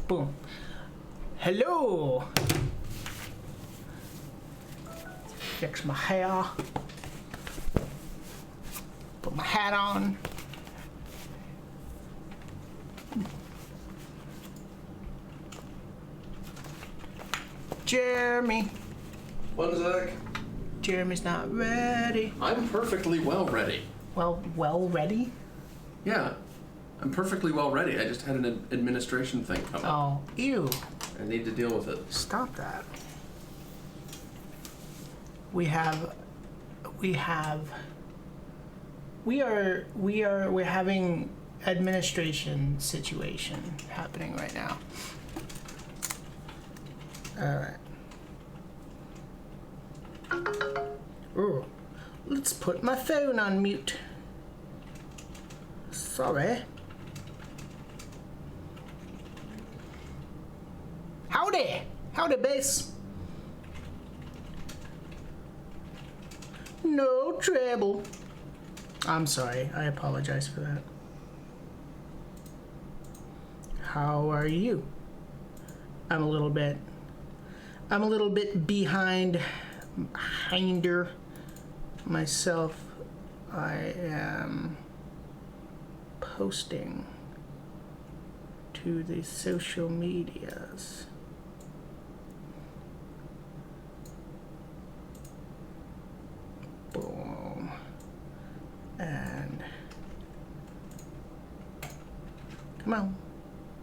Boom. Hello. Fix my hair. Put my hat on. Jeremy. One sec. Jeremy's not ready. I'm perfectly well ready. Well ready? Yeah, I'm perfectly well ready. I just had an administration thing come up. Oh, ew. I need to deal with it. Stop that. We're having administration situation happening right now. All right. Ooh, let's put my phone on mute. Sorry. Howdy, base. No trouble. I'm sorry. I apologize for that. How are you? I'm a little bit behinder myself. I am posting to the social medias. Boom. And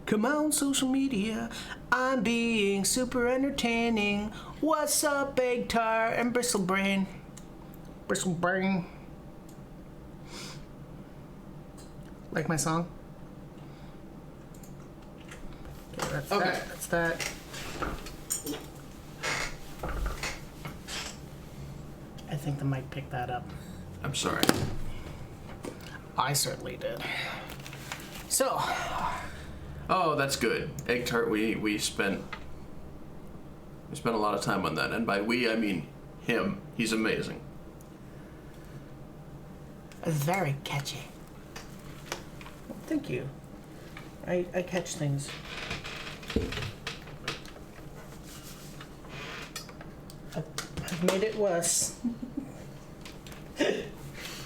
come on, social media. I'm being super entertaining. What's up, Egg Tar and Bristlebrain? Bristlebrain. Like my song? Okay, that's that. I think the mic picked that up. I'm sorry. I certainly did. So. Oh, that's good. Egg tart. We spent a lot of time on that, and by we I mean him. He's amazing. Very catchy. Well, thank you. I catch things. I've made it worse.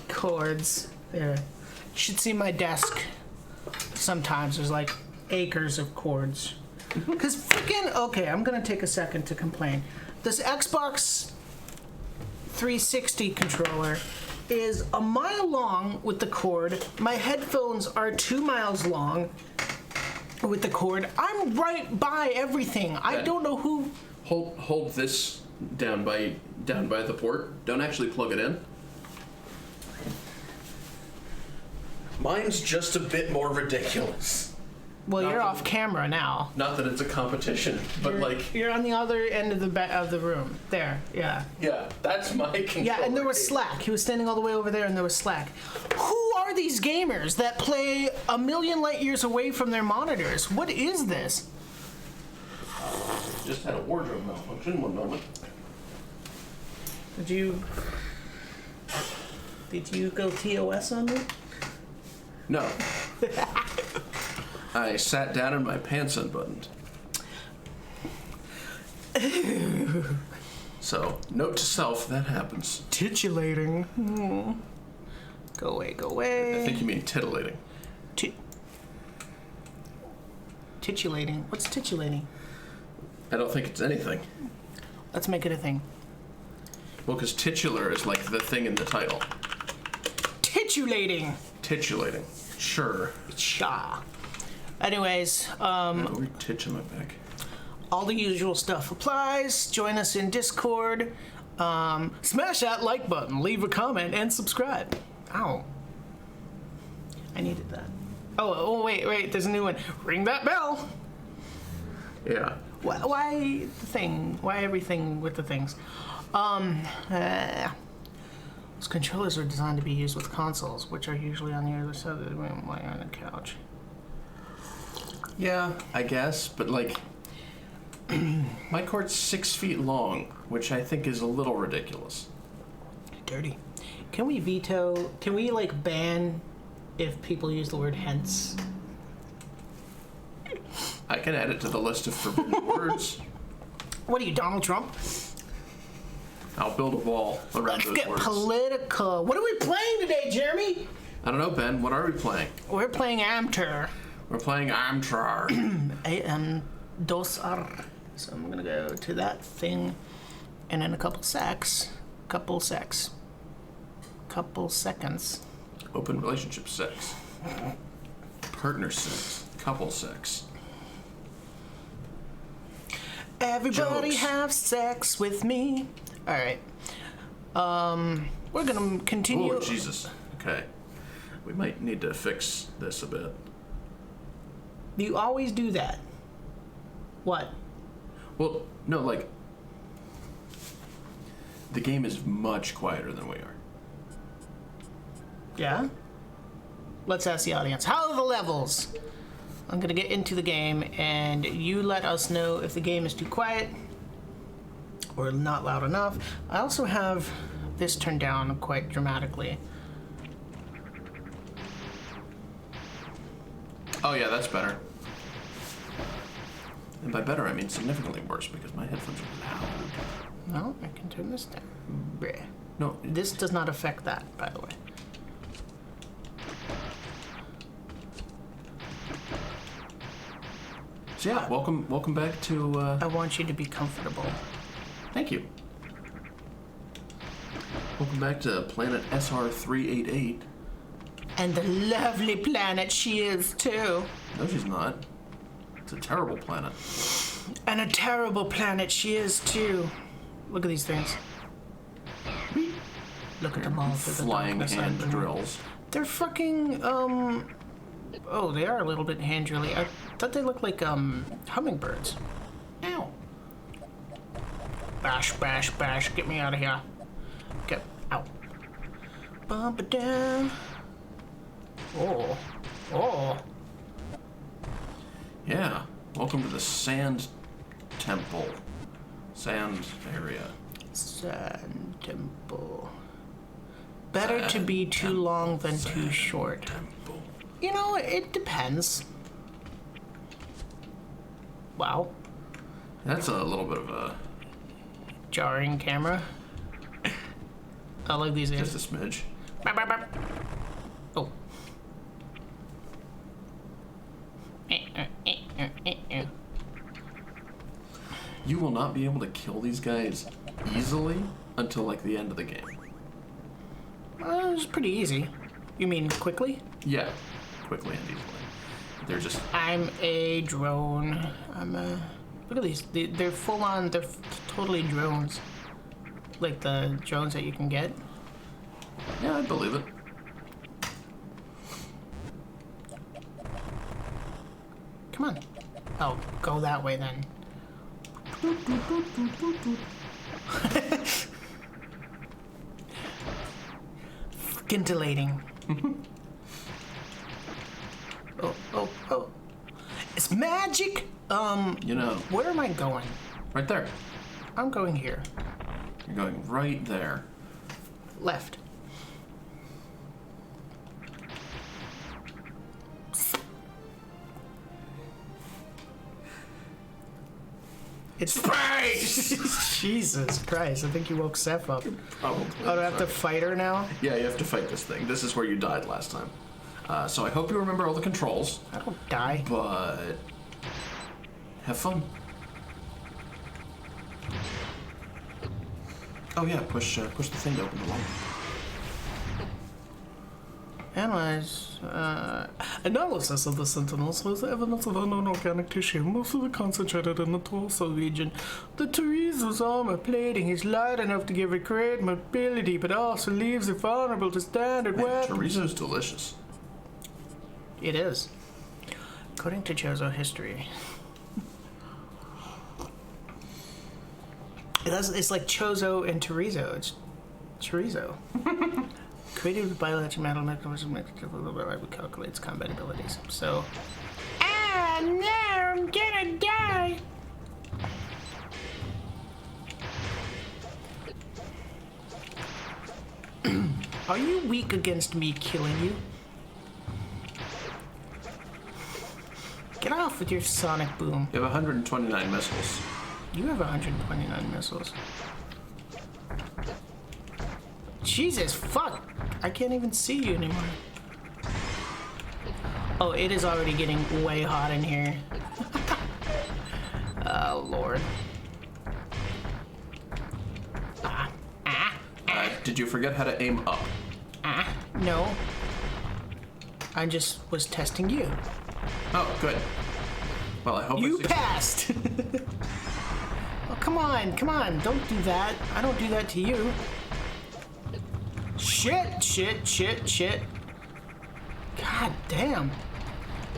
Chords. There. You should see my desk. Sometimes there's like acres of chords. Because freaking... Okay, I'm going to take a second to complain. This Xbox 360 controller is a mile long with the cord. My headphones are 2 miles long with the cord. I'm right by everything. I don't know who... Hold this down by the port. Don't actually plug it in. Mine's just a bit more ridiculous. Well, you're off camera now. Not that it's a competition, but you're on the other end of the room. There, yeah. Yeah, that's my controller. Yeah, and there was Slack. He was standing all the way over there, and there was Slack. Who are these gamers that play a million light years away from their monitors? What is this? Just had a wardrobe malfunction. One moment. Did you go TOS on me? No. I sat down and my pants unbuttoned. So, note to self, that happens. Titulating. Go away. I think you mean titillating. Titulating. What's titulating? I don't think it's anything. Let's make it a thing. Well, because titular is like the thing in the title. Titulating. Titulating. Sure. Sha. Anyways, titch on my back. All the usual stuff applies. Join us in Discord. Smash that like button, leave a comment, and subscribe. Ow. I needed that. Oh, wait, there's a new one. Ring that bell. Yeah. Why the thing? Why everything with the things? Those controllers are designed to be used with consoles, which are usually on the other side of the room, lying on the couch. Yeah, I guess, but like, my cord's 6 feet long, which I think is a little ridiculous. Dirty. Can we ban if people use the word hence? I can add it to the list of forbidden words. What are you, Donald Trump? I'll build a wall around Let's those get words. political. What are we playing today, Jeremy? I don't know, Ben. What are we playing? We're playing AM2R. We're playing AM2R. AM2R. So I'm gonna go to that thing, and in a couple seconds. Open relationship sex. Partner sex. Couple sex. Everybody Jokes. have sex with me. All right. We're gonna continue. Oh, Jesus. Okay. We might need to fix this a bit. You always do that. What? Well, no, like, the game is much quieter than we are. Yeah? Let's ask the audience. How are the levels? I'm gonna get into the game, and you let us know if the game is too quiet or not loud enough. I also have this turned down quite dramatically. Oh, yeah, that's better. And by better, I mean significantly worse, because my headphones are loud. No, I can turn this down. Bleh. No, This does not affect that, by the way. so yeah, welcome back to, I want you to be comfortable. thank you. Welcome back to Planet SR388. And the lovely planet she is, too. No, she's not. It's a terrible planet. And a terrible planet she is, too. Look at these things. Look at them all through the Flying darkness. hand drills. They're fucking, oh, they are a little bit hand drilly. I thought they looked like, hummingbirds. Ow. Bash, bash, bash. Get me out of here. Get out. Bump it down. Oh. Oh. Yeah. Welcome to the Sand Temple. Sand area. Sand temple. Better to be too long than too short. Temple. You know, it depends. Wow. That's a little bit of a... Jarring camera. I like these just things. a smidge. Bap, bap, bap. Oh. You will not be able to kill these guys easily until like the end of the game. It's pretty easy. You mean quickly? Yeah, quickly and easily. They're just... I'm a drone. Look at these. They're full on. They're totally drones. Like the drones that you can get. Yeah, I believe it. Come on. Oh, go that way then. Scintillating. Oh. It's magic! You know, Where am I going? right there. I'm going here. You're going right there. Left. It's Space! Jesus Christ, I think you woke Seth up. Probably. Oh, do I have to fight her now? Yeah, you have to fight this thing. This is where you died last time. So I hope you remember all the controls, I don't die. but have fun. Oh yeah, push the thing to open the light. Analyze. Analysis of the sentinels shows evidence of unknown organic tissue, mostly concentrated in the torso region. The Teresa's armor plating is light enough to give it great mobility, but also leaves it vulnerable to standard Man, weapons. chorizo's delicious. It is. According to Chozo history. It's like Chozo and Chorizo. It's chorizo. Created with biological metal mechanism calculates combat abilities. So. Ah, no, I'm gonna die! Are you weak against me killing you? Get off with your sonic boom. You have 129 missiles. You have 129 missiles. Jesus, fuck. I can't even see you anymore. Oh, it is already getting way hot in here. Oh, Lord. Did you forget how to aim up? No. I just was testing you. Oh, good. Well, I hope You passed! Oh, come on, come on. Don't do that. I don't do that to you. Shit, shit, shit, shit. God damn.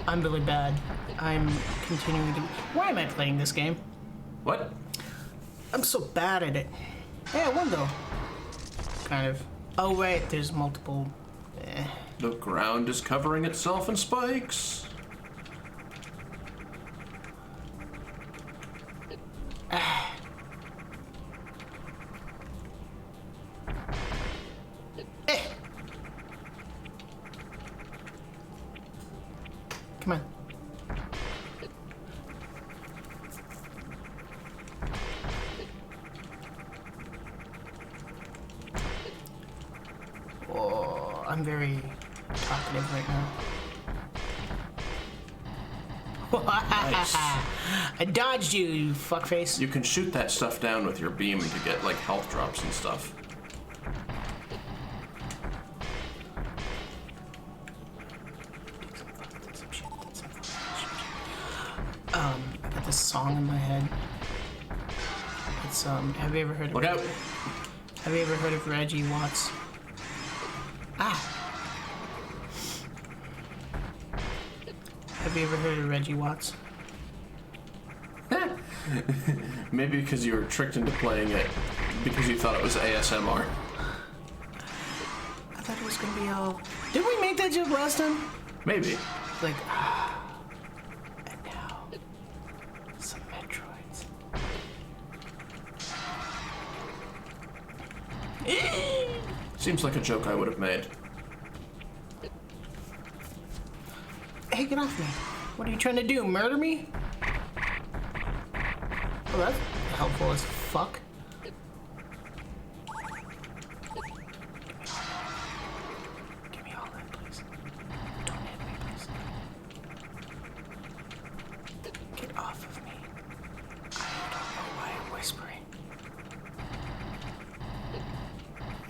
I'm really bad. I'm continuing to... Why am I playing this game? What? I'm so bad at it. Hey, I won though. Kind of. Oh, right, there's multiple... The ground is covering itself in spikes. Come on. Oh, I'm very talkative right now. Nice. I dodged you, you fuckface. You can shoot that stuff down with your beam to get, like, health drops and stuff. I got this song in my head. It's, have you ever heard of... Look out! Have you ever heard of Reggie Watts? Have you ever heard of Reggie Watts? Maybe because you were tricked into playing it because you thought it was ASMR. I thought it was gonna be all... Did we make that joke last time? Maybe. Like, and now, some Metroids. Seems like a joke I would have made. Hey, get off me. What are you trying to do, murder me? Oh, that's helpful as fuck. Give me all that, please. Don't hit me, please. Get off of me. I don't know why I'm whispering.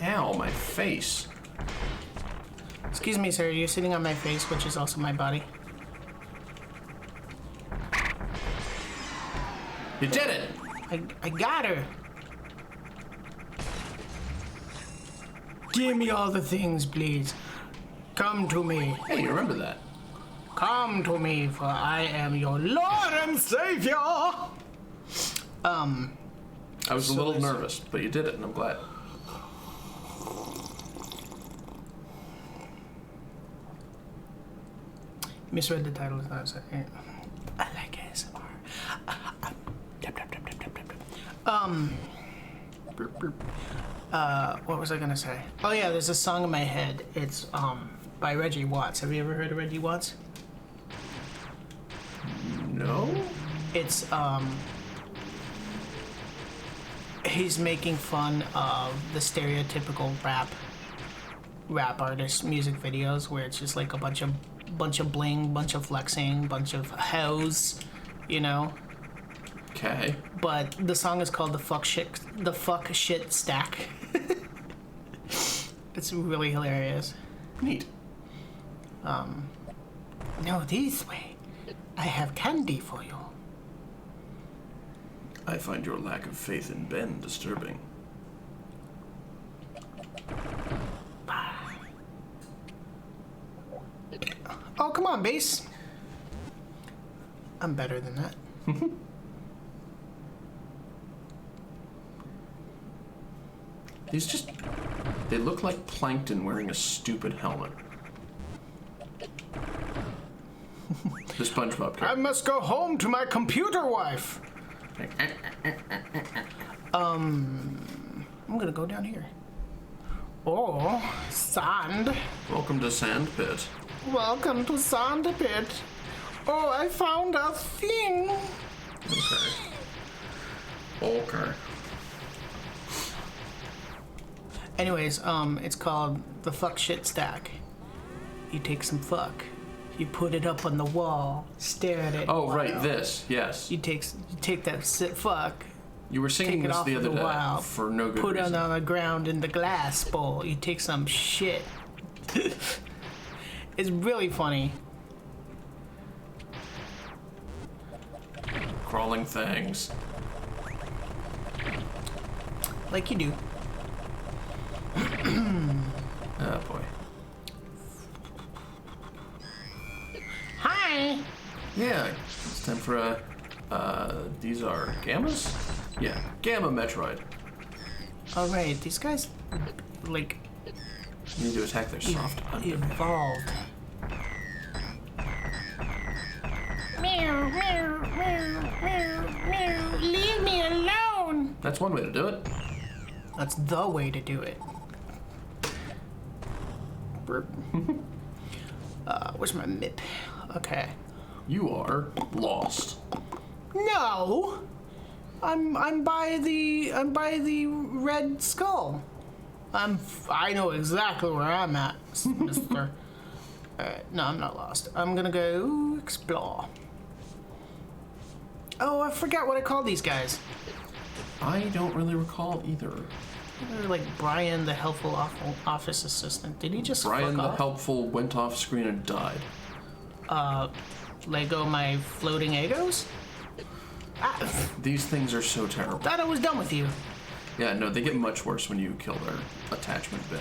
Ow, my face. Excuse me, sir. You're sitting on my face, which is also my body. You did it! I got her. Give me all the things, please. Come to me. Hey, you remember that? Come to me, for I am your Lord and Savior. I was a little there's- nervous, but you did it, and I'm glad. Misread the title. Is not saying. I like ASMR. What was I gonna say? Oh yeah, there's a song in my head. It's by Reggie Watts. Have you ever heard of Reggie Watts? No? It's he's making fun of the stereotypical rap artist music videos where it's just like a bunch of bling, bunch of flexing, bunch of hoes, you know. Okay. But the song is called the fuck shit stack. It's really hilarious. Neat. No, this way. I have candy for you. I find your lack of faith in Ben disturbing. Oh, come on, bass. I'm better than that. They look like plankton wearing a stupid helmet. The SpongeBob I character. must go home to my computer wife. I'm gonna go down here. Oh, sand. Welcome to Sandpit. Welcome to Sand Pit. Oh, I found a thing. Okay. Anyways, it's called the fuck shit stack. You take some fuck, you put it up on the wall, stare at it. Oh, right, this, yes. You take that fuck, You were singing take it this off the of other the day wall, for no good put reason. it on the ground in the glass bowl. You take some shit. It's really funny. Crawling things. Like you do. Oh boy. Hi! Yeah, it's time for these are gammas? Yeah, gamma Metroid. Alright, these guys, like, You need to attack their soft under. evolved. Meow, meow, meow, meow, meow. Leave me alone! That's one way to do it. That's the way to do it. Burp. Where's my MIP? Okay. You are lost. No! I'm by the red skull. I know exactly where I'm at, mister. Alright, no, I'm not lost. I'm gonna go explore. Oh, I forgot what I called these guys. I don't really recall either. They're like Brian, the helpful office assistant. Did he just Brian fuck the off? helpful went off screen and died. Lego my floating Egos? These things are so terrible. Thought I was done with you. Yeah, no, they get much worse when you kill their attachment bit.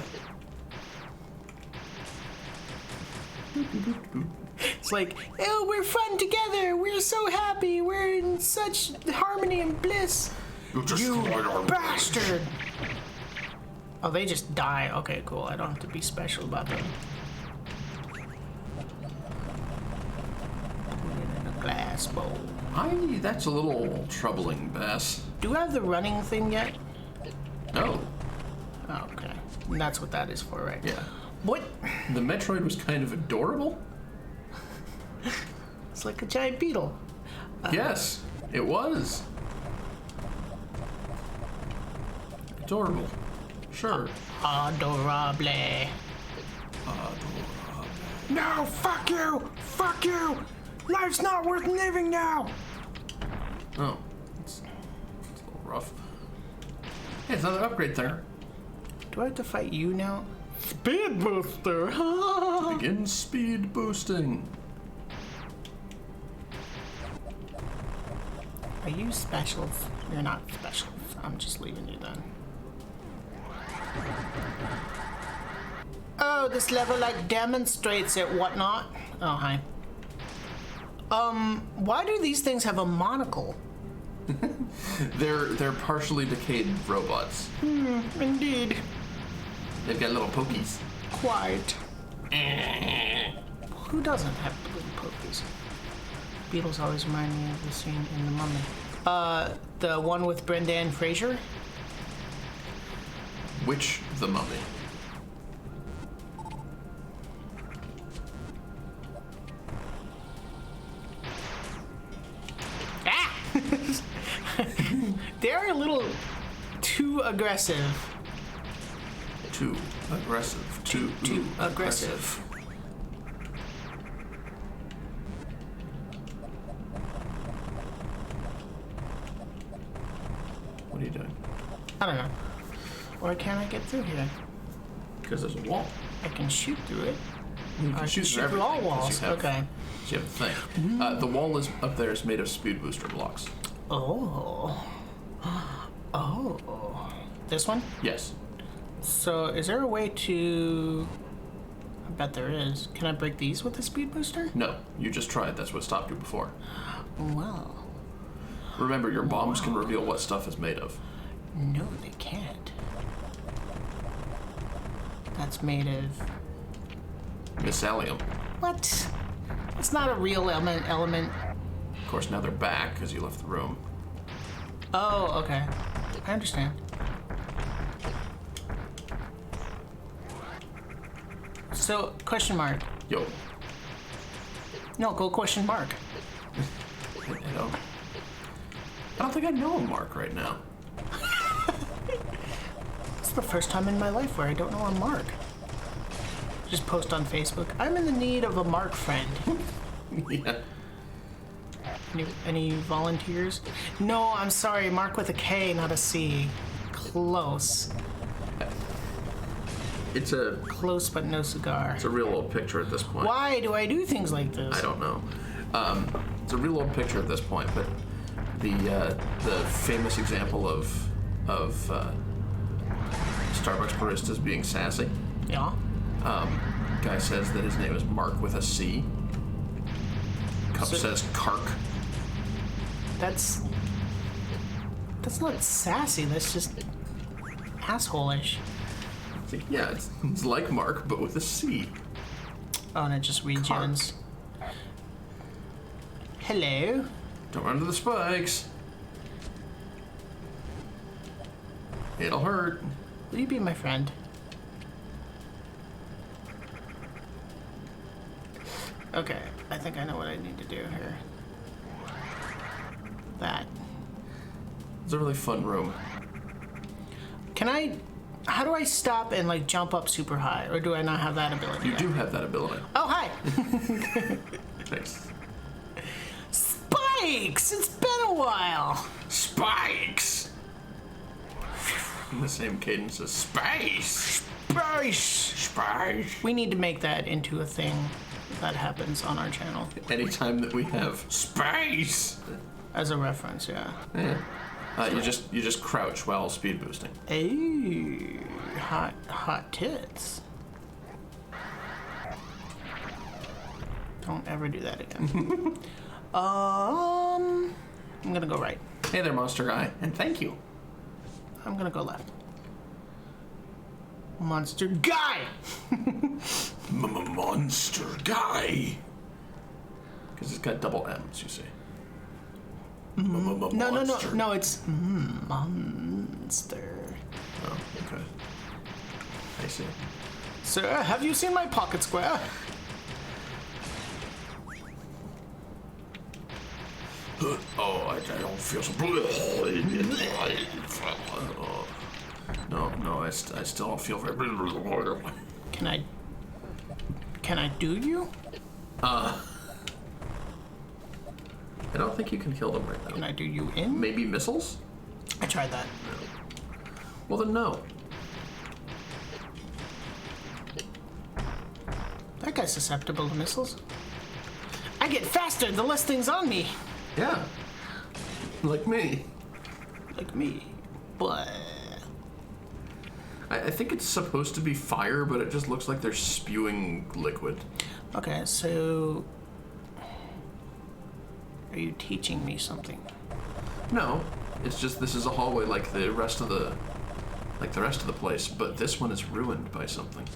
It's like, oh, we're fun together. We're so happy. We're in such harmony and bliss. You bastard! Oh, they just die. Okay, cool. I don't have to be special about them. Put it in a glass bowl. That's a little troubling, Bess. Do I have the running thing yet? No. Oh, okay. And that's what that is for, right? Yeah. What? The Metroid was kind of adorable. It's like a giant beetle. Yes, it was. Adorable. Sure. Adorable. No, fuck you! Fuck you! Life's not worth living now! Oh. It's a little rough. Hey, it's another upgrade there. Do I have to fight you now? Speed booster! Begin speed boosting. Are you specials? You're not specials. I'm just leaving you then. Oh, this level like demonstrates it, whatnot. Oh, hi. Why do these things have a monocle? They're partially decayed robots. Indeed. They've got little pokies. Quite. Who doesn't have little pokies? Beatles always remind me of the scene in The Mummy. The one with Brendan Fraser? Which the Mummy? Ah! They're a little too aggressive. Too aggressive. Too aggressive. What are you doing? I don't know. Why can't I get through here? Because there's a wall. I can shoot through it. You I can shoot shoot through all everything 'cause walls. you have- Okay. You have the thing. The wall is up there is made of speed booster blocks. Oh. Oh. This one? Yes. So, is there a way to... I bet there is. Can I break these with the speed booster? No, you just tried. That's what stopped you before. Well, Remember, your bombs can reveal what stuff is made of. no, they can't. That's made of... Misalium. What? It's not a real element. Of course, now they're back because you left the room. Oh, okay. I understand. So, question mark. Yo. No, go question Mark. I don't think I know a Mark right now. It's the first time in my life where I don't know a Mark. Just post on Facebook. I'm in the need of a Mark friend. Yeah. Any volunteers? No, I'm sorry. Mark with a K, not a C. Close. It's a Close, but no cigar. It's a real old picture at this point. Why do I do things like this? I don't know. It's a real old picture at this point, but the famous example of Starbucks baristas being sassy. Yeah. Guy says that his name is Mark with a C. Cup says Kark. That's not sassy. That's just asshole-ish. It's like, yeah, it's like Mark, but with a C. Oh, and it just regens. Hello. Don't run to the spikes. It'll hurt. Will you be my friend? Okay, I think I know what I need to do here. That. It's a really fun room. How do I stop and like jump up super high? Or do I not have that ability? You do have that ability. Oh, hi! Thanks. Spikes! It's been a while! Spikes! In the same cadence as space! Space! Space! We need to make that into a thing that happens on our channel. Anytime that we have space! As a reference, yeah. Yeah. You just crouch while speed boosting. Ooh, hot tits. Don't ever do that again. I'm gonna go right. Hey there, monster guy, and thank you. I'm gonna go left. Monster guy! Monster guy! Because it's got double M's, you see. No, it's monster. Oh, okay. I see. Sir, have you seen my pocket square? Oh, I don't feel so. No, I still don't feel very. Can I do you? I don't think you can kill them right now. Can I do you in? Maybe missiles? I tried that. Well, then no. That guy's susceptible to missiles. I get faster the less things on me. Yeah. Like me. Like me. But I think it's supposed to be fire, but it just looks like they're spewing liquid. okay, so are you teaching me something? No, it's just this is a hallway like the rest of the place, but this one is ruined by something.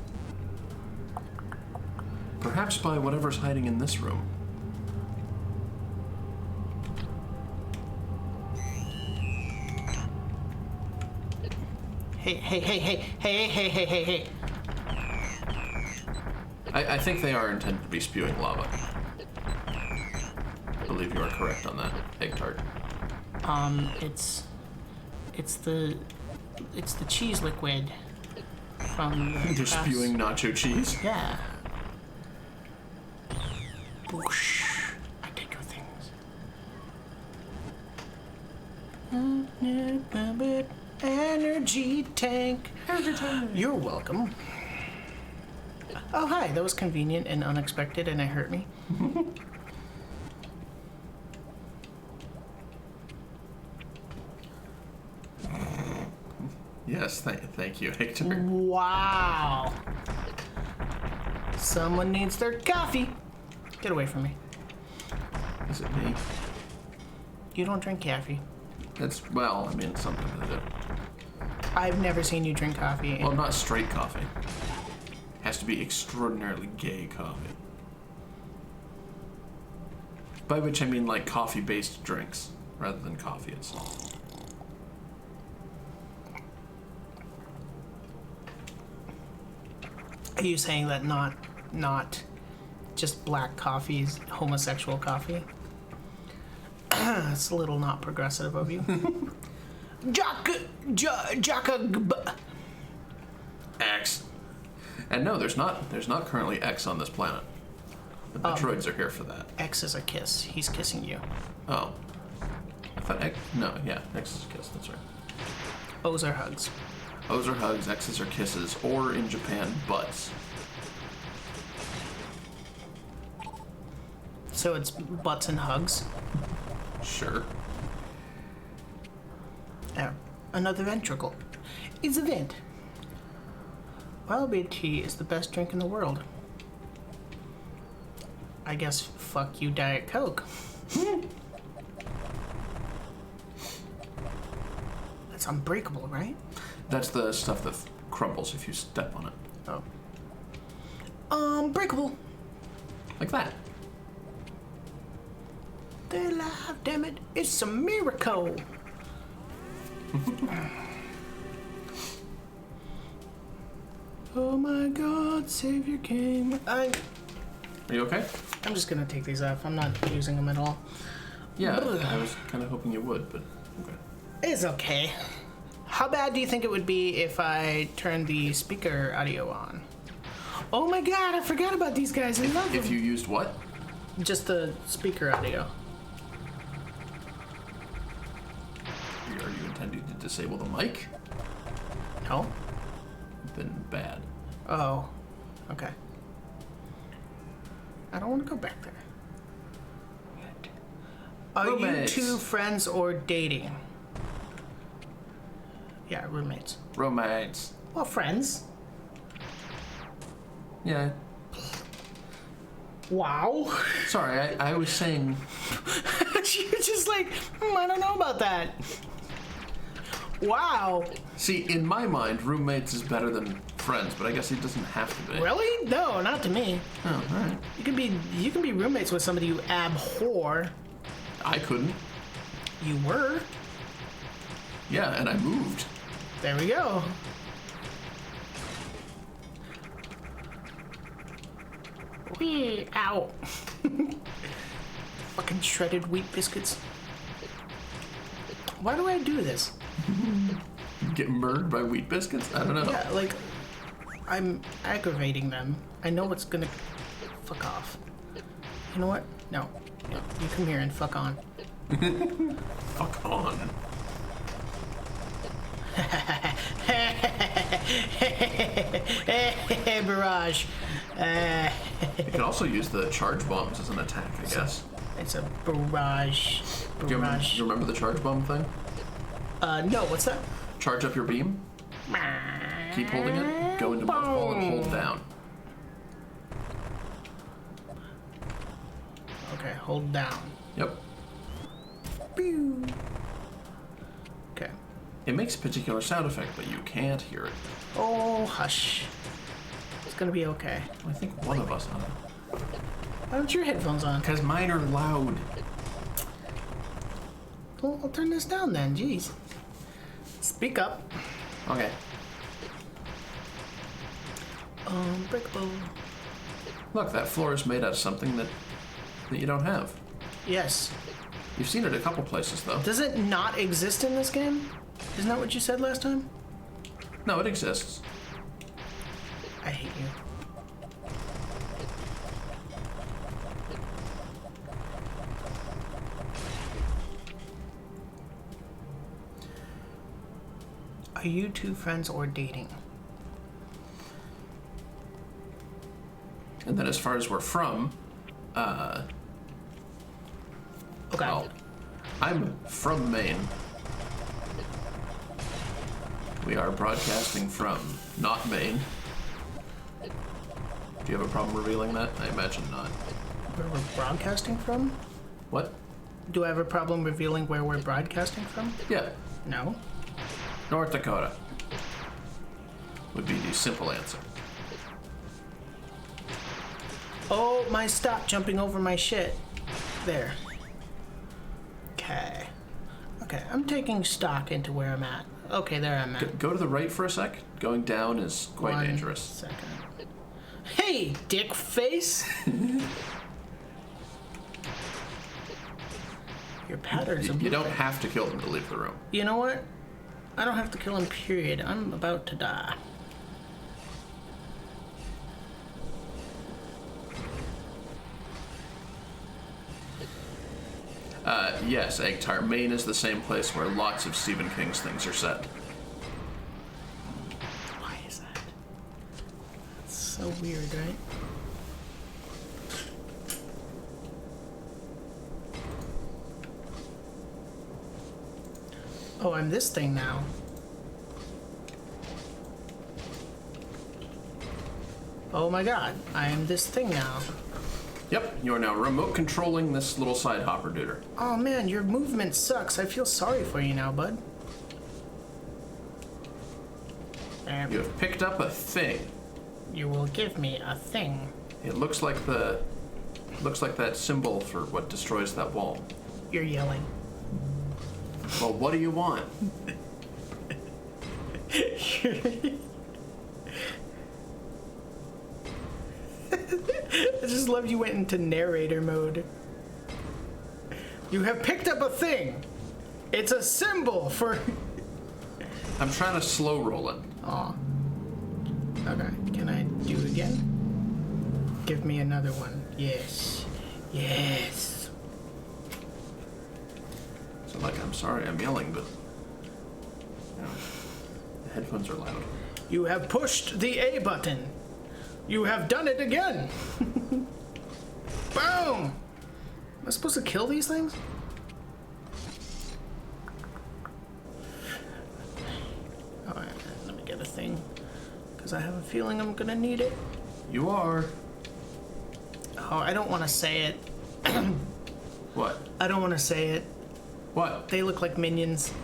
Perhaps by whatever's hiding in this room. Hey. I think they are intended to be spewing lava. I believe you are correct on that, egg tart. It's the cheese liquid from the They're spewing nacho cheese? Yeah. Boosh. I take your things. Energy tank. You're welcome. Oh, hi. That was convenient and unexpected, and it hurt me. Yes, thank you, Hector. Wow. Someone needs their coffee. Get away from me. Is it me? You don't drink coffee. Well, I mean, sometimes I do. I've never seen you drink coffee. Well, not straight coffee. Has to be extraordinarily gay coffee. By which I mean like coffee-based drinks, rather than coffee itself. Are you saying that not just black coffee is homosexual coffee. It's a little not progressive of you. X. And no, there's not currently X on this planet. The Metroids are here for that. X is a kiss. He's kissing you. Oh. I thought X... No, yeah, X is a kiss, that's right. O's are hugs. O's are hugs, X's are kisses, or in Japan, butts. So it's butts and hugs. Sure. Another ventricle. It's a vent. Wildberry tea is the best drink in the world. I guess fuck you, Diet Coke. That's unbreakable, right? That's the stuff that crumbles if you step on it. Oh. Unbreakable. Like that. They're alive, damn it. It's a miracle. Oh my God, Savior came. Are you okay? I'm just gonna take these off. I'm not using them at all. Yeah, I was kind of hoping you would, but okay. It's okay. How bad do you think it would be if I turned the speaker audio on? Oh my God, I forgot about these guys. I love them. If you used what? Just the speaker audio. Are you intending to disable the mic? No? Then bad. Oh, okay. I don't want to go back there. Are Roommates. you two friends or dating? Yeah, roommates. Roommates. Well, friends. Yeah. Wow. Sorry, I was saying... You're just like, I don't know about that. Wow. See, in my mind, roommates is better than friends, but I guess it doesn't have to be. Really? No, not to me. Oh, alright. You can be roommates with somebody you abhor. I couldn't. You were. Yeah, and I moved. There we go. Wee, ow. Fucking shredded wheat biscuits. Why do I do this? Get murdered by wheat biscuits? I don't know. Yeah, like, I'm aggravating them. I know it's gonna... Fuck off. You know what? No. You come here and fuck on. Fuck on. Barrage. You can also use the charge bombs as an attack, I guess. It's a barrage. Do you remember the charge bomb thing? No, what's that? Charge up your beam. Keep holding it. Go into mothball and hold down. Okay, hold down. Yep. Pew. Okay. It makes a particular sound effect, but you can't hear it. Oh, hush. It's gonna be okay. I think one of us on it. Why don't your headphones on? Because mine are loud. Well, I'll turn this down then, jeez. Speak up. Okay. Unbreakable. Look, that floor is made out of something that you don't have. Yes. You've seen it a couple places, though. Does it not exist in this game? Isn't that what you said last time? No, it exists. I hate you. Are you two friends or dating? And then as far as we're from, Okay. well, I'm from Maine. We are broadcasting from not Maine. Do you have a problem revealing that? I imagine not. Where we're broadcasting from? What? Do I have a problem revealing where we're broadcasting from? Yeah, No. North Dakota would be the simple answer. Oh, my stop jumping over my shit. There. Okay. Okay, I'm taking stock into where I'm at. Okay, there I'm at. Go to the right for a sec. Going down is quite 1 dangerous. second. Hey, dick face. Your patterns of You don't have to kill them to leave the room. You know what? I don't have to kill him, period. I'm about to die. Yes, Egg Tart. Maine is the same place where lots of Stephen King's things are set. Why is that? It's so weird, right? Oh, I'm this thing now. Oh my god, I am this thing now. Yep, you are now remote controlling this little side hopper duder. Oh man, your movement sucks. I feel sorry for you now, bud. You have picked up a thing. You will give me a thing. It looks like that symbol for what destroys that wall. You're yelling. Well, what do you want? I just love you went into narrator mode. You have picked up a thing. It's a symbol for... I'm trying to slow roll it. Aw. Okay, can I do it again? Give me another one. Yes. Yes. So, like, I'm sorry I'm yelling, but... You know, the headphones are loud. You have pushed the A button. You have done it again. Boom! Am I supposed to kill these things? Alright, let me get a thing. Because I have a feeling I'm gonna need it. You are. Oh, I don't want to say it. What? I don't want to say it. What? They look like minions.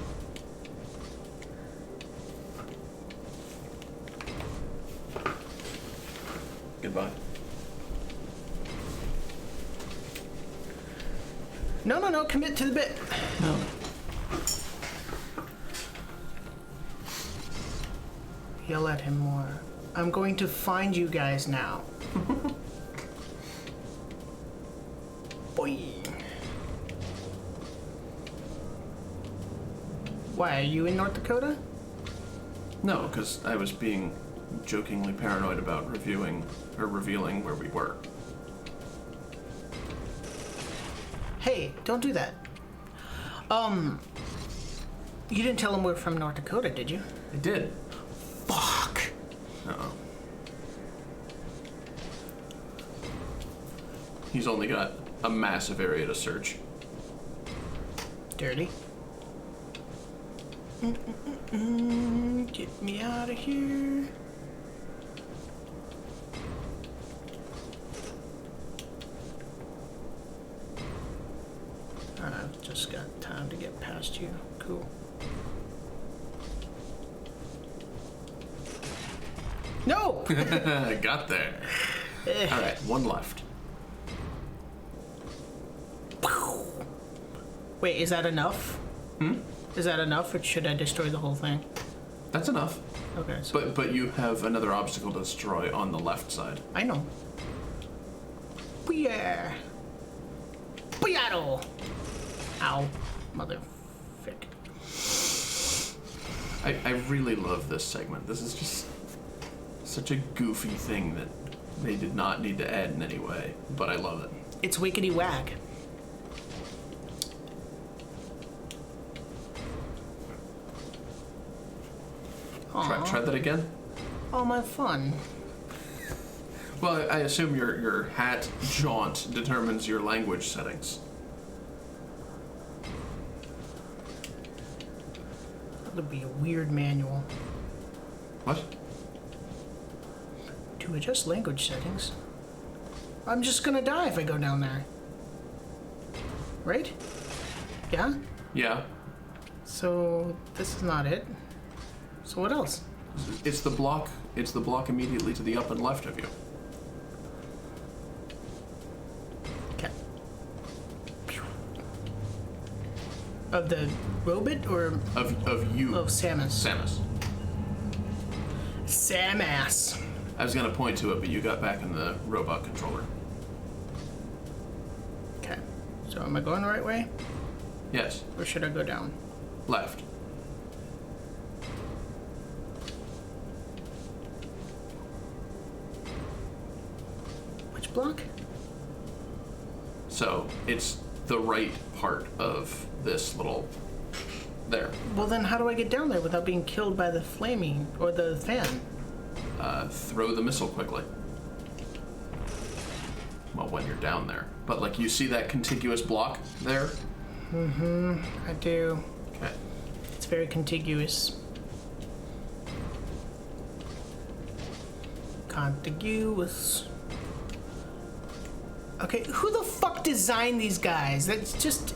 Goodbye. No, commit to the bit. No. Yell at him more. I'm going to find you guys now. Boing. Why, are you in North Dakota? No, because I was being jokingly paranoid about revealing where we were. Hey, don't do that. You didn't tell him we're from North Dakota, did you? I did. Fuck. Uh-oh. He's only got a massive area to search. Dirty. Get me out of here. I've just got time to get past you. Cool. No! Got there. All right, one left. Wait, is that enough? Is that enough, or should I destroy the whole thing? That's enough. Okay, so But you have another obstacle to destroy on the left side. I know. Booyah! Booyah! Ow. Motherfuck. I really love this segment. This is just such a goofy thing that they did not need to add in any way, but I love it. It's wickety whack. Try that again? Oh, my fun. Well, I assume your hat jaunt determines your language settings. That would be a weird manual. What? To adjust language settings. I'm just gonna die if I go down there. Right? Yeah? Yeah. So, this is not it. So what else? It's the block immediately to the up and left of you. Okay. Of the robot or Of you. of Samus? Samus. Samus. I was gonna point to it, but you got back in the robot controller. Okay. So am I going the right way? Yes. Or should I go down? Left. Which block? So it's the right part of this little... There. Well, then how do I get down there without being killed by the flaming or the fan? Throw the missile quickly. Well, when you're down there. But, like, you see that contiguous block there? Mm-hmm. I do. Okay. It's very contiguous. Contiguous. Okay, who the fuck designed these guys? That's just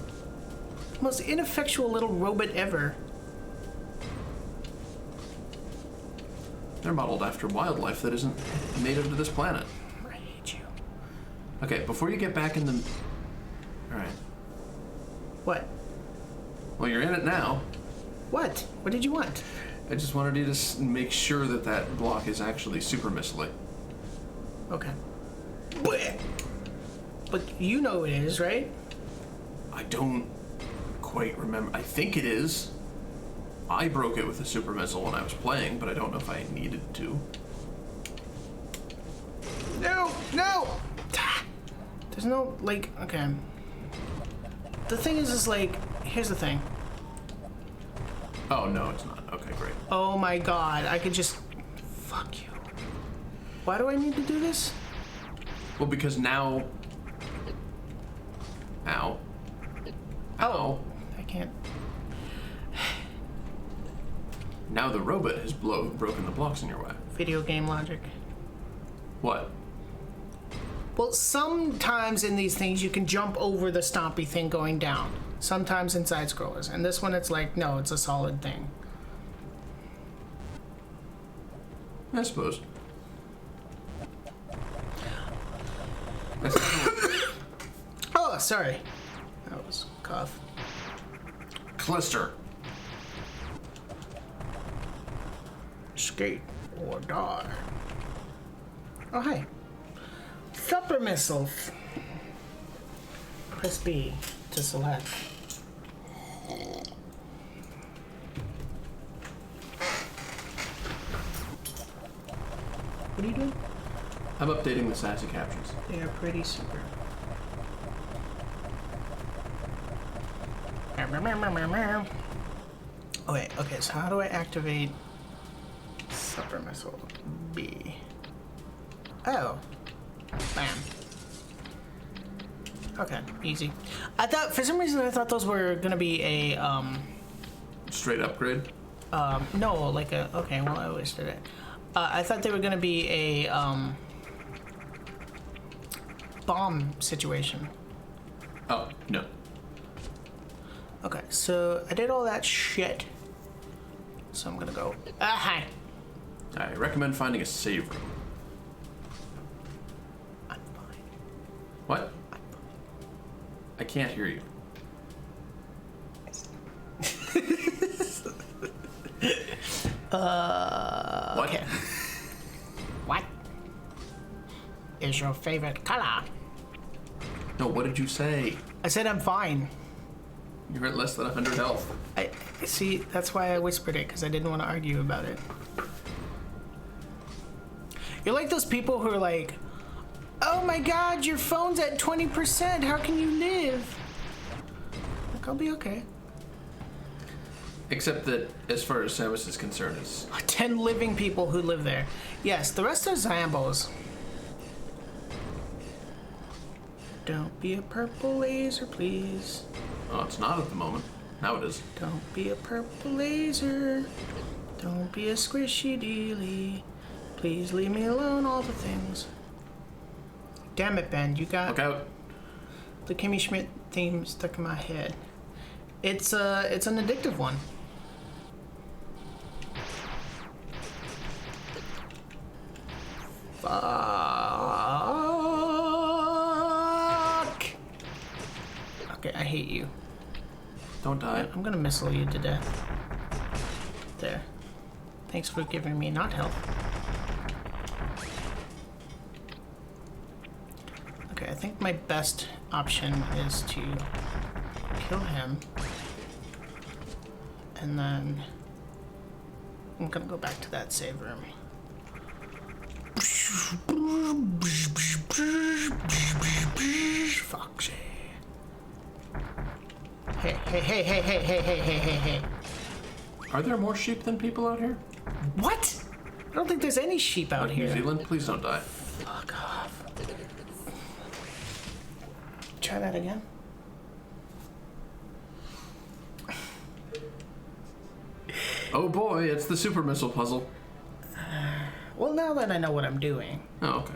the most ineffectual little robot ever. They're modeled after wildlife that isn't native to this planet. I hate you. Okay, before you get back in the... Alright. What? Well, you're in it now. What? What did you want? I just wanted you to make sure that that block is actually super missile-y. Okay. But you know it is, right? I don't quite remember. I think it is. I broke it with a super missile when I was playing, but I don't know if I needed to. No! No! There's no, like, okay. The thing is like, here's the thing. Oh, no, it's not. Okay, great. Oh my god, I could just... Fuck you. Why do I need to do this? Well, because now... Ow. Ow. I can't... Now the robot has broken the blocks in your way. Video game logic. What? Well, sometimes in these things you can jump over the stompy thing going down. Sometimes in side scrollers. And this one it's like, no, it's a solid thing. I suppose. Oh, sorry. That was a cough. Cluster. Skate or die. Oh, hi. Super missiles. Press B to select. What are you doing? I'm updating the sassy captions. They are pretty super. Oh wait, okay, so how do I activate super missile B? Oh. Bam. Okay, easy. I thought, for some reason I thought those were gonna be a, Straight upgrade? no, like a, okay, well I wasted it. I thought they were gonna be a, bomb situation. Oh, no. Okay, so I did all that shit. So I'm gonna go, hi. I recommend finding a save room. I'm fine. What? I can't hear you. What? Okay. What is your favorite color? No, what did you say? I said I'm fine. You're at less than 100 health. I see, that's why I whispered it, because I didn't want to argue about it. You're like those people who are like, oh my god, your phone's at 20%, how can you live? Like, I'll be okay. Except that, as far as Samus is concerned, it's... 10 living people who live there. Yes, the rest are Zambos. Don't be a purple laser, please. Oh, it's not at the moment. Now it is. Don't be a purple laser. Don't be a squishy dealy. Please leave me alone, all the things. Damn it, Ben, you got Look out. the Kimmy Schmidt theme stuck in my head. It's an addictive one. Fuck. Okay, I hate you. Don't die. I'm gonna missile you to death. There. Thanks for giving me not health. Okay, I think my best option is to kill him. And then I'm gonna go back to that save room. Foxy. Hey, hey, hey, hey, hey, hey, hey, hey, hey, hey. Are there more sheep than people out here? What? I don't think there's any sheep out here. New Zealand, please don't die. Fuck off. Try that again. Oh boy, it's the super missile puzzle. Well, now that I know what I'm doing. Oh, okay.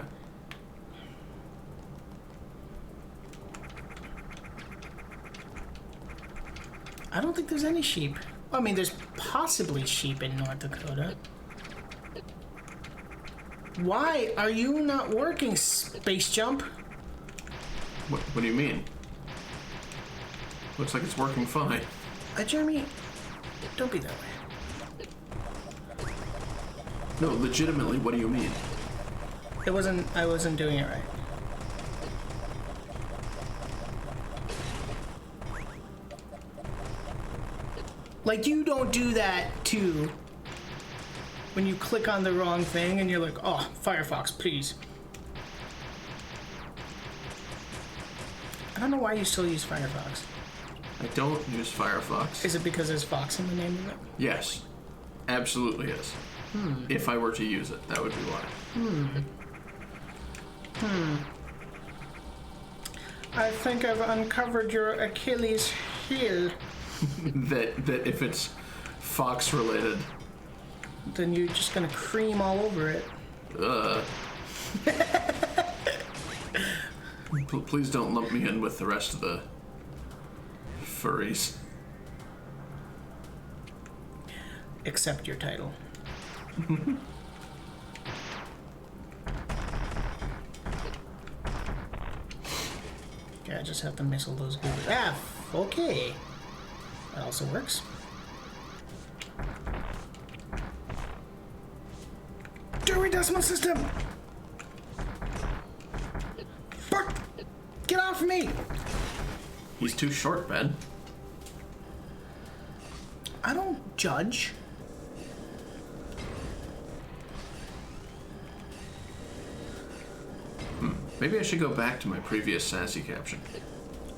I don't think there's any sheep. I mean, there's possibly sheep in North Dakota. Why are you not working, Space Jump? What do you mean? Looks like it's working fine. Jeremy, don't be that way. No, legitimately, what do you mean? I wasn't doing it right. Like, you don't do that too. When you click on the wrong thing and you're like, oh, Firefox, please. I don't know why you still use Firefox. I don't use Firefox. Is it because there's Fox in the name of it? Yes. Absolutely is. If I were to use it, that would be why. I think I've uncovered your Achilles heel. that if it's Fox related. Then you're just gonna cream all over it. Please don't lump me in with the rest of the furries. Accept your title. Okay, I just have to missile those goobers. Ah, okay. That also works. Dewey Decimal System! Fuck! Get off me! He's too short, Ben. I don't judge. Maybe I should go back to my previous sassy caption.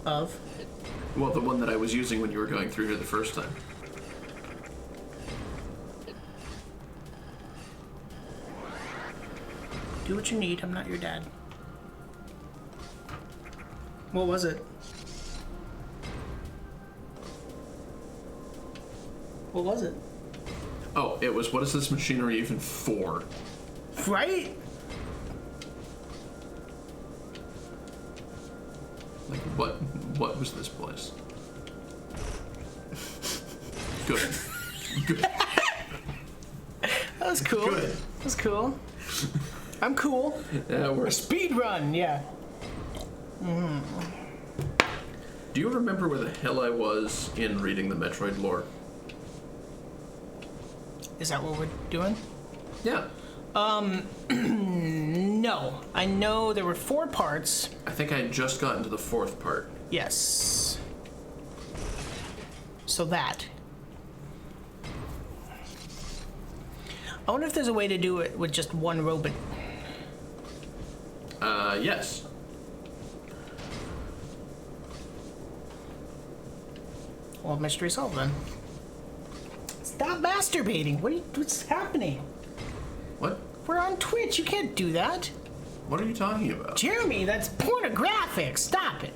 Of? Well, the one that I was using when you were going through here the first time. Do what you need, I'm not your dad. What was it? What was it? Oh, it was, what is this machinery even for? Right? Like, what was this place? Good. Good. That was cool. Good. That was cool. I'm cool. Yeah, we're... Speed run, yeah. Do you remember where the hell I was in reading the Metroid lore? Is that what we're doing? Yeah. No. I know there were 4 parts. I think I had just gotten to the 4th part. Yes. So that. I wonder if there's a way to do it with just one robot. Yes. Well, mystery solved then. Stop masturbating. What's happening? What? We're on Twitch. You can't do that. What are you talking about? Jeremy, that's pornographic. Stop it.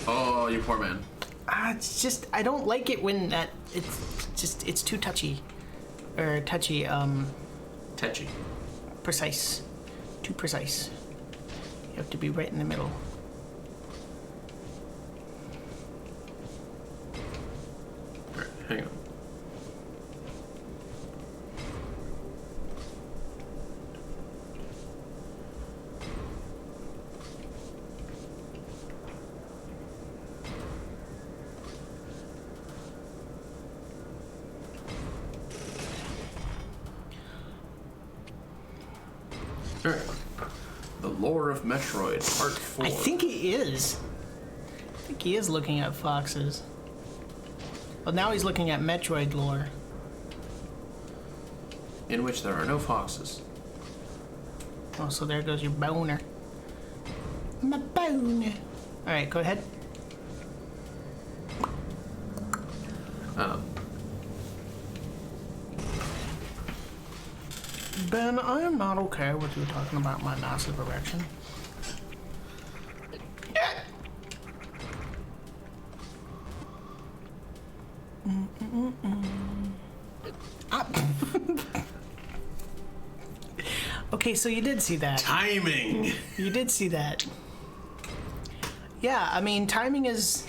Oh, you poor man. It's just, I don't like it when it's too touchy. Or touchy, Tetchy. precise. Too precise. You have to be right in the middle. Alright, hang on. Alright. The Lore of Metroid, Part 4. I think he is. I think he is looking at foxes. Well, now he's looking at Metroid lore. In which there are no foxes. Oh, so there goes your boner. My boner. Alright, go ahead. Ben, I am not okay with you talking about my massive erection. Ah. Okay, so you did see that. Timing! You did see that. Yeah, I mean, timing is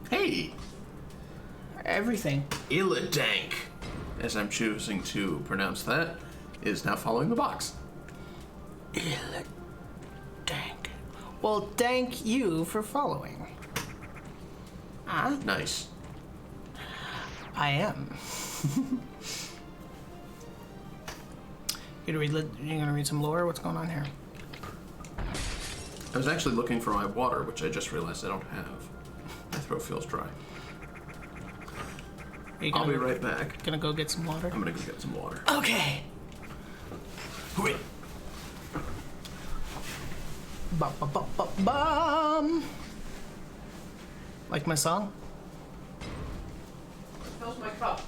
Hey! everything. Illidank, as I'm choosing to pronounce that, is now following the box. Dank. Well, thank you for following. Nice. I am. You gonna read some lore? What's going on here? I was actually looking for my water, which I just realized I don't have. My throat feels dry. I'll be right back. Gonna go get some water? I'm gonna go get some water. Okay. Wait. Bum. Like my song? How's my cup?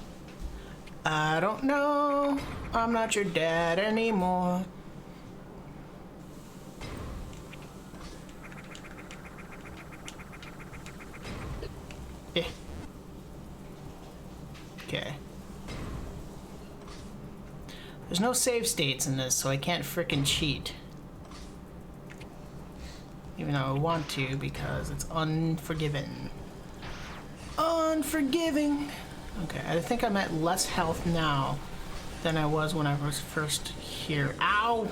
I don't know. I'm not your dad anymore. Eh. Okay. There's no save states in this, so I can't frickin' cheat. Even though I want to, because it's unforgiving. Unforgiving! Okay, I think I'm at less health now than I was when I was first here. Ow!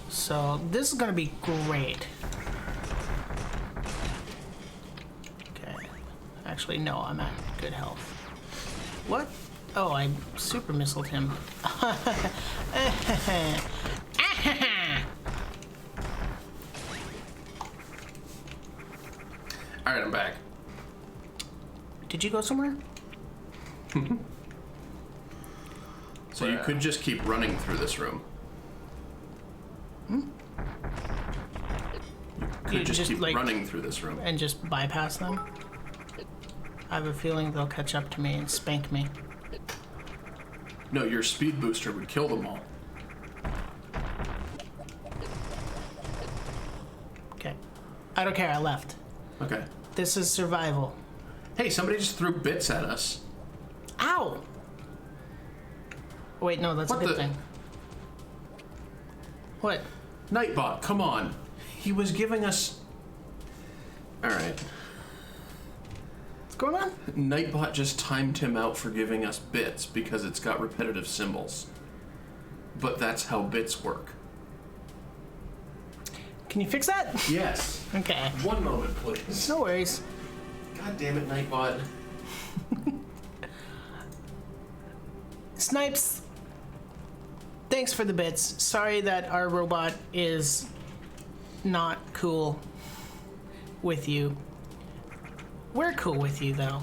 So, this is gonna be great. Okay. Actually, no, I'm at good health. What? Oh, I super missiled him. Alright, I'm back. Did you go somewhere? So you could just keep running through this room. You could just keep running through this room. And just bypass them? I have a feeling they'll catch up to me and spank me. No, your speed booster would kill them all. Okay. I don't care, I left. Okay. This is survival. Hey, somebody just threw bits at us. Ow! Wait, no, that's What a good the- thing. What? Nightbot, come on. He was giving us... Alright. What's going on? Nightbot just timed him out for giving us bits because it's got repetitive symbols. But that's how bits work. Can you fix that? Yes. Okay. 1 moment, please. No worries. God damn it, Nightbot. Snipes, thanks for the bits. Sorry that our robot is not cool with you. We're cool with you, though.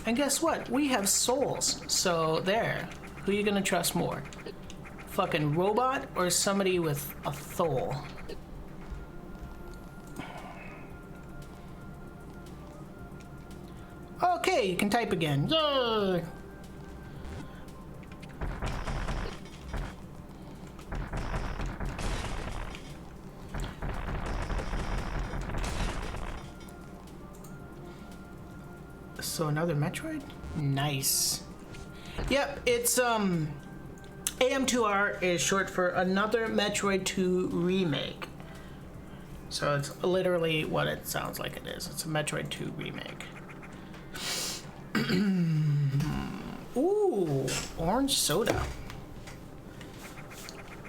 And guess what? We have souls. So there. Who you gonna trust more? Fucking robot or somebody with a soul? Okay, you can type again. Yay! So another Metroid? Nice. Yep, it's AM2R is short for Another Metroid 2 Remake. So it's literally what it sounds like it is. It's a Metroid 2 remake. Ooh, orange soda.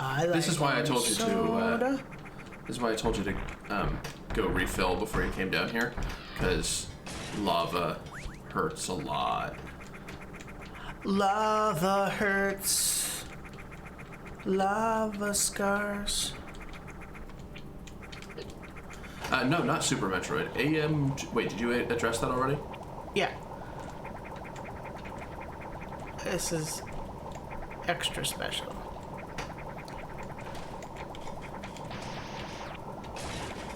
I like This is why I told you soda. to. This is why I told you to go refill before you came down here, because lava hurts a lot. Lava hurts. Lava scars. No, not Super Metroid. AM. Wait, did you address that already? Yeah. This is extra special.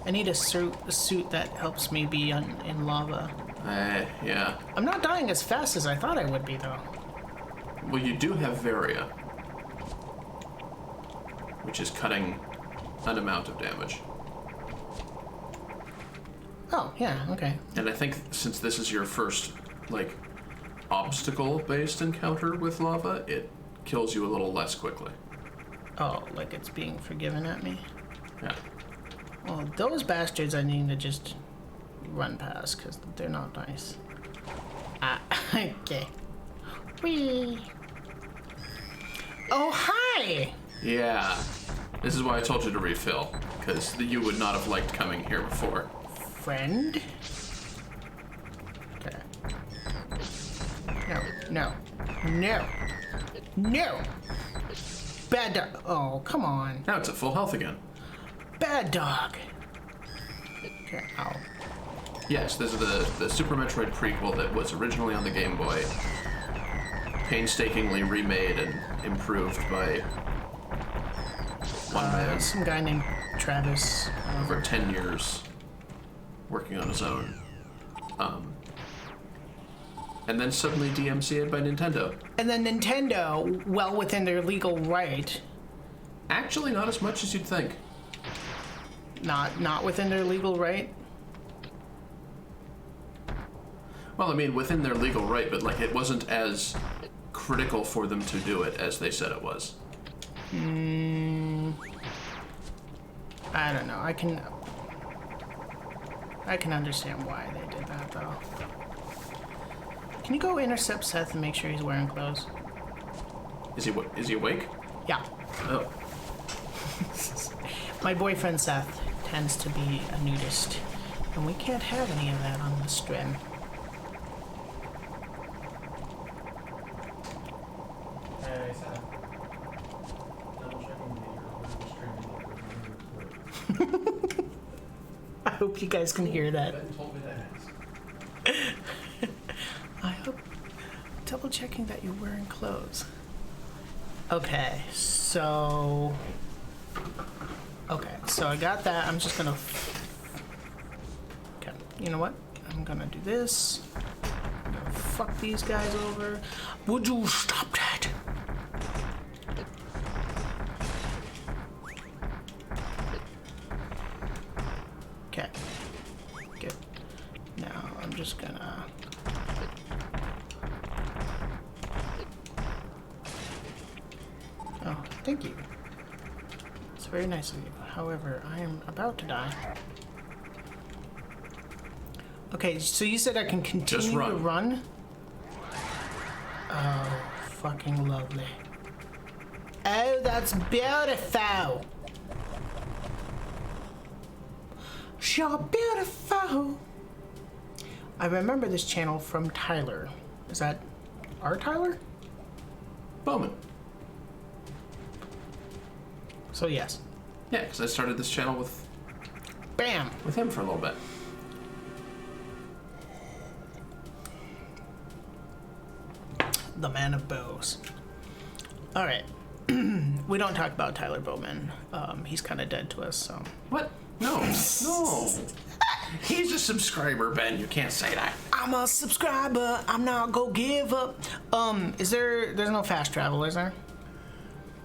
I need a suit that helps me be in lava. Yeah. I'm not dying as fast as I thought I would be, though. Well, you do have Varia, which is cutting an amount of damage. Oh, yeah, okay. And I think since this is your first, like, obstacle-based encounter with lava, it kills you a little less quickly. Oh, like it's being forgiven at me? Yeah. Well, those bastards I need to just run past, because they're not nice. Ah, okay. Whee! Oh, hi! Yeah. This is why I told you to refill, because you would not have liked coming here before. Friend? Okay. No. Bad dog. Oh, come on. Now it's at full health again. Bad dog. Okay, ow. Yes, this is the Super Metroid prequel that was originally on the Game Boy, painstakingly remade and improved by one man Some guy named Travis. over 10 years working on his own. And then suddenly DMCA'd by Nintendo. And then Nintendo, well within their legal right, Actually, not as much as you'd think. not within their legal right. Well, I mean, within their legal right, but like it wasn't as critical for them to do it as they said it was. I don't know. I can understand why they did that though. Can you go intercept Seth and make sure he's wearing clothes? Is he awake? Yeah. Oh. My boyfriend Seth tends to be a nudist, and we can't have any of that on the stream. Hey, Seth. Double checking that you're streaming. I hope you guys can hear that. Ben told me to ask. I hope. Double checking that you're wearing clothes. Okay, so I got that. I'm just gonna. Okay, you know what? I'm gonna do this. I'm gonna fuck these guys over. Would you stop that? Okay. Good. Now I'm just gonna. Oh, thank you. It's very nice of you. However, I am about to die. Okay, so you said I can continue Just run. to run? Oh, fucking lovely. Oh, that's beautiful. You're beautiful. I remember this channel from Tyler. Is that our Tyler? Bowman. So yes. Yeah, because I started this channel with Bam! him for a little bit. The man of bows. Alright. We don't talk about Tyler Bowman. He's kind of dead to us, so. What? No. No. He's a subscriber, Ben. You can't say that. I'm a subscriber. I'm not gonna give up. There's no fast travel, is there?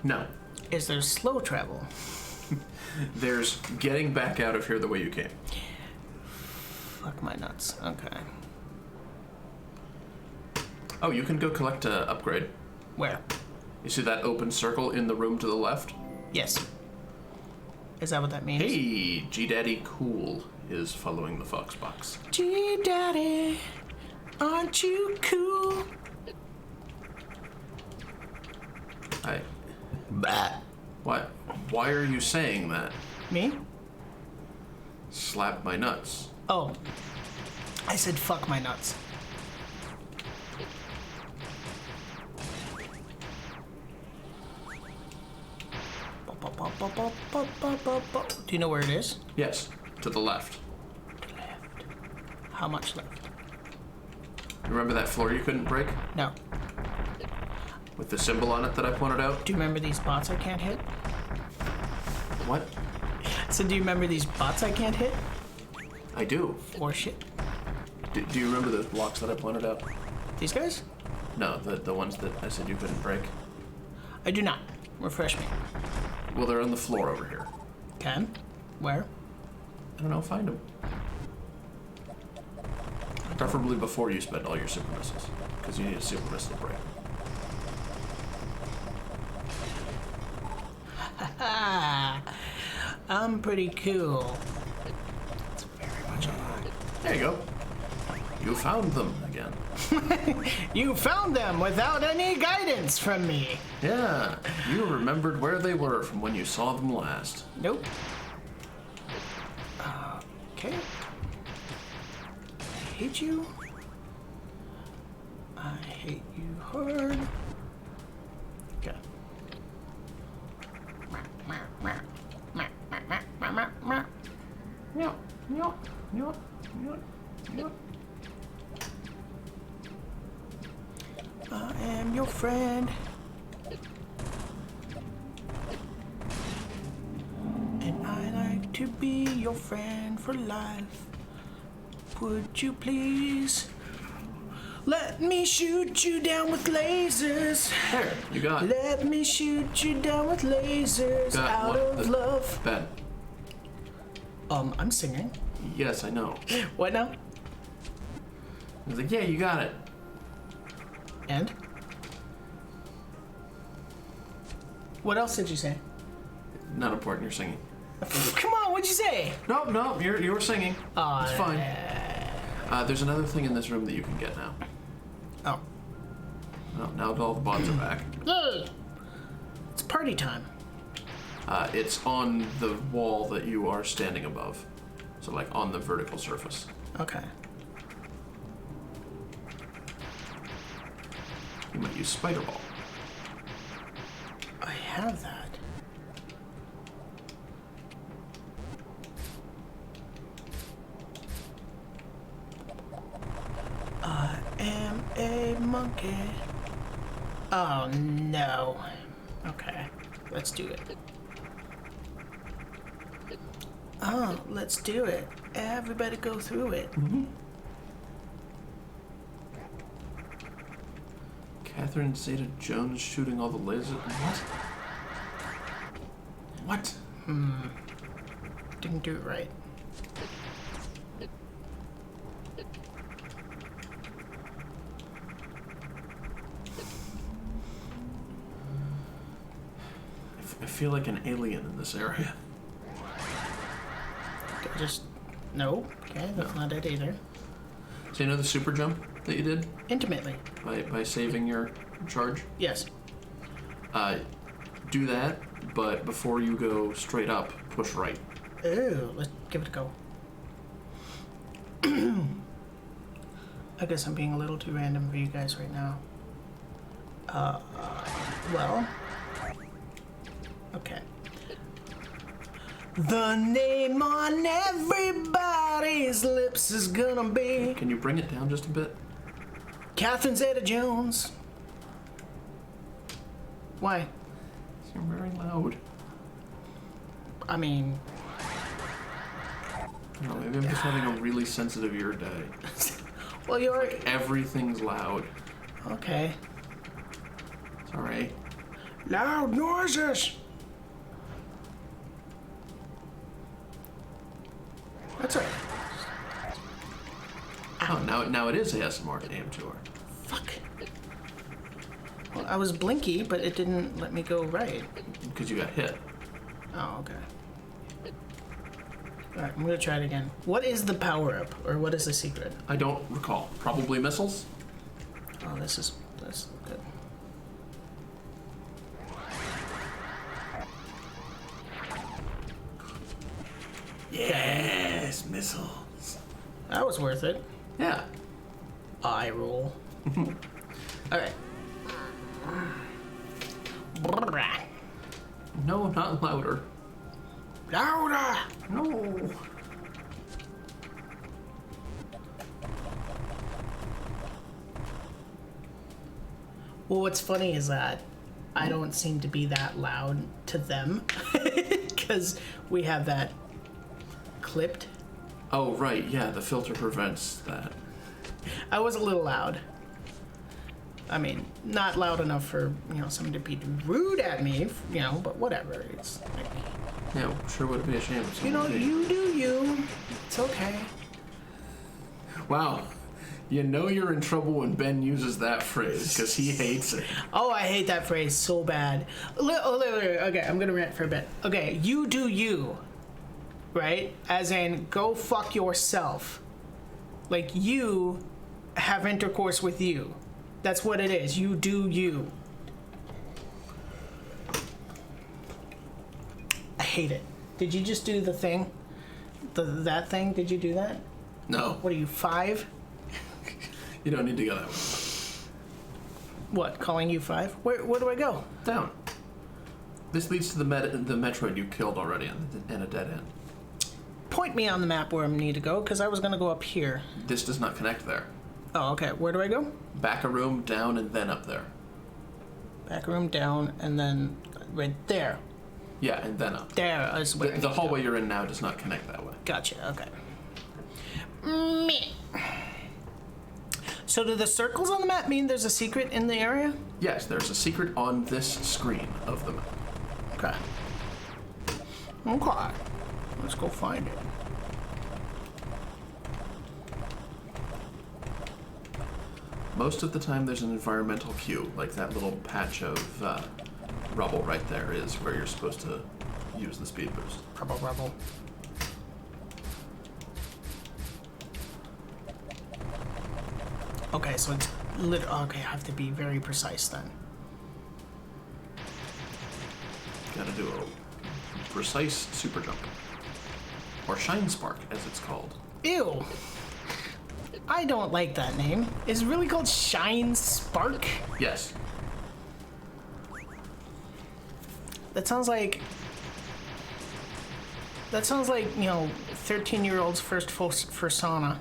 No. Is there slow travel? There's getting back out of here the way you came. Fuck my nuts. Okay. Oh, you can go collect a upgrade. Where? You see that open circle in the room to the left? Yes. Is that what that means? Hey, G-Daddy Cool is following the Fox Box. Gee, Daddy, aren't you cool? Bah. What? Why are you saying that? Me? Slap my nuts. Oh. I said fuck my nuts. Do you know where it is? Yes, to the left. Left. How much left? Remember that floor you couldn't break? No. With the symbol on it that I pointed out? Do you remember these bots I can't hit? What? So do you remember these bots I can't hit? I do. Or shit. Do you remember those blocks that I pointed out? These guys? No, the ones that I said you couldn't break. I do not. Refresh me. Well, they're on the floor over here. Can? Where? I don't know, find them. Preferably before you spend all your super missiles, because you need a super missile break. I'm pretty cool. That's very much a lie. There you go. You found them again. You found them without any guidance from me. Yeah, you remembered where they were from when you saw them last. Nope. Okay. I hate you. I hate you hard. Okay. I am your friend. And I like to be your friend for life. Would you please let me shoot you down with lasers? There, you got it. Let me shoot you down with lasers Got out what? of love. Ben. I'm singing. Yes, I know. What now? I was like, yeah, you got it. And? What else did you say? Not important, you're singing. Come on, what'd you say? No, you were singing. Oh, It's fine. There's another thing in this room that you can get now. Oh. Oh, now all the bots are back. Yay! It's party time. It's on the wall that you are standing above. So, like, on the vertical surface. Okay. You might use Spider Ball. I have that. I am a monkey. Oh no. Okay, let's do it. Oh, let's do it. Everybody go through it. Catherine Zeta-Jones shooting all the lasers. What? Didn't do it right. I feel like an alien in this area. Just no. Okay, that's not it either. So you know the super jump that you did Intimately. by saving your charge? Yes. Do that, but before you go straight up, push right. Ooh, let's give it a go. I guess I'm being a little too random for you guys right now. Well. Okay. The name on everybody's lips is gonna be Can you bring it down just a bit? Catherine Zeta-Jones. Why? You're very loud. I mean, I don't know, maybe I'm just having a really sensitive ear day. well, you're Everything's loud. okay. It's alright. Loud noises. That's all right. Oh, now it is ASMR to AM2R. Fuck. Well, I was blinky, but it didn't let me go right. Because you got hit. Oh, okay. Alright, I'm gonna try it again. What is the power-up, or what is the secret? I don't recall. Probably missiles? Oh, that's good. Yes, missiles. That was worth it. Yeah. Eye roll. Alright. No, not louder. Louder! No. Well, what's funny is that I don't seem to be that loud to them because we have that clipped. Oh, right, yeah, the filter prevents that. I was a little loud. I mean, not loud enough for, someone to be rude at me, but whatever. It's like, Yeah, sure would be a shame if someone did. you do you. It's okay. Wow. You know you're in trouble when Ben uses that phrase, because he hates it. Oh, I hate that phrase so bad. Okay, I'm gonna rant for a bit. Okay, you do you. Right? As in, go fuck yourself. Like, you have intercourse with you. That's what it is. You do you. I hate it. Did you just do the thing? That thing? Did you do that? No, What are you, 5? you don't need to go that way. What, calling you 5? Where do I go? Down. This leads to the Metroid you killed already in a dead end. Point me on the map where I need to go, because I was going to go up here. This does not connect there. Oh, okay. Where do I go? Back a room, down, and then up there. Back room, down, and then right there. Yeah, and then up. There is where I need The to hallway go. you're in now does not connect that way. Gotcha, okay. Meh. So do the circles on the map mean there's a secret in the area? Yes, there's a secret on this screen of the map. Okay. Okay. Let's go find it. Most of the time there's an environmental cue, like that little patch of rubble right there is where you're supposed to use the speed boost. Rubble. Okay, so it's okay, I have to be very precise then. Gotta do a precise super jump. Or shine spark, as it's called. Ew. I don't like that name. Is it really called Shine Spark? Yes. That sounds like 13-year-old's first fursona.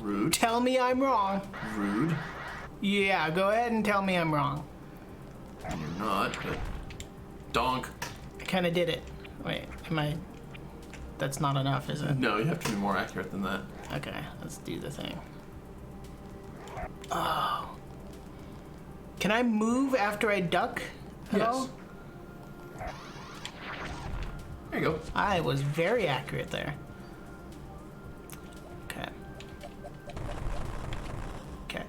Rude. Tell me I'm wrong. Rude. Yeah, go ahead and tell me I'm wrong. You're not, but... Donk. I kind of did it. Wait, am I... That's not enough, is it? No, you have to be more accurate than that. Okay, let's do the thing. Oh. Can I move after I duck at Yes. all? There you go. I was very accurate there. Okay. Okay.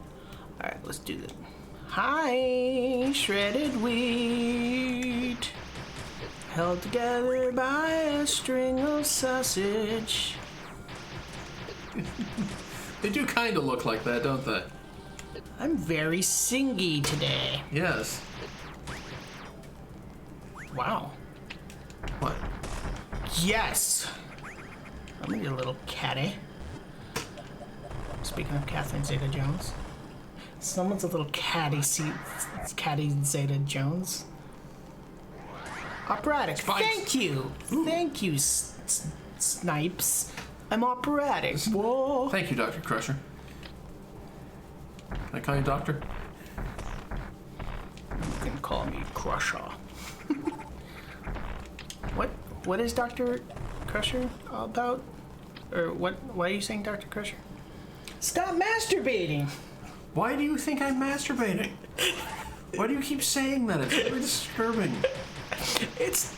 Alright, let's do this. Hi, shredded wheat. Held together by a string of sausage. They do kind of look like that, don't they? I'm very singy today. Yes. Wow. What? Yes! I'm gonna get a little catty. Speaking of Catherine Zeta-Jones. Someone's a little catty Zeta Jones. Operatic. Spikes. Thank you. Thank you, Snipes. I'm operatic. Whoa. Thank you, Dr. Crusher. Can I call you Doctor? You can call me Crusher. What is Dr. Crusher about? Or why are you saying Dr. Crusher? Stop masturbating! Why do you think I'm masturbating? Why do you keep saying that? It's really disturbing. It's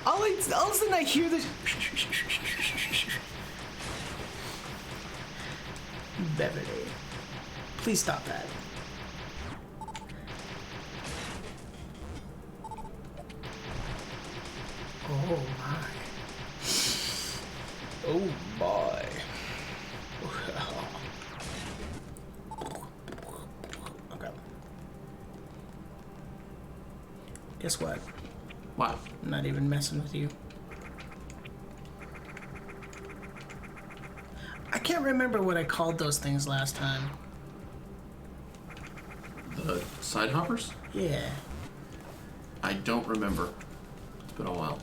all of a sudden I hear this. Beverly, please stop that. Oh my. Oh boy. Okay. Guess what? Wow. I'm not even messing with you. I can't remember what I called those things last time. The side hoppers? Yeah. I don't remember. It's been a while.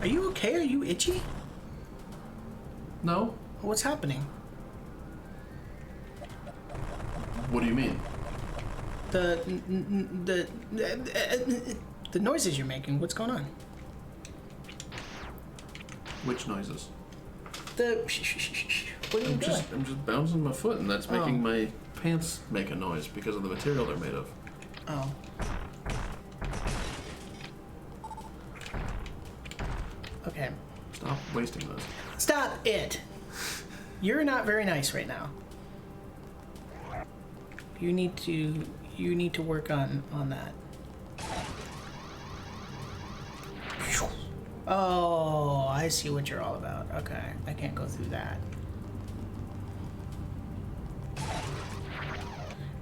Are you okay? Are you itchy? No? What's happening? What do you mean? The noises you're making. What's going on? Which noises? What are you I'm doing? just bouncing my foot, and that's making Oh. my pants make a noise because of the material they're made of. Oh. Okay. Stop wasting those. Stop it! You're not very nice right now. You need to work on that. Oh, I see what you're all about. Okay, I can't go through that.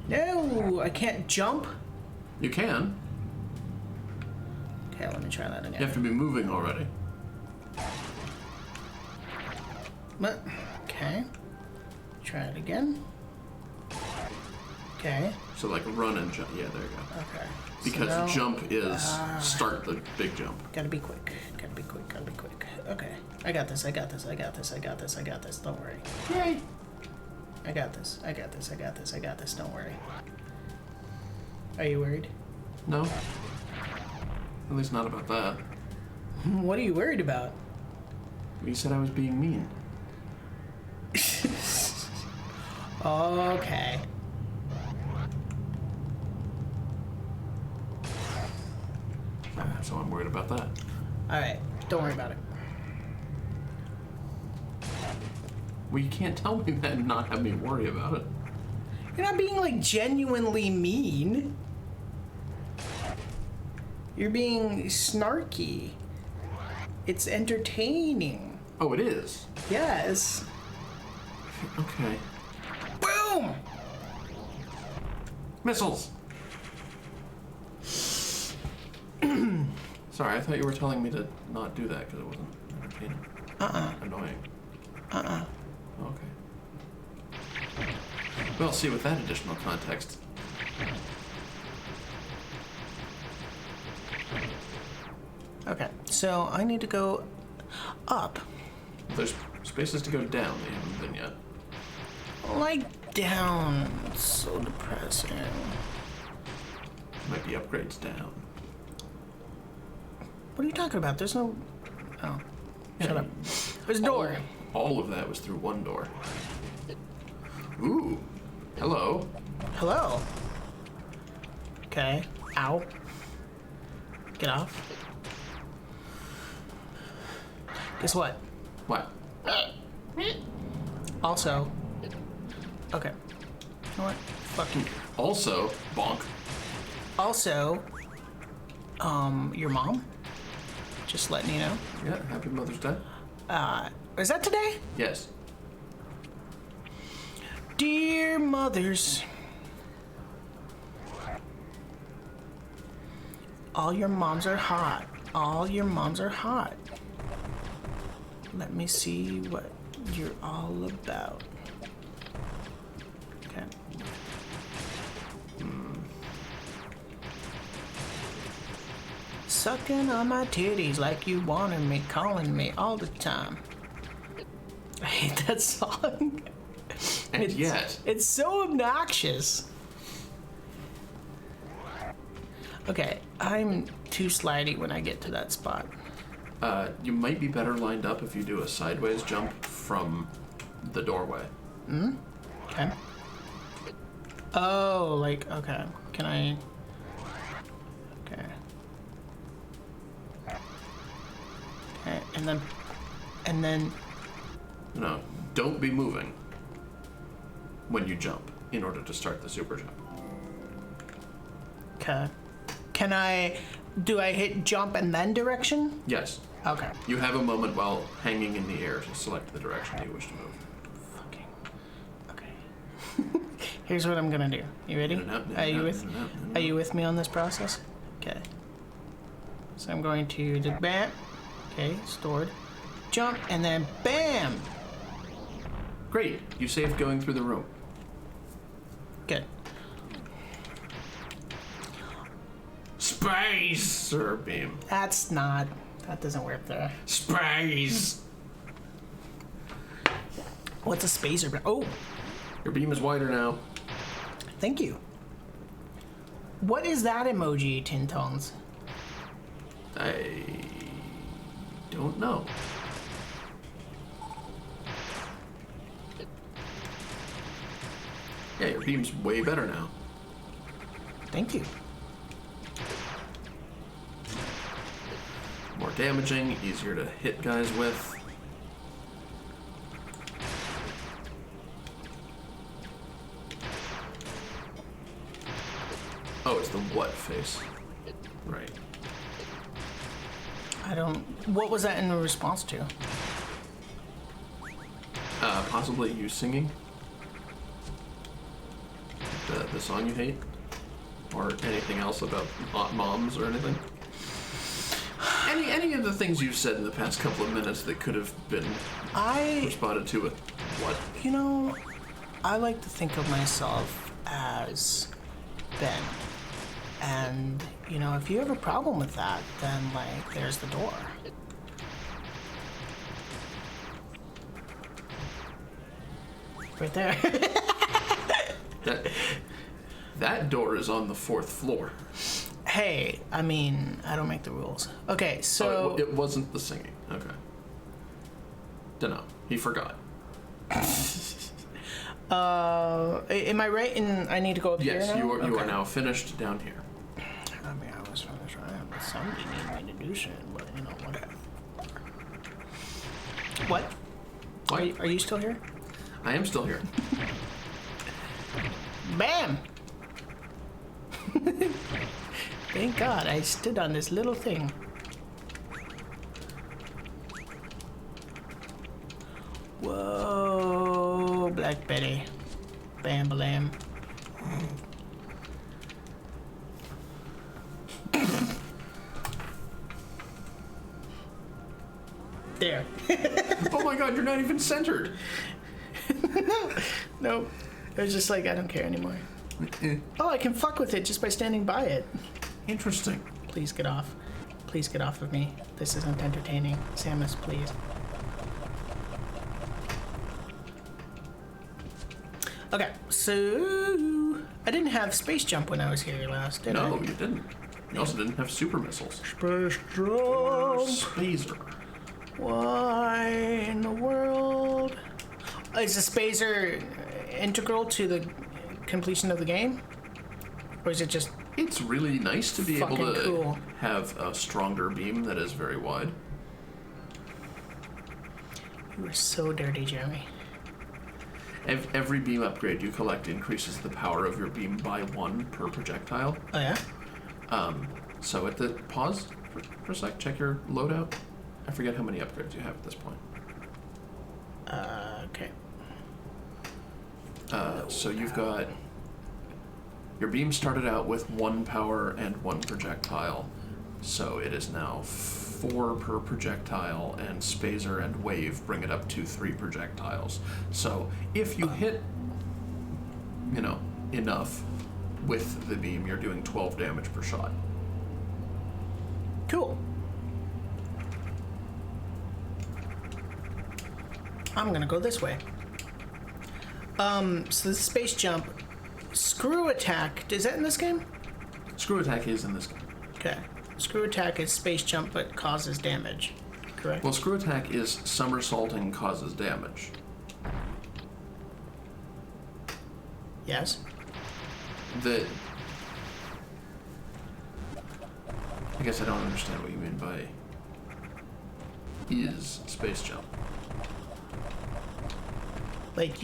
No, I can't jump. You can. Okay, let me try that You again. have to be moving already. Okay. Try it again. Okay. So like run and jump. Yeah, there you go. Okay. Because so now, jump is start the big jump. Gotta be quick. Gotta be quick. Gotta be quick. Okay. I got this. I got this. I got this. I got this. I got this. Don't worry. Yay! I got this. I got this. I got this. I got this. Don't worry. Are you worried? No. At least not about that. What are you worried about? You said I was being mean. Okay. So I'm worried about that. Alright. Don't worry about it. Well, you can't tell me that and not have me worry about it. You're not being like genuinely mean. You're being snarky. It's entertaining. Oh, it is? Yes. Okay. Boom! Missiles! Sorry, I thought you were telling me to not do that because it wasn't entertaining. Annoying. Okay. Well, see, with that additional context. Okay, so I need to go up. There's spaces to go down that you haven't been yet. Like down. It's so depressing. Might be upgrades down. What are you talking about? There's no... Oh. Shut Yeah, up. There's a door. All of that was through one door. Ooh. Hello. Hello. Okay. Ow. Get off. Guess what? What? Also... Okay. You know what? Fuck you. Also, bonk. Also... your mom? Just letting you know. Yeah, happy Mother's Day. Is that today? Yes. Dear mothers, all your moms are hot. All your moms are hot. Let me see what you're all about. Okay. Sucking on my titties like you wanted me, calling me all the time. I hate that song. And yet, It's so obnoxious. Okay, I'm too slidey when I get to that spot. you might be better lined up if you do a sideways jump from the doorway. Okay. Oh, like, okay. Can I... Okay. Okay, and then... No, don't be moving when you jump in order to start the super jump. Okay. Can I... Do I hit jump and then direction? Yes. Okay. You have a moment while hanging in the air to select the direction you wish to move. Fucking... Okay. Here's what I'm gonna do. You ready? In and out, in Are and you out, with... in and out, in and Are out. you with me on this process? Okay. So I'm going to do bam. Okay, stored. Jump, and then bam! Great, you saved going through the room. Good. Spacer beam. That doesn't work there. Space. What's a spacer? Oh, Your beam is wider now. thank you. What is that emoji, Tin Tones? I don't know. Yeah, your beam's way better now. Thank you. More damaging, easier to hit guys with. Oh, it's the what face. Right. What was that in response to? Possibly you singing the song you hate, or anything else about moms or anything. Any of the things you've said in the past couple of minutes that could have been responded to with what? You know, I like to think of myself as Ben. And, you know, if you have a problem with that, then, like, there's the door. Right there. That door is on the 4th floor. Hey, I mean, I don't make the rules. Okay, so... Oh, it wasn't the singing. Okay. Dunno. He forgot. Am I right in I need to go up here now? Yes, you are now finished down here. I mean, I was finished, right? But somebody needed me to do shit, but, you know, whatever. What? What? Are you still here? I am still here. Bam! Thank God I stood on this little thing. Whoa, Black Betty. Bam balam. There. Oh my god, you're not even centered. Nope. It was just like, I don't care anymore. Oh, I can fuck with it just by standing by it. Interesting. Please get off. Please get off of me. This isn't entertaining. Samus, please. Okay, so I didn't have space jump when I was here last, did I? No, you didn't. You also didn't have super missiles. Space Or jump. spacer. Why in the world? Is the spacer integral to the completion of the game? Or is it just It's really nice to be able fucking to cool? have a stronger beam that is very wide. You are so dirty, Jeremy. Every beam upgrade you collect increases the power of your beam by 1 per projectile. Oh yeah? So at the pause for a sec, check your loadout. I forget how many upgrades you have at this point. Okay. So you've got your beam started out with 1 power and 1 projectile, so it is now 4 per projectile, and spacer and wave bring it up to 3 projectiles. So if you hit, you know, enough with the beam, you're doing 12 damage per shot. Cool. I'm gonna go this way. So the space jump, screw attack, is that in this game? Screw attack is in this game. Okay. Screw attack is space jump but causes damage, correct? Well, screw attack is somersaulting causes damage. Yes. I guess I don't understand what you mean by is space jump. Like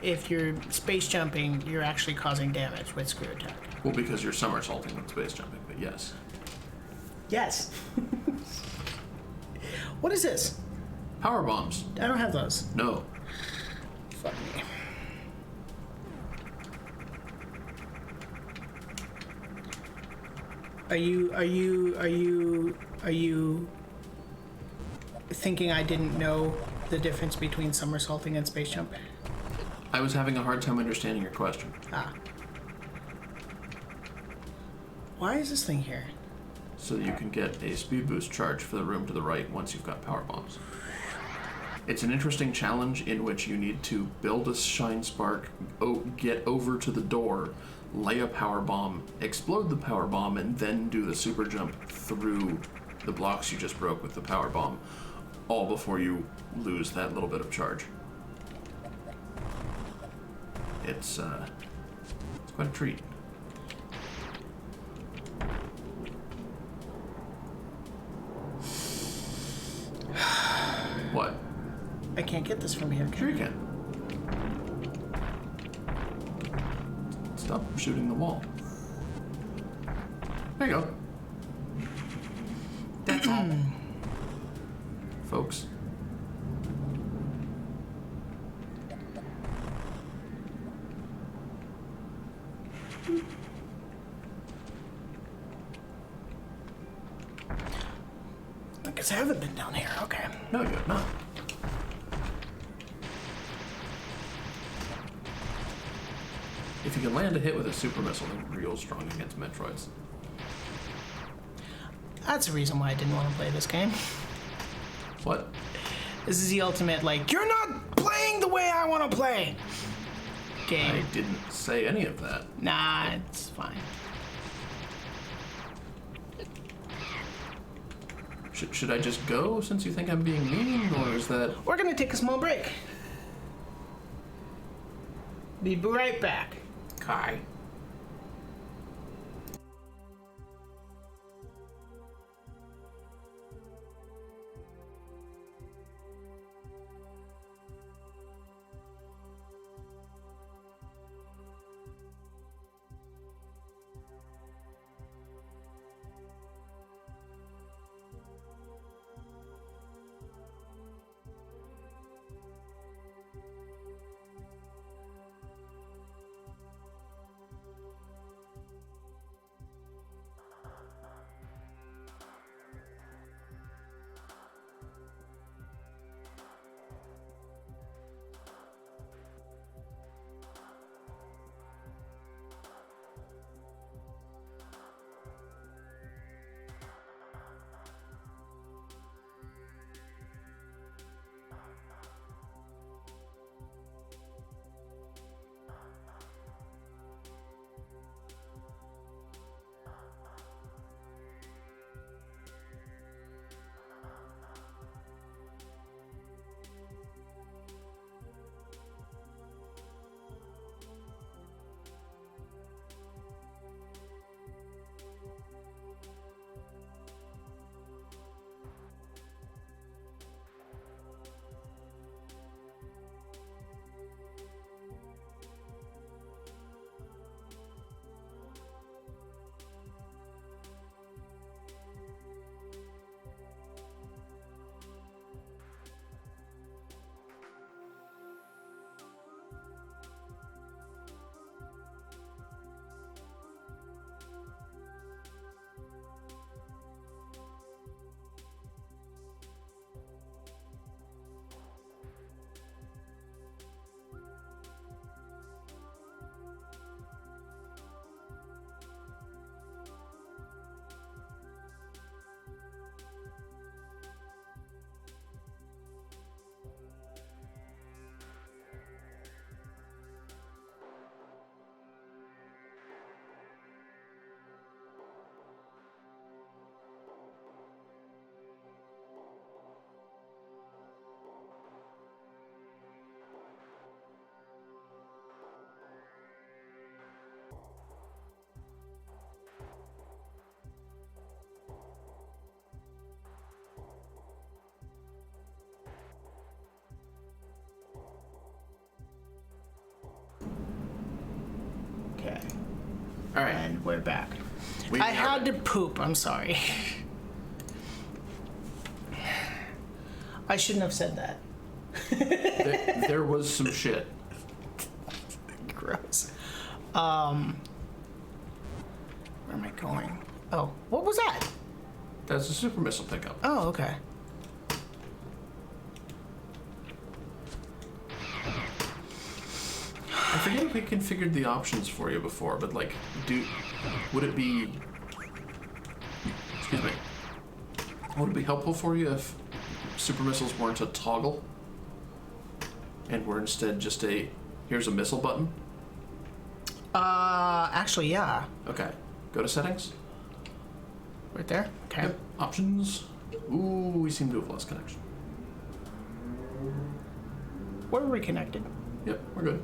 if you're space jumping, you're actually causing damage with screw attack. Well, because you're somersaulting with space jumping, but yes. Yes. What is this? Power bombs. I don't have those. No. Fuck me. Are you thinking I didn't know the difference between somersaulting and space jump? I was having a hard time understanding your question. Ah. Why is this thing here? So that you can get a speed boost charge for the room to the right once you've got power bombs. It's an interesting challenge in which you need to build a shine spark, get over to the door, lay a power bomb, explode the power bomb, and then do the super jump through the blocks you just broke with the power bomb, all before you lose that little bit of charge. It's quite a treat. What? I can't get this from here. Sure you can. Stop shooting the wall. There you go. That's all. Folks. I guess I haven't been down here. Okay. No, you have not. If you can land a hit with a super missile, they're real strong against Metroids. That's the reason why I didn't want to play this game. What? This is the ultimate, like, you're not playing the way I want to play game. I didn't say any of that. Nah, it's fine. Should I just go since you think I'm being mean, or is that... We're gonna take a small break. Be right back. Kai? Okay. All right. And we're back. We I are had to back. poop. I'm sorry. I shouldn't have said that. There was some shit. Gross. Where am I going? Oh, what was that? That's a super missile pickup. Oh, okay. I forget if we configured the options for you before, but like, would it be Excuse me. Would it be helpful for you if super missiles weren't a toggle and were instead just a here's a missile button? Actually, yeah. Okay. Go to settings. Right there? Okay. Yep. Options. Ooh, we seem to have lost connection. We're reconnected. Yep, we're good.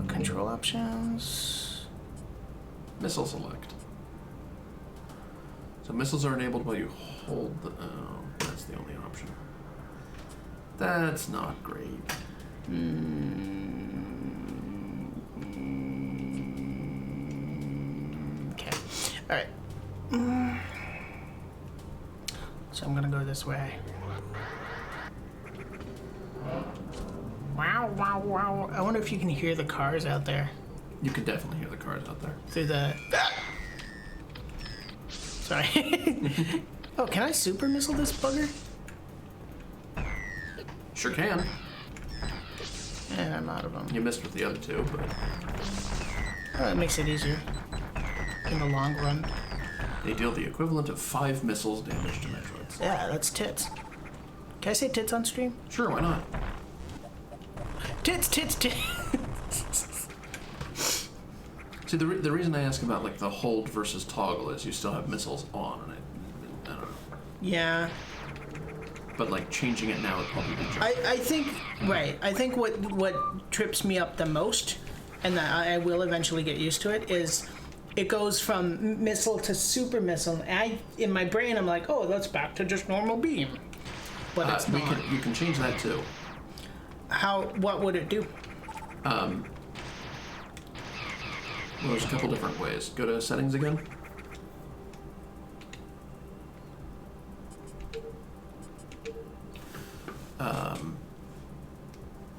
Control options. Missile select. So missiles are enabled while you hold the... Oh, that's the only option. That's not great. Okay. All right. So I'm gonna go this way. Wow, wow, wow. I wonder if you can hear the cars out there You can definitely hear the cars out there. through the... Sorry. Oh, can I super missile this bugger? Sure can. And I'm out of them. You missed with the other two, but Oh, that makes it easier in the long run. they deal the equivalent of 5 missiles damage to Metroids. Yeah, that's tits. Can I say tits on stream? Sure, why not? Tits, tits, tits. See, the reason I ask about like the hold versus toggle is you still have missiles on, and I don't know. Yeah. But like changing it now would probably be junk. I think, right. I think what trips me up the most, and that I will eventually get used to it, is it goes from missile to super missile. And in my brain, I'm like, oh, that's back to just normal beam. But it's not. You can change that too. What would it do? Well, there's a couple different ways. Go to settings again.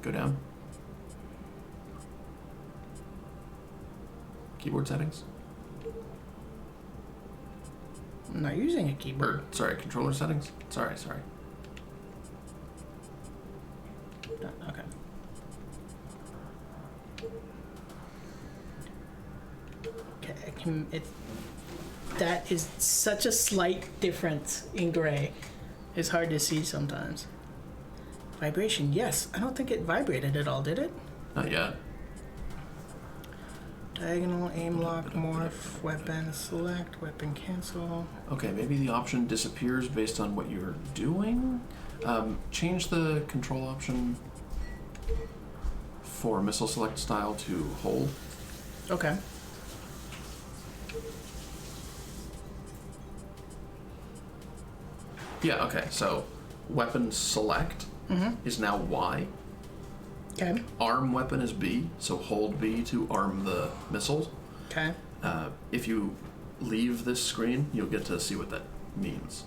Go down. Keyboard settings. I'm not using a keyboard. Or, sorry, controller settings. Sorry. Okay. Okay, that is such a slight difference in gray. It's hard to see sometimes. Vibration, yes. I don't think it vibrated at all, did it? Not yet. Diagonal, aim lock, morph, weapon, select, weapon cancel. Okay, maybe the option disappears based on what you're doing. Change the control option for missile select style to hold. Okay. Yeah, okay, so weapon select is now Y. Okay. Arm weapon is B, so hold B to arm the missiles. Okay. If you leave this screen, you'll get to see what that means.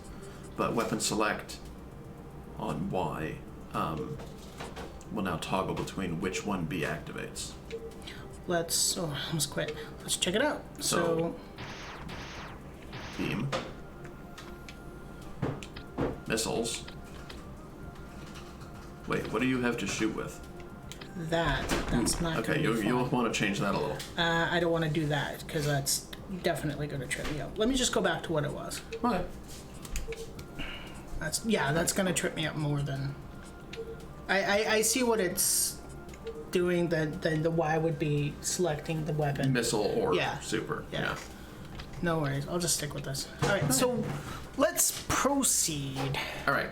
But weapon select on Y will now toggle between which one B activates. Let's. Oh, I almost quit. Let's check it out. So beam. Missiles. Wait, what do you have to shoot with? that's not Okay, gonna be you'll fun. want to change that a little. I don't want to do that because that's definitely going to trip me up. Let me just go back to what it was. Okay. That's going to trip me up more than. I see what it's doing. Then the Y would be selecting the weapon. Missile or Yeah. super. Yeah. No worries. I'll just stick with this. All right. So let's proceed. All right.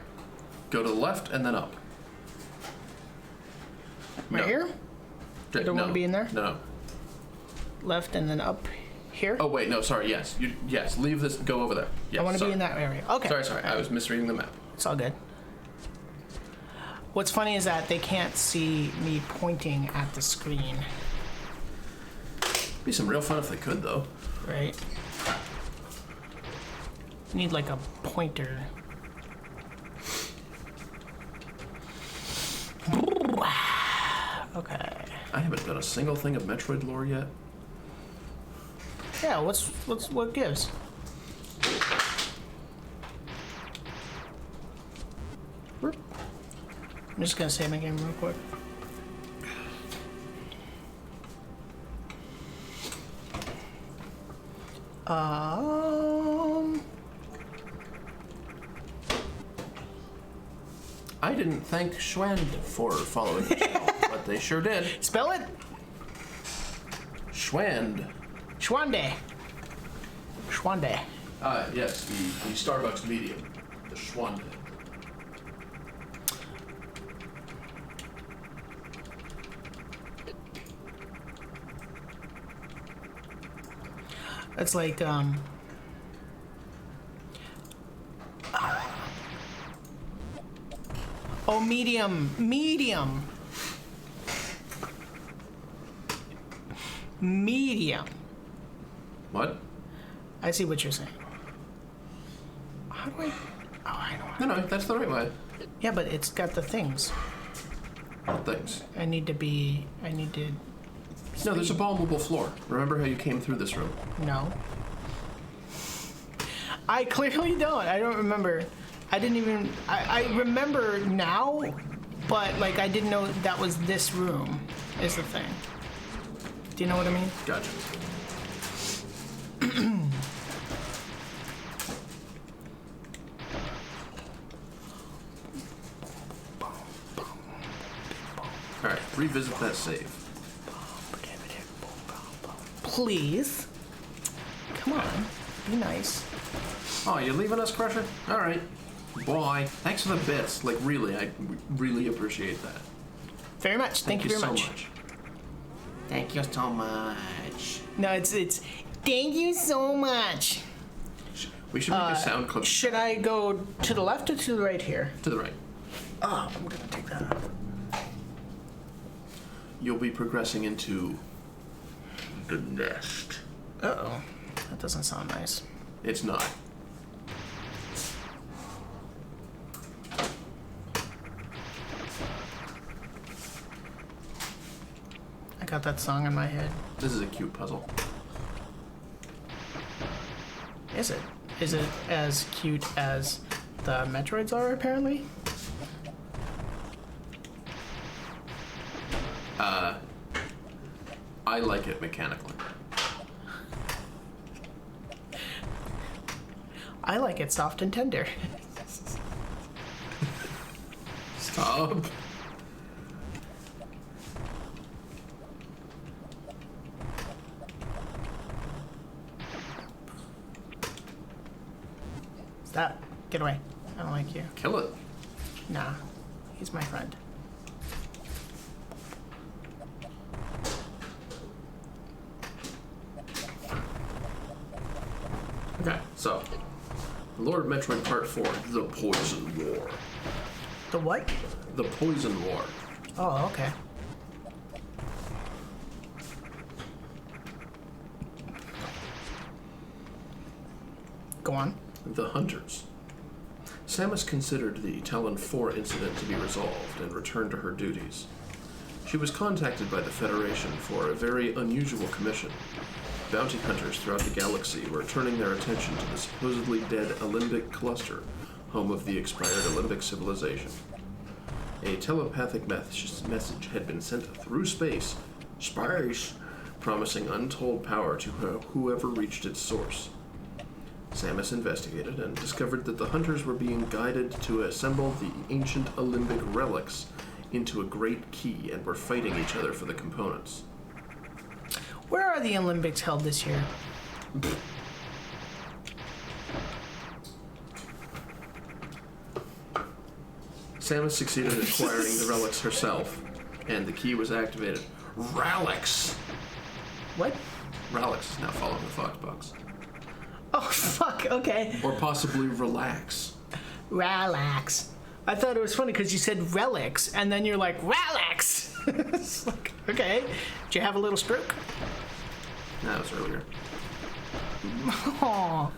Go to the left and then up. Right No. here. You don't No. want to be in there. No. Left and then up here. Oh wait, no, sorry. Yes, yes. Leave this. Go over there. Yes, I want to sorry. be in that area. Okay. Sorry. I was misreading the map. It's all good. What's funny is that they can't see me pointing at the screen, Be some real fun if they could, though. right? Need like a pointer. Okay. I haven't done a single thing of Metroid lore yet. Yeah, what gives? I'm just gonna save my game real quick. I didn't thank Schwend for following the channel, but they sure did. Spell it? Schwend. Schwande. Schwande. Yes, the Starbucks medium. The Schwand. It's like, oh, medium. Medium. Medium. What? I see what you're saying. How do I... Oh, I know. No, that's the right way. Yeah, but it's got the things. What things? I need to... No, there's a ball movable floor. Remember how you came through this room? No. I clearly don't. I don't remember. I didn't even... I remember now, but, like, I didn't know that was this room, is the thing. Do you know what I mean? Gotcha. Alright, revisit that save. Please. Come on. Be nice. Oh, you're leaving us, Crusher? Alright. Boy, thanks for the bits. Like, really, I really appreciate that. Very much. Thank you very so much. Thank you so much. No, it's thank you so much. We should make a sound clip. Should I go to the left or to the right here? To the right. Oh, I'm gonna take that out. You'll be progressing into the nest. Uh-oh. That doesn't sound nice. It's not. I got that song in my head. This is a cute puzzle. Is it? Is it as cute as the Metroids are, apparently? I like it mechanically. I like it soft and tender. Stop. Stop. Get away. I don't like you. Kill it. Nah. He's my friend. Okay, so Lord Metroid Part 4, The Poison War. The what? The Poison War. Oh, okay. Go on. The Hunters. Samus considered the Talon 4 incident to be resolved and returned to her duties. She was contacted by the Federation for a very unusual commission. Bounty hunters throughout the galaxy were turning their attention to the supposedly dead Olympic cluster, home of the expired Olympic civilization. A telepathic message had been sent through space, promising untold power to whoever reached its source. Samus investigated and discovered that the hunters were being guided to assemble the ancient Olympic relics into a great key and were fighting each other for the components. Where are the Olympics held this year? Samus succeeded in acquiring the relics herself, and the key was activated. Relics! What? Relics is now following the Foxbox. Oh, fuck. Okay. Or possibly relax. Relax. I thought it was funny because you said relics, and then you're like, relax! It's like, okay. Did you have a little stroke? No, that was earlier. Oh.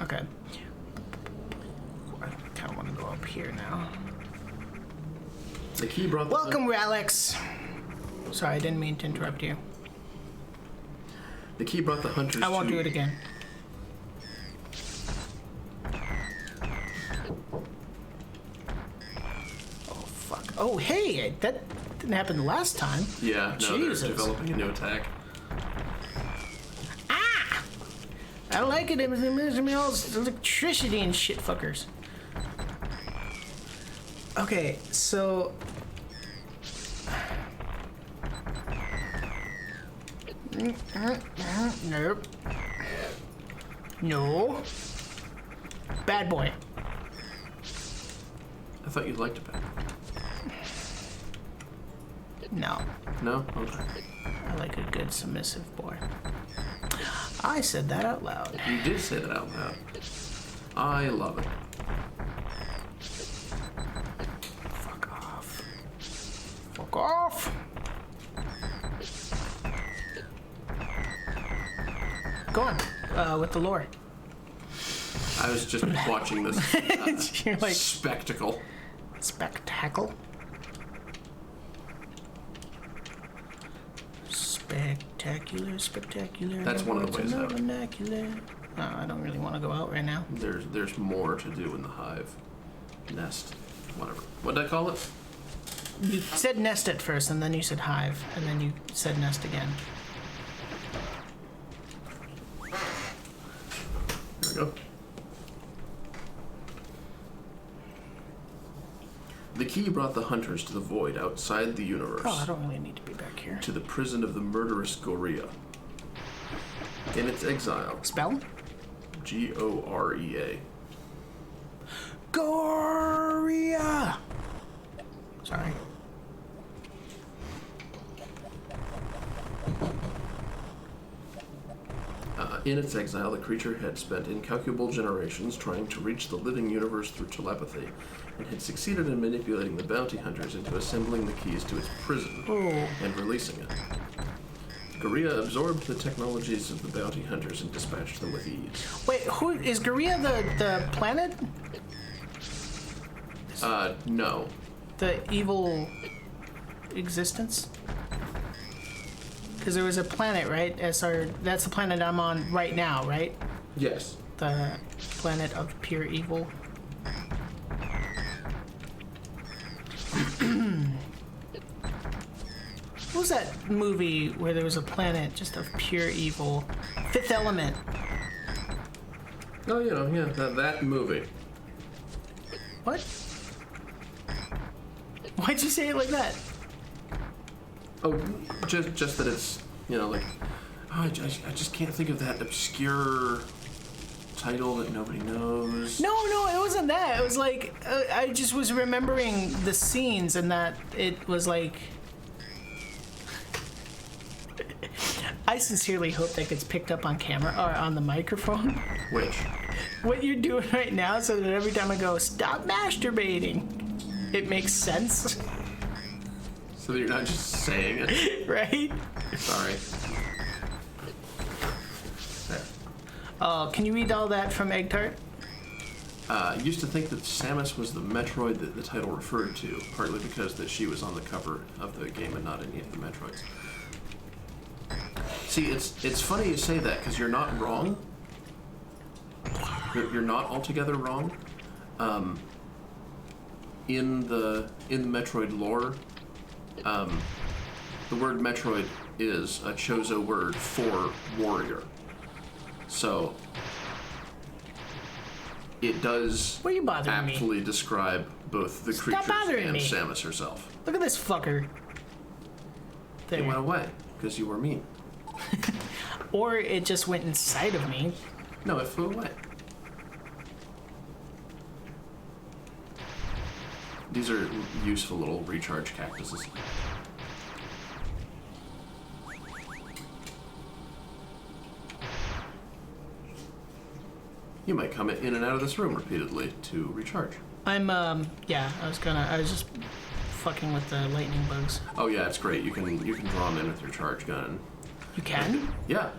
Okay. I kind of want to go up here now. The key brought the Welcome, relics! Sorry, I didn't mean to interrupt you. The key brought the hunters I won't to... do it again. Oh, fuck. Oh, hey! That didn't happen last time. Yeah, no, Jesus. they're developing a new attack. Ah! I like it. It gives me all this electricity and shit fuckers. Okay, so... Nope. No. Bad boy. I thought you liked it better. No. No? Okay. I like a good submissive boy. I said that out loud. You did say that out loud. I love it. Fuck off. Fuck off. Go on, with the lore. I was just watching this You're like, spectacle. spectacle? Spectacular, spectacular. That's one of the ways out. Vernacular. Oh, I don't really want to go out right now. There's more to do in the hive. Nest. Whatever. What did I call it? You said nest at first, and then you said hive, and then you said nest again. There we go. The key brought the hunters to the void outside the universe. Oh, I don't really need to be back here. To the prison of the murderous Gorea. In its exile, Spell? Gorea. Goria! Sorry. In its exile, the creature had spent incalculable generations trying to reach the living universe through telepathy, and had succeeded in manipulating the bounty hunters into assembling the keys to its prison and releasing it. Gorea absorbed the technologies of the bounty hunters and dispatched them with ease. Wait, who is Goria the planet? No. The evil existence? Because there was a planet, right? That's the planet I'm on right now, right? Yes. The planet of pure evil. What was that movie where there was a planet just of pure evil? Fifth Element. Oh, yeah, that movie. What? Why'd you say it like that? Oh, just that it's, like, oh, I just can't think of that obscure title that nobody knows. No, it wasn't that. It was like, I just was remembering the scenes and that it was like... I sincerely hope that gets picked up on camera or on the microphone. Which? What you're doing right now, so that every time I go, stop masturbating, it makes sense. So that you're not just saying it. Right? Sorry. There. Can you read all that from Egg Tart? I used to think that Samus was the Metroid that the title referred to, partly because that she was on the cover of the game and not any of the Metroids. See, it's funny you say that, because you're not wrong. You're not altogether wrong. In the Metroid lore, the word Metroid is a Chozo word for warrior. So it does Why are you bothering me? aptly describe both the Stop creatures bothering and me. Samus herself. Look at this fucker. There. It went away because you were mean. Or it just went inside of me. No, it flew away. These are useful little recharge cactuses. You might come in and out of this room repeatedly to recharge. Yeah, I was just fucking with the lightning bugs. Oh yeah, it's great. You can draw them in with your charge gun. You can? Yeah.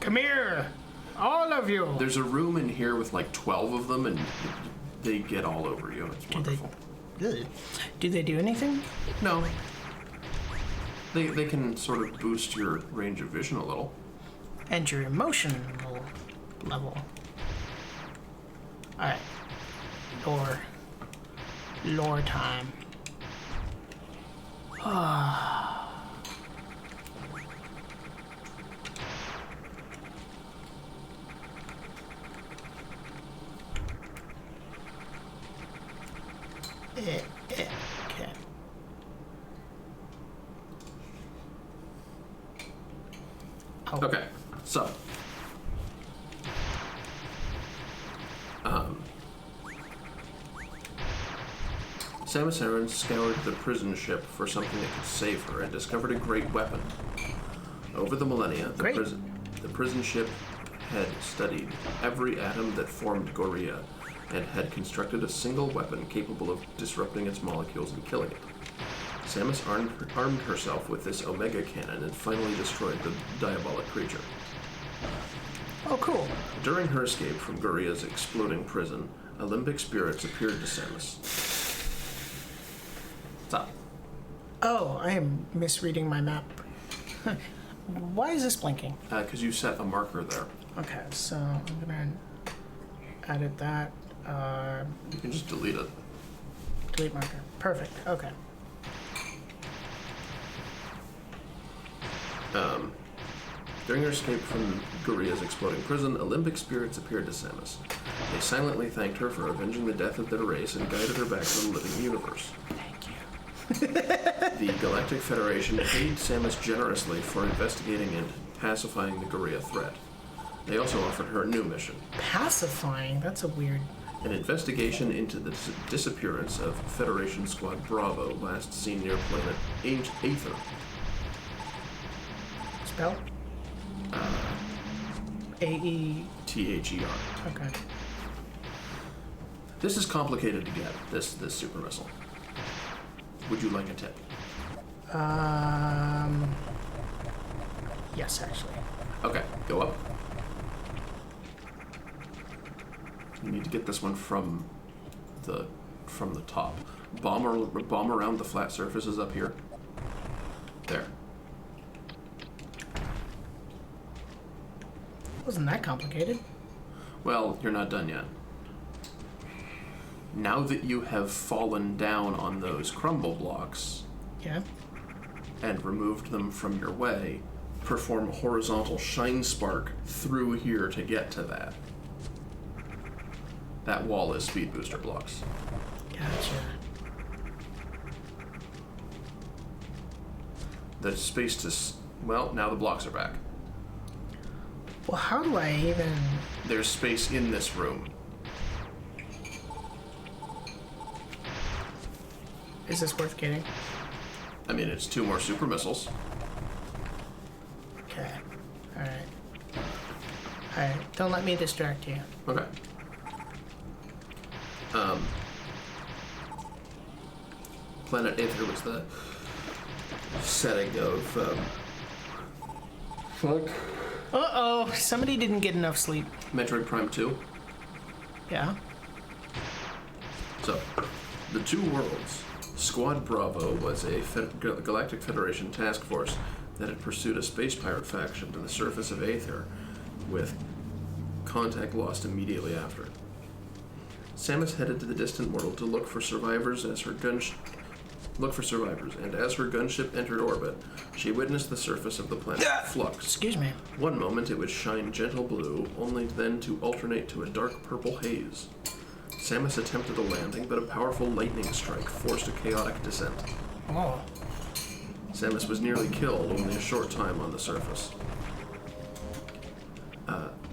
Come here! All of you! There's a room in here with like 12 of them, and they get all over you. It's wonderful. Do they do anything? No. They can sort of boost your range of vision a little. And your emotional level. Alright. Lore time. Okay. Oh. Okay, so. Samus Aran scoured the prison ship for something that could save her and discovered a great weapon. Over the millennia, the prison ship had studied every atom that formed Goria and had constructed a single weapon capable of disrupting its molecules and killing it. Samus armed herself with this Omega cannon and finally destroyed the diabolic creature. Oh, cool. During her escape from Goria's exploding prison, Olympic spirits appeared to Samus. What's up? Oh, I am misreading my map. Why is this blinking? Because you set a marker there. Okay, so I'm gonna edit that. You can just delete it. Delete marker. Perfect. Okay. During her escape from Goria's exploding prison, Olympic spirits appeared to Samus. They silently thanked her for avenging the death of their race and guided her back to the living universe. Thank you. The Galactic Federation paid Samus generously for investigating and pacifying the Goria threat. They also offered her a new mission. Pacifying? That's a weird... An investigation into the disappearance of Federation Squad Bravo, last seen near planet Aether. Spell? A-E... T-H-E-R. Okay. This is complicated to get, this super missile. Would you like a tip? Yes, actually. Okay, go up. You need to get this one from the top. Bomb around the flat surfaces up here. There. Wasn't that complicated? Well, you're not done yet. Now that you have fallen down on those crumble blocks, Yeah. and removed them from your way, perform a horizontal shine spark through here to get to that. That wall is speed booster blocks. Gotcha. The space to... well, now the blocks are back. Well, how do I even... There's space in this room. Is this worth getting? I mean, it's 2 more super missiles. Okay. Alright. Alright, don't let me distract you. Okay. Planet Aether was the setting of, fuck. Uh-oh, somebody didn't get enough sleep. Metroid Prime 2. Yeah? So, the 2 worlds. Squad Bravo was a Galactic Federation task force that had pursued a space pirate faction to the surface of Aether, with contact lost immediately after. Samus headed to the distant world to look for survivors, and as her gunship entered orbit, she witnessed the surface of the planet flux. Excuse me. One moment it would shine gentle blue, only then to alternate to a dark purple haze. Samus attempted a landing, but a powerful lightning strike forced a chaotic descent. Oh. Samus was nearly killed only a short time on the surface.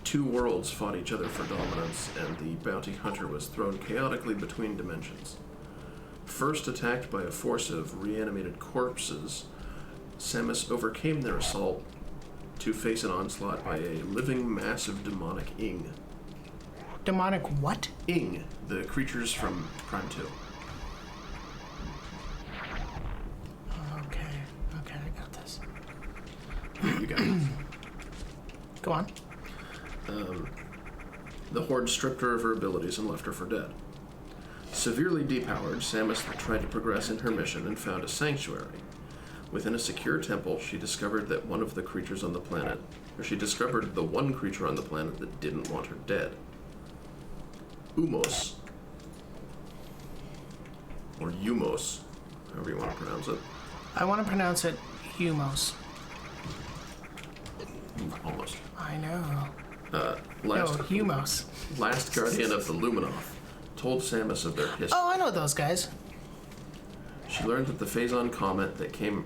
2 worlds fought each other for dominance, and the bounty hunter was thrown chaotically between dimensions. First attacked by a force of reanimated corpses, Samus overcame their assault to face an onslaught by a living mass of demonic Ing. Demonic what? Ing, the creatures from Prime 2. Okay, I got this. You got it. Go on. The Horde stripped her of her abilities and left her for dead. Severely depowered, Samus tried to progress in her mission and found a sanctuary. Within a secure temple, she discovered the one creature on the planet that didn't want her dead. Umos. Or Umos, however you want to pronounce it. I want to pronounce it Humos. Almost. I know. Last Humos. Guardian of the Luminoth told Samus of their history. Oh, I know those guys. She learned of the Phazon comet that came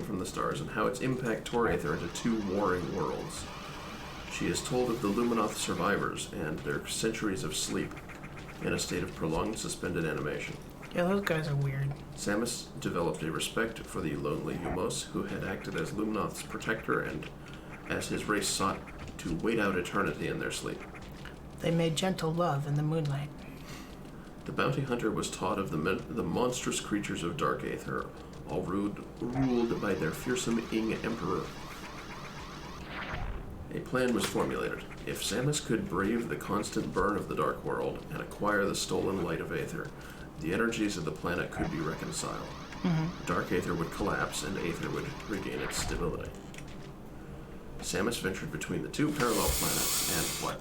from the stars and how its impact tore Aether into two warring worlds. She is told of the Luminoth survivors and their centuries of sleep in a state of prolonged suspended animation. Yeah, those guys are weird. Samus developed a respect for the lonely Humos, who had acted as Luminoth's protector and as his race sought to wait out eternity in their sleep. They made gentle love in the moonlight. The bounty hunter was taught of the monstrous creatures of Dark Aether, all ruled by their fearsome Ing Emperor. A plan was formulated. If Samus could brave the constant burn of the Dark World and acquire the stolen light of Aether, the energies of the planet could be reconciled. Dark Aether would collapse and Aether would regain its stability. Samus ventured between the two parallel planets and what?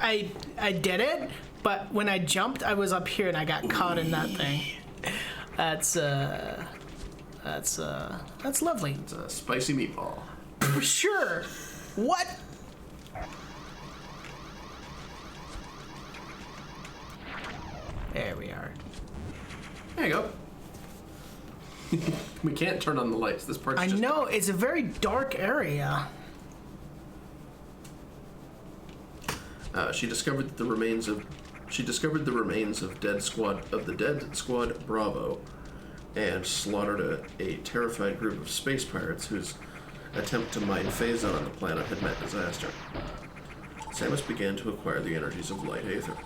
I did it, but when I jumped, I was up here and I got caught in that thing. That's lovely. It's a spicy meatball. Sure. What? There we are. There you go. We can't turn on the lights. This part's I just know, it's a very dark area. She discovered the remains of the Dead Squad Bravo, and slaughtered a terrified group of space pirates whose attempt to mine Phazon on the planet had met disaster. Samus began to acquire the energies of Light Aether.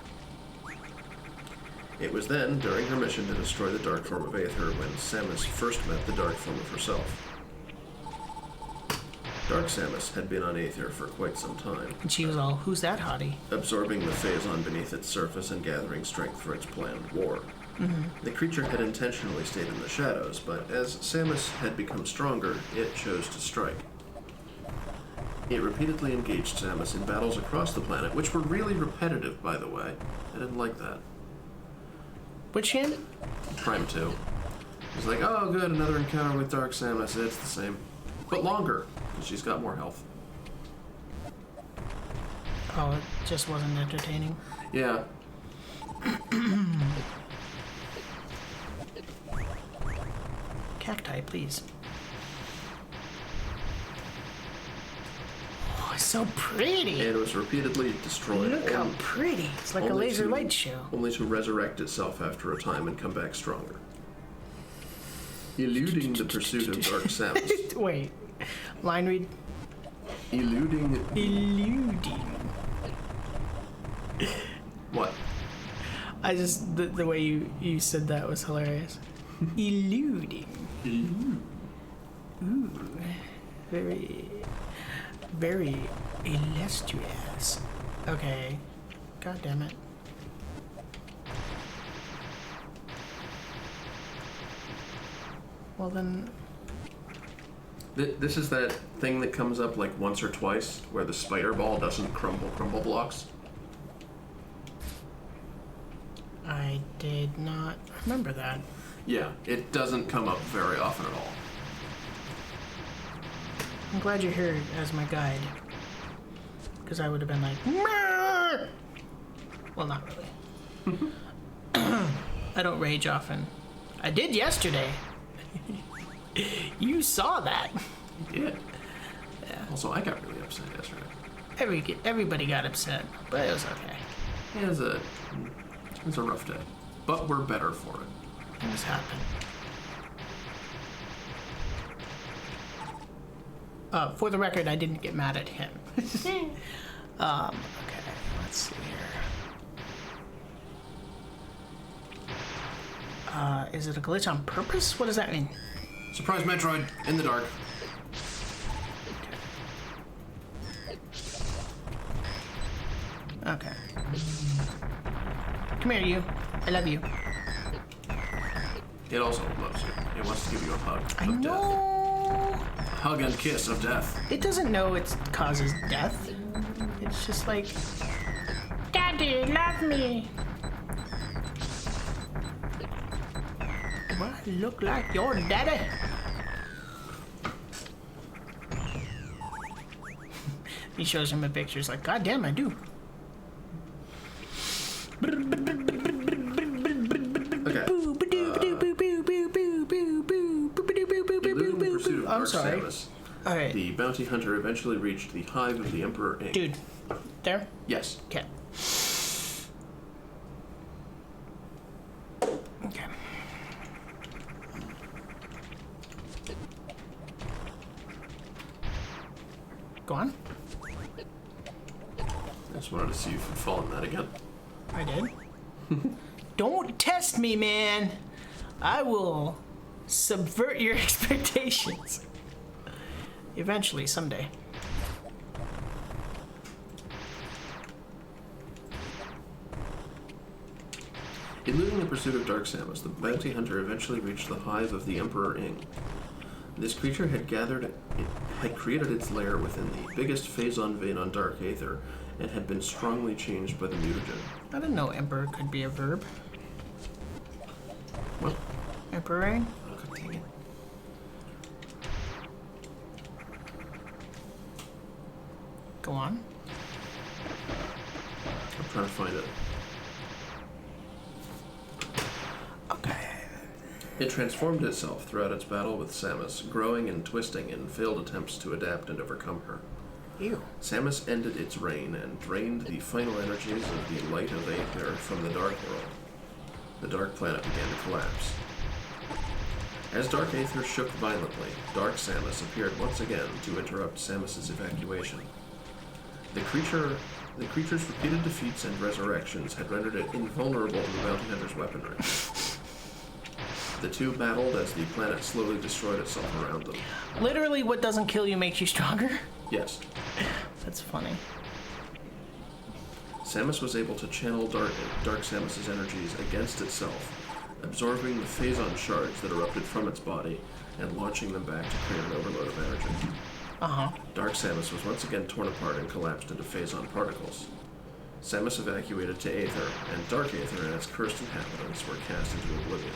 It was then, during her mission to destroy the dark form of Aether, when Samus first met the dark form of herself. Dark Samus had been on Aether for quite some time, And she was all, who's that hottie? absorbing the Phazon beneath its surface and gathering strength for its planned war. The creature had intentionally stayed in the shadows, but as Samus had become stronger, it chose to strike. It repeatedly engaged Samus in battles across the planet, which were really repetitive, by the way. I didn't like that. Which hand? Prime 2. It was like, oh good, another encounter with Dark Samus. It's the same. But longer, because she's got more health. Oh, it just wasn't entertaining. Yeah. Cacti, please. Oh, it's so pretty. And it was repeatedly destroyed. Look how pretty. It's like a only laser to- light show. Only to resurrect itself after a time and come back stronger. Eluding the pursuit of Dark Samus. Wait. Line read. Eluding... Eluding. What? I just, the way you said that was hilarious. Eluding. Ooh. Very, very illustrious. Okay. God damn it. Well then, This is that thing that comes up like once or twice where the spider ball doesn't crumble blocks. I did not remember that. Yeah, it doesn't come up very often at all. I'm glad you're here as my guide. Because I would have been like, "Meow." Well, not really. I don't rage often. I did yesterday. You saw that. You did. Yeah. Also, I got really upset yesterday. Everybody got upset, but it was okay. It was a rough day, but we're better for it. It was happened. For the record, I didn't get mad at him. Okay, let's see here. Is it a glitch on purpose? What does that mean? Surprise Metroid in the dark. Okay. Come here, you. I love you. It also loves you. It wants to give you a hug of I death. know. Hug and kiss of death. It doesn't know it causes death. It's just like, Daddy, love me. Do I look like your daddy? He shows him a picture. He's like, God damn, I do. Okay. Dark sorry. Samus. All right. The bounty hunter eventually reached the hive of the Emperor Ink. Dude. There? Yes. Okay. Okay. Go on. I just wanted to see if you'd fall in that again. I did. Don't test me, man. I will subvert your expectations. Eventually, someday. Eluding the pursuit of Dark Samus, the bounty hunter eventually reached the hive of the Emperor Ing. This creature had created its lair within the biggest phazon vein on Dark Aether, and had been strongly changed by the mutagen. I didn't know emperor could be a verb. What? Emperor? Oh, God dang it. Go on. I'm trying to find it. Okay. It transformed itself throughout its battle with Samus, growing and twisting in failed attempts to adapt and overcome her. Ew. Samus ended its reign and drained the final energies of the light of Aether from the Dark World. The Dark Planet began to collapse. As Dark Aether shook violently, Dark Samus appeared once again to interrupt Samus's evacuation. The creature's repeated defeats and resurrections had rendered it invulnerable to the bounty hunter's weaponry. The two battled as the planet slowly destroyed itself around them. Literally, what doesn't kill you makes you stronger? Yes. That's funny. Samus was able to channel Dark Samus's energies against itself, absorbing the phazon shards that erupted from its body and launching them back to create an overload of energy. Uh-huh. Dark Samus was once again torn apart and collapsed into phazon particles. Samus evacuated to Aether, and Dark Aether and its cursed inhabitants were cast into oblivion.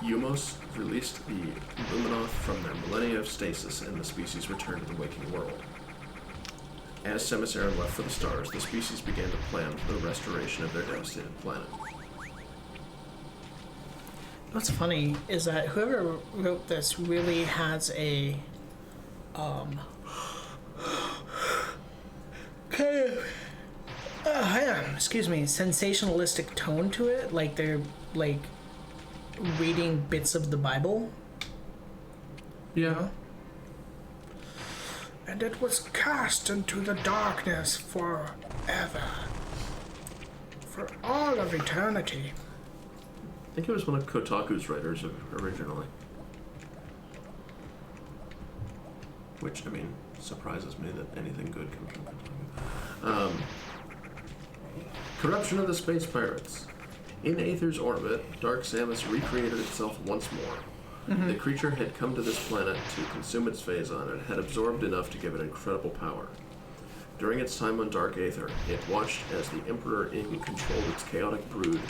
Eumos released the Luminoth from their millennia of stasis, and the species returned to the waking world. As Samus Aran left for the stars, the species began to plan for the restoration of their devastated planet. What's funny is that whoever wrote this really has a kind of sensationalistic tone to it, like they're like reading bits of the Bible. Yeah. And it was cast into the darkness forever. For all of eternity. I think it was one of Kotaku's writers originally. Which, I mean, surprises me that anything good comes from Kotaku. Corruption of the Space Pirates. In Aether's orbit, Dark Samus recreated itself once more. The creature had come to this planet to consume its phazon and had absorbed enough to give it incredible power. During its time on Dark Aether, it watched as the Emperor Ing controlled its chaotic brood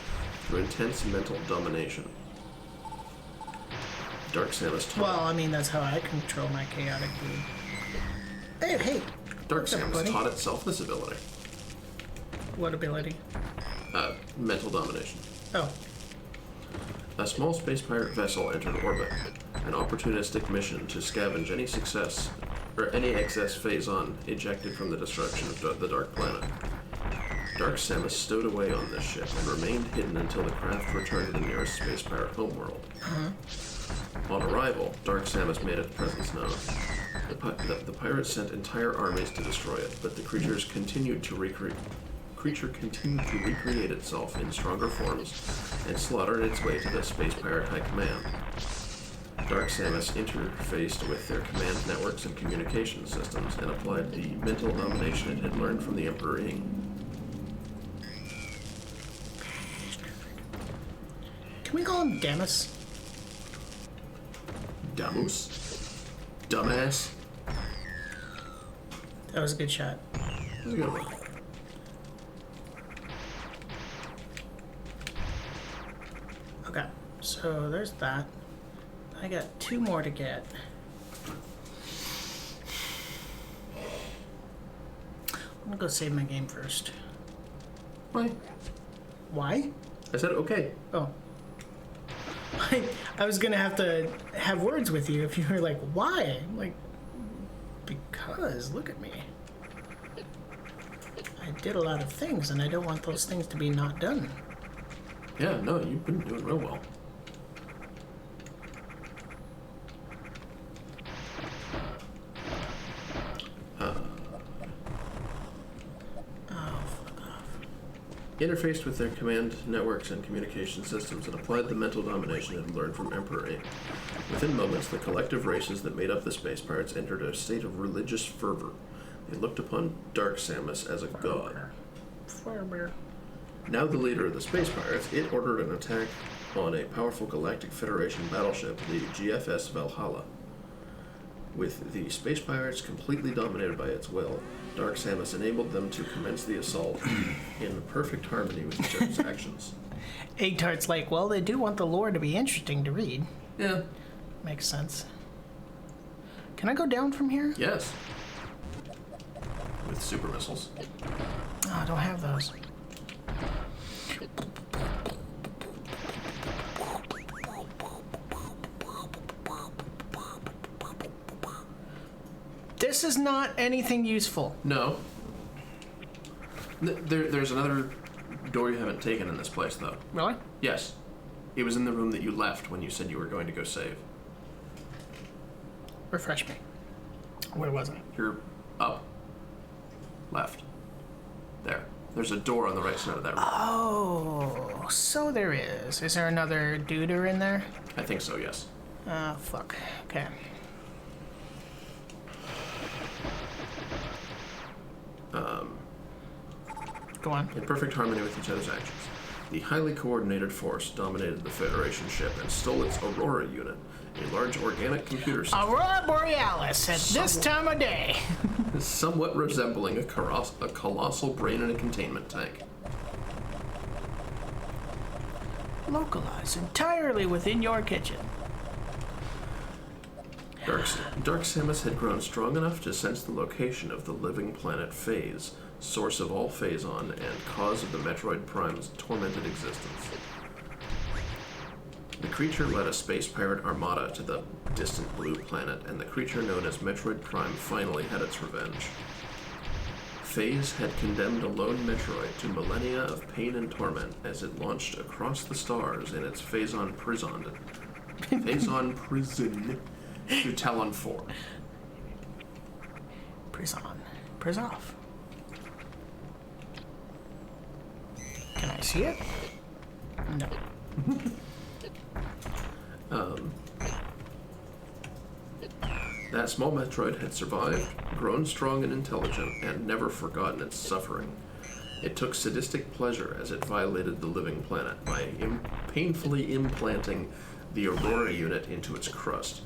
through intense mental domination. Dark Samus taught... Well, I mean, that's how I control my chaotic brood. Hey! Dark What's up, Samus buddy? taught itself this ability. What ability? Mental domination. Oh. A small space pirate vessel entered orbit, an opportunistic mission to scavenge any excess phazon ejected from the destruction of the Dark Planet. Dark Samus stowed away on this ship and remained hidden until the craft returned to the nearest space pirate homeworld. On arrival, Dark Samus made its presence known. The pirates sent entire armies to destroy it, but the creature continued to recreate itself in stronger forms and slaughtered its way to the Space Pirate High Command. Dark Samus interfaced with their command networks and communication systems and applied the mental domination it had learned from the Emperor Ing. Can we call him Damus? Damus? Dumbass? That was a good shot. That was a good one. Okay, so there's that. I got 2 more to get. I'm gonna go save my game first. Why? Why? I said okay. Oh. I was gonna have to have words with you if you were like, why? I'm like, because look at me. I did a lot of things, and I don't want those things to be not done. Yeah, no, you've been doing real well. Interfaced with their command networks and communication systems and applied the mental domination and learned from Emperor 8. Within moments, the collective races that made up the space pirates entered a state of religious fervor. They looked upon Dark Samus as a god. Farmer. Now the leader of the space pirates, it ordered an attack on a powerful Galactic Federation battleship, the GFS Valhalla. With the space pirates completely dominated by its will, Dark Samus enabled them to commence the assault in perfect harmony with each other's actions. Egg-Tart's like, well, they do want the lore to be interesting to read. Yeah. Makes sense. Can I go down from here? Yes. With super missiles. Oh, I don't have those. This is not anything useful. No. There's another door you haven't taken in this place, though. Really? Yes. It was in the room that you left when you said you were going to go save. Refresh me. Where was I? You're up. Left. There. There's a door on the right side of that room. Oh, so there is. Is there another duder in there? I think so, yes. Fuck. Okay. Go on. In perfect harmony with each other's actions, the highly coordinated force dominated the Federation ship and stole its Aurora unit, a large organic computer system Aurora Borealis at this time of day. somewhat resembling a colossal brain in a containment tank. Localized entirely within your kitchen. Dark Samus had grown strong enough to sense the location of the living planet Phase, source of all Phazon and cause of the Metroid Prime's tormented existence. The creature led a space pirate armada to the distant blue planet, and the creature known as Metroid Prime finally had its revenge. Phase had condemned a lone Metroid to millennia of pain and torment as it launched across the stars in its Phazon prison to Talon 4. Priz off. Can I see it? No. That small Metroid had survived, grown strong and intelligent, and never forgotten its suffering. It took sadistic pleasure as it violated the living planet by painfully implanting the Aurora unit into its crust.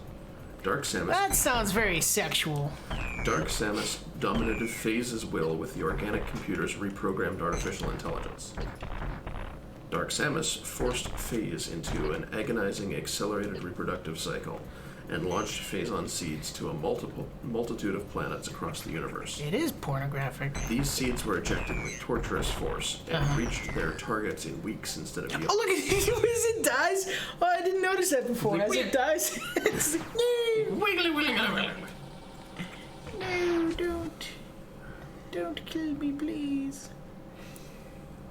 That sounds very sexual. Dark Samus dominated Phase's will with the organic computer's reprogrammed artificial intelligence. Dark Samus forced Phase into an agonizing accelerated reproductive cycle and launched Phazon seeds to a multitude of planets across the universe. It is pornographic. These seeds were ejected with torturous force and reached their targets in weeks instead of years. Oh, look at it! As it dies. Oh, I didn't notice that before. As it dies, it's like, no, Wiggly, wiggly, wiggly. no, don't kill me, please.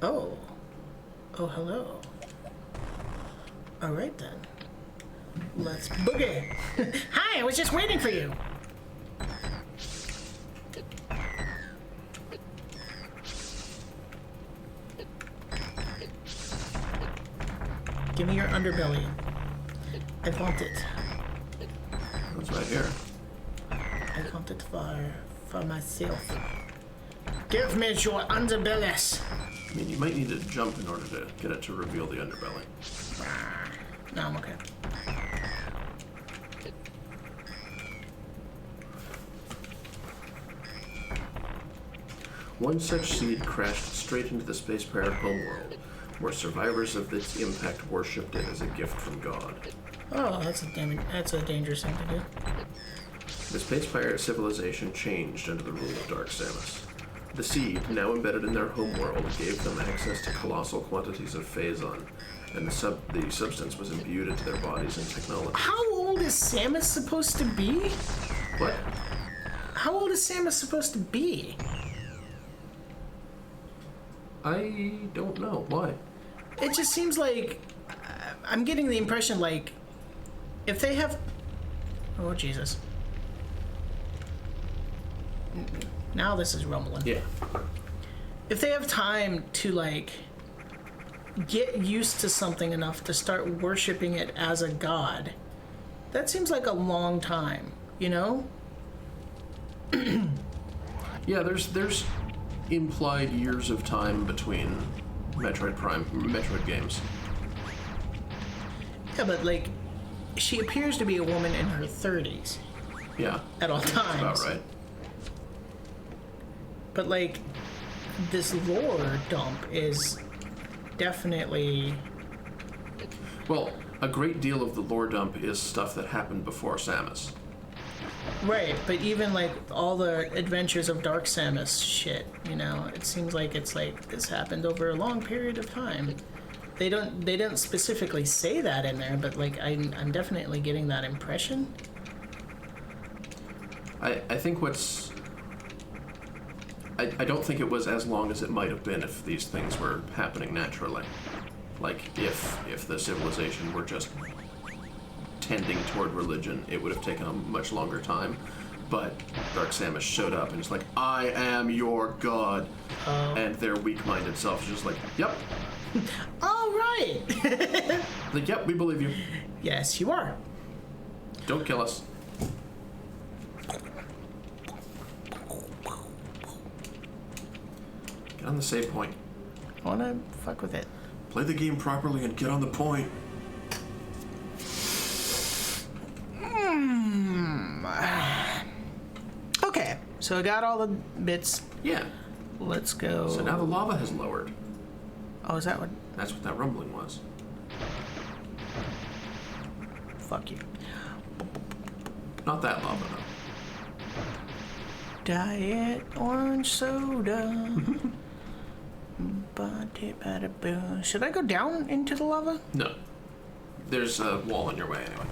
Oh, hello. All right then. Let's boogie. Hi, I was just waiting for you. Give me your underbelly. I want it. It's right here. I want it for myself. Give me your underbellies. I mean, you might need to jump in order to get it to reveal the underbelly. No, I'm okay. One such seed crashed straight into the space pirate homeworld, where survivors of its impact worshipped it as a gift from God. Oh, that's a dangerous thing to do. The space pirate civilization changed under the rule of Dark Samus. The seed, now embedded in their homeworld, gave them access to colossal quantities of Phazon, and the substance was imbued into their bodies and technology. How old is Samus supposed to be? What? How old is Samus supposed to be? I don't know. Why? It just seems like I'm getting the impression like if they have. Oh Jesus! Now this is rumbling. Yeah. If they have time to like get used to something enough to start worshiping it as a god, that seems like a long time, you know? Yeah, there's implied years of time between Metroid games. Yeah, but like, she appears to be a woman in her 30s Yeah. at all times. That's about right. But like, this lore dump is definitely. Well, a great deal of the lore dump is stuff that happened before Samus. Right, but even like all the Adventures of Dark Samus shit, you know, it seems like it's like this happened over a long period of time. They don't specifically say that in there, but like I'm definitely getting that impression. I think I don't think it was as long as it might have been if these things were happening naturally. Like, if the civilization were just tending toward religion, it would have taken a much longer time. But Dark Samus showed up and it's like, I am your god. And their weak-minded self is just like, yep. All right. Like, yep, we believe you. Yes, you are. Don't kill us. Get on the save point. I wanna fuck with it. Play the game properly and get on the point. Okay, so I got all the bits. Yeah. Let's go. So now the lava has lowered. Oh, is that what? That's what that rumbling was. Fuck you. Not that lava, though. Diet orange soda. Ba-de-ba-da-boo. Should I go down into the lava? No. There's a wall in your way, anyway.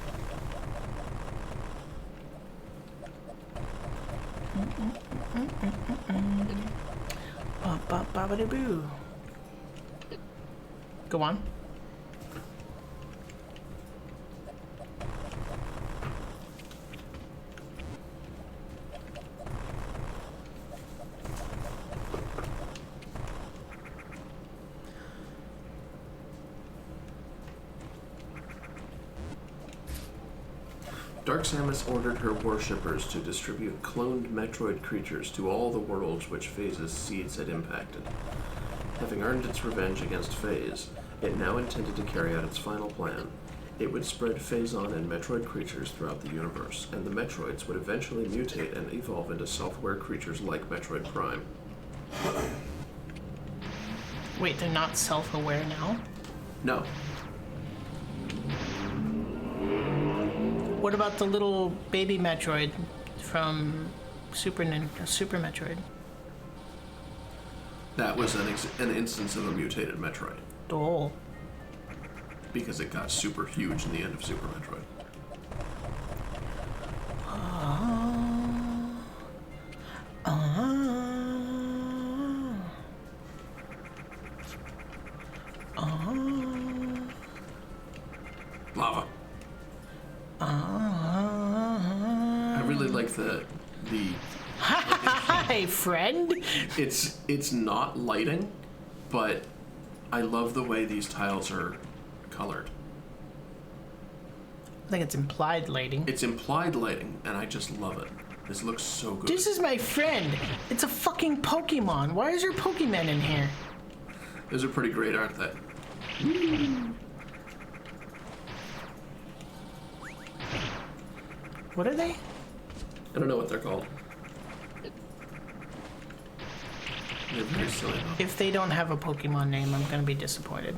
Ba-ba-ba-ba-da-boo. Go on. Dark Samus ordered her worshippers to distribute cloned Metroid creatures to all the worlds which Phase's seeds had impacted. Having earned its revenge against Phase, it now intended to carry out its final plan. It would spread Phazon and Metroid creatures throughout the universe, and the Metroids would eventually mutate and evolve into self-aware creatures like Metroid Prime. Wait, they're not self-aware now? No. What about the little baby Metroid from Super Metroid? That was an instance of a mutated Metroid, Oh. because it got super huge in the end of Super Metroid. Lava. I really like the Hi, friend. it's not lighting, but I love the way these tiles are colored. I think it's implied lighting. It's implied lighting, and I just love it. This looks so good. This is my friend. It's a fucking Pokemon. Why is there Pokemon in here? Those are pretty great, aren't they? What are they? I don't know what they're called. They're very silly, though. If they don't have a Pokemon name, I'm gonna be disappointed.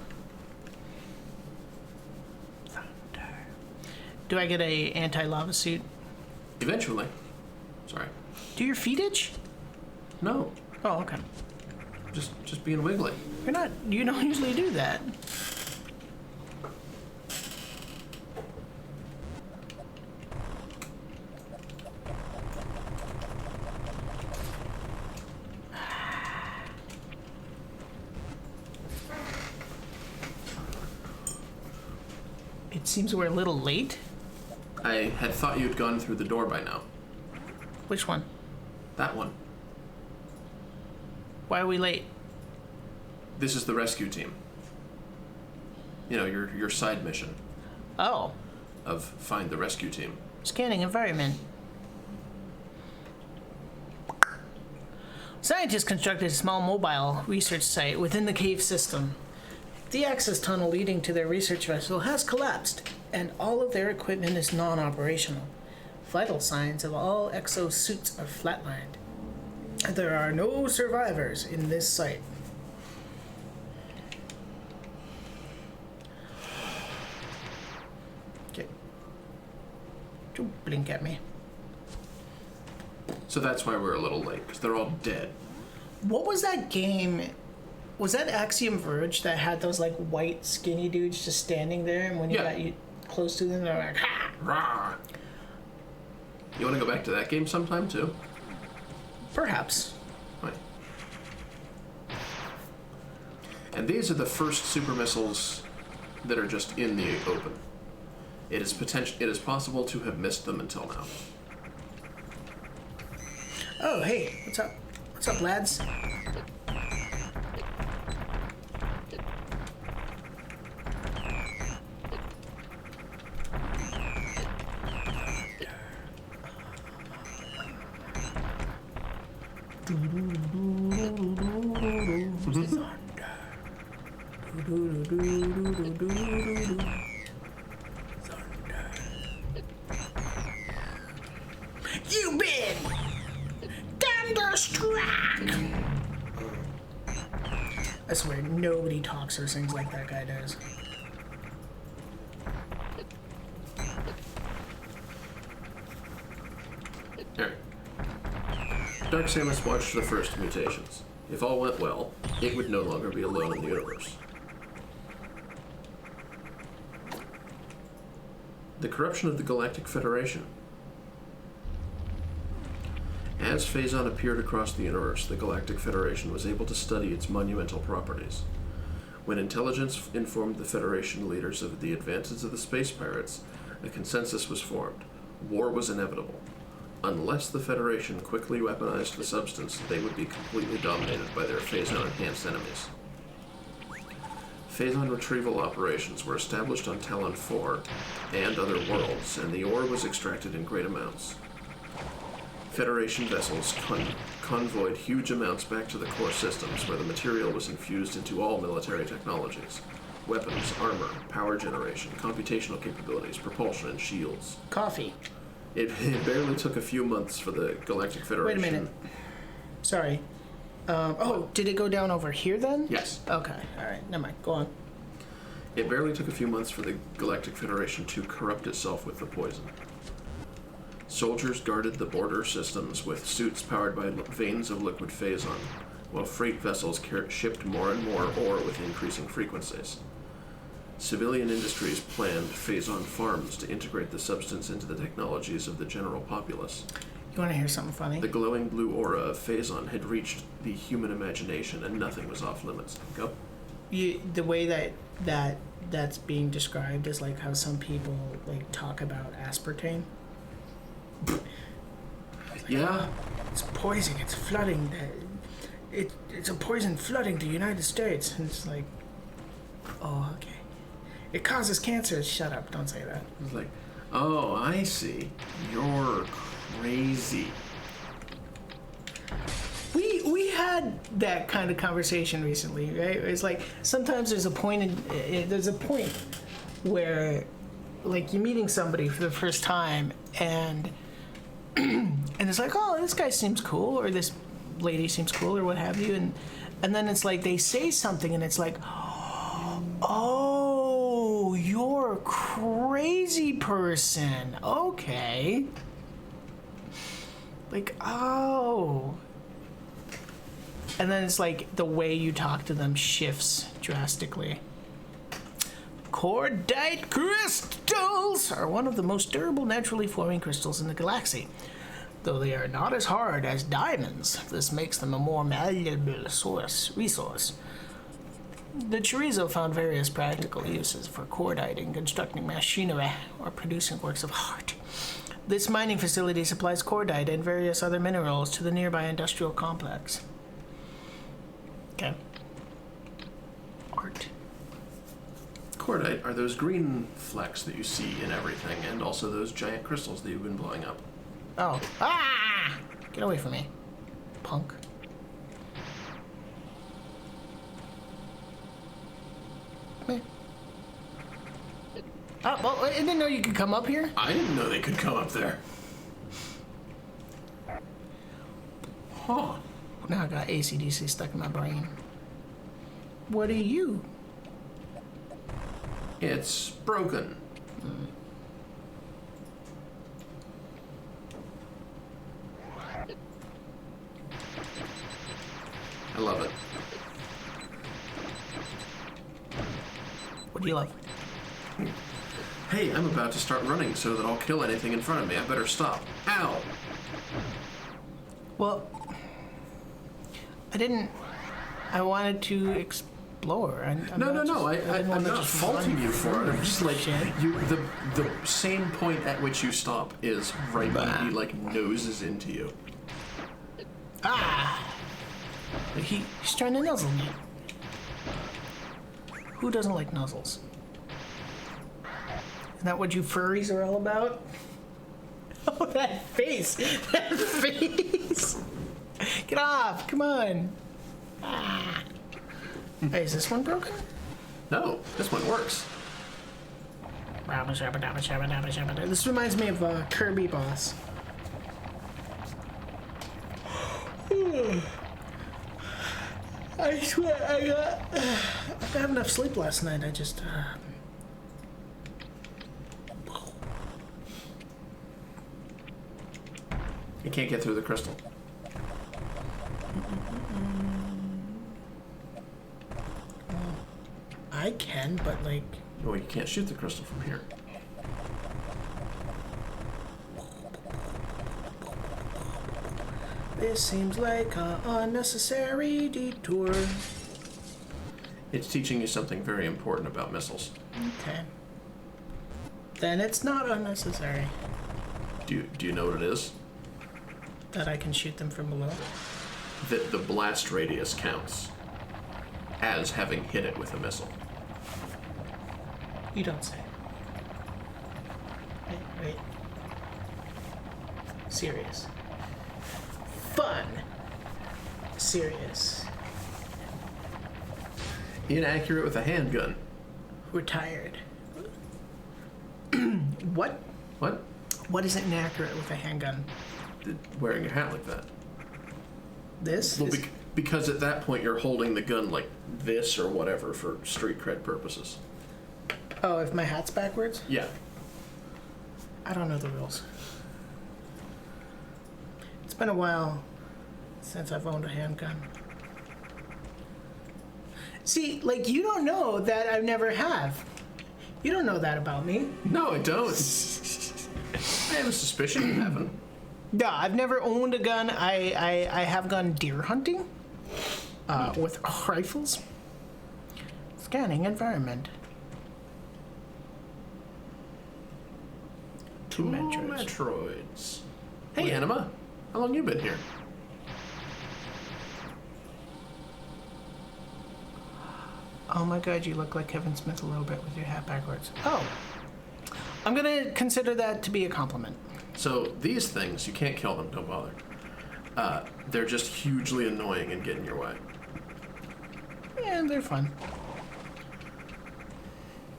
Thunder. Do I get a anti-lava suit? Eventually. Sorry. Do your feet itch? No. Oh, okay. Just being wiggly. You don't usually do that. It seems we're a little late. I had thought you'd gone through the door by now. Which one? That one. Why are we late? This is the rescue team. You know, your side mission Oh, of find the rescue team. scanning environment. Scientists constructed a small mobile research site within the cave system. The access tunnel leading to their research vessel has collapsed, and all of their equipment is non-operational. Vital signs of all exosuits are flatlined. There are no survivors in this site. Okay. Don't blink at me. So that's why we're a little late, because they're all dead. What was that game? Was that Axiom Verge that had those like white skinny dudes just standing there, and when you Yeah. got you close to them, they're like, ha! Rah! You want to go back to that game sometime, too? Perhaps. Right. And these are the first super missiles that are just in the open. It is possible to have missed them until now. Oh, hey, what's up? What's up, lads? You've been thunderstruck. I swear, nobody talks or sings like that guy does. Alright. Dark Samus watched the first mutations. If all went well, it would no longer be alone in the universe. The corruption of the Galactic Federation. As Phazon appeared across the universe, the Galactic Federation was able to study its monumental properties. When intelligence informed the Federation leaders of the advances of the space pirates, a consensus was formed. War was inevitable. Unless the Federation quickly weaponized the substance, they would be completely dominated by their Phazon-enhanced enemies. Phazon retrieval operations were established on Talon 4 and other worlds, and the ore was extracted in great amounts. Federation vessels convoyed huge amounts back to the core systems, where the material was infused into all military technologies. Weapons, armor, power generation, computational capabilities, propulsion, and shields. Coffee. It barely took a few months for the Galactic Federation... Wait a minute. Sorry. Oh, did it go down over here then? Yes. Okay, alright, never mind. Go on. It barely took a few months for the Galactic Federation to corrupt itself with the poison. Soldiers guarded the border systems with suits powered by veins of liquid Phazon, while freight vessels shipped more and more ore with increasing frequencies. Civilian industries planned Phazon farms to integrate the substance into the technologies of the general populace. You want to hear something funny? The glowing blue aura of Phazon had reached the human imagination, and nothing was off limits. Go. The way that's being described is like how some people like talk about aspartame. Yeah. It's poison. It's flooding. It's a poison flooding the United States. And it's like, oh, okay. It causes cancer. Shut up. Don't say that. It's like, oh, I see. You're crazy. We had that kind of conversation recently, right? It's like sometimes there's a point where like you're meeting somebody for the first time and it's like, oh, this guy seems cool, or this lady seems cool, or what have you, and then it's like they say something and it's like, oh, you're a crazy person. Okay. Like, oh. And then it's like the way you talk to them shifts drastically. Cordite crystals are one of the most durable naturally forming crystals in the galaxy. Though they are not as hard as diamonds, this makes them a more malleable resource. The chorizo found various practical uses for cordite constructing machinery or producing works of art. This mining facility supplies cordite and various other minerals to the nearby industrial complex. Okay. Art. Cordite are those green flecks that you see in everything, and also those giant crystals that you've been blowing up. Oh. Ah! Get away from me, punk. Come here. Oh, well, I didn't know you could come up here. I didn't know they could come up there. Huh. Now I got AC/DC stuck in my brain. What are you? It's broken. I love it. What do you like? Hey, I'm about to start running so that I'll kill anything in front of me. I better stop. Ow! Well, I wanted to explore. No. didn't I'm wanna not just faulting run you for it. I'm just like, shit. the same point at which you stop is right when he, like, noses into you. Ah! He's trying to nuzzle me. Who doesn't like nuzzles? Isn't that what you furries are all about? Oh, that face! That face! Get off! Come on! Ah! Hey, is this one broken? No, this one works. This reminds me of Kirby Boss. I swear, I didn't have enough sleep last night. I just, You can't get through the crystal. I can, but like, Well, you can't shoot the crystal from here. this seems like an unnecessary detour. It's teaching you something very important about missiles. Okay. Then it's not unnecessary Do you know what it is? that I can shoot them from below. That the blast radius counts as having hit it with a missile. You don't say. Wait. Serious. Fun. Serious. Inaccurate with a handgun. Retired. What? What? What is inaccurate with a handgun? Wearing a hat like that. This? Well, is- because at that point you're holding the gun like this or whatever for street cred purposes. Oh, if my hat's backwards? Yeah. I don't know the rules. It's been a while since I've owned a handgun. See, like, you don't know that I never have. You don't know that about me. No, I don't. I have a suspicion you haven't. No, I've never owned a gun. I have gone deer hunting with rifles. Scanning environment. Two Metroids. Metroids. Hey. Hey, Anima. How long you been here? Oh my god, you look like Kevin Smith a little bit with your hat backwards. Oh. I'm gonna consider that to be a compliment. So these things, you can't kill them, don't bother. They're just hugely annoying and get in your way. Yeah, they're fun.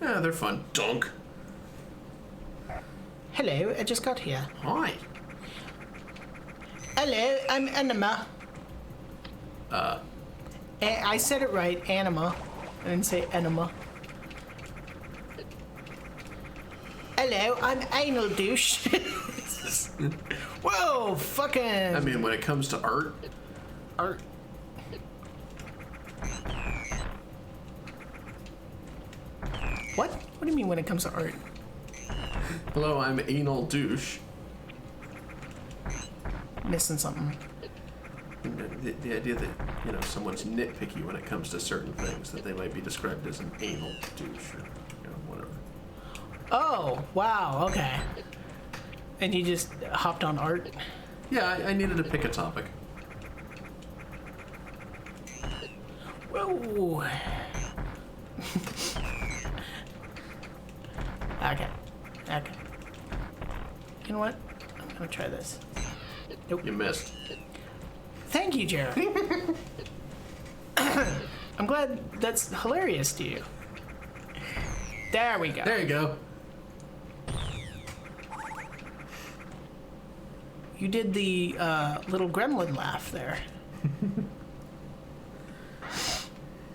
Yeah, they're fun. Dunk. Hello, I just got here. Hi. Hello, I'm Anima. I said it right, Anima. I didn't say enema. Hello, I'm anal douche. Whoa, fucking I mean, when it comes to art, art. What? What do you mean when it comes to art? hello, I'm anal douche. Missing something. The idea that, you know, someone's nitpicky when it comes to certain things, that they might be described as an anal douche or, you know, whatever. Oh, wow, okay. And you just hopped on art? Yeah, I needed to pick a topic. Whoa. Okay. Okay. You know what? I'm gonna try this. Nope. You missed. Thank you, Jeremy. I'm glad that's hilarious to you. There we go. There you go. You did the little gremlin laugh there.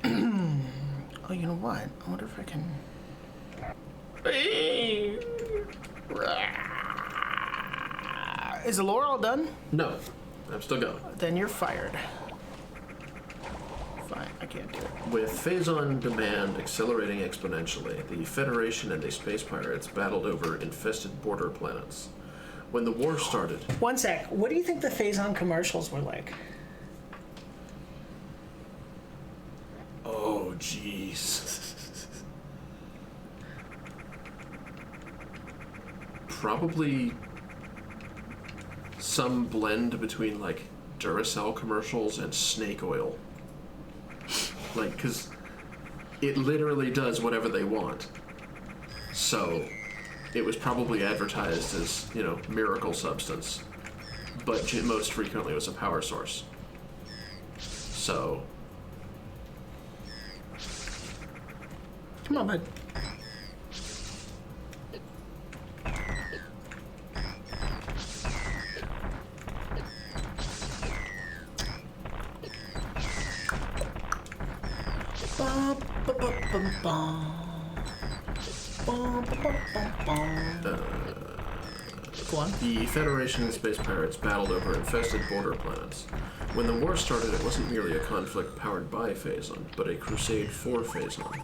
Oh, you know what? I wonder if I can. Is the lore all done? No, I'm still going. Then you're fired. Fine, I can't do it. With Phazon demand accelerating exponentially, the Federation and the space pirates battled over infested border planets. When the war started... One sec. What do you think the Phazon commercials were like? Oh, jeez. Probably some blend between, like, Duracell commercials and snake oil. Like, because it literally does whatever they want. So, it was probably advertised as, you know, miracle substance. But most frequently was a power source. So... Come on, bud. Bum, bum, bum, bum, bum. Bum, bum, bum, bum, bum. Go on. The Federation and space pirates battled over infested border planets. When the war started, it wasn't merely a conflict powered by Phazon, but a crusade for Phazon.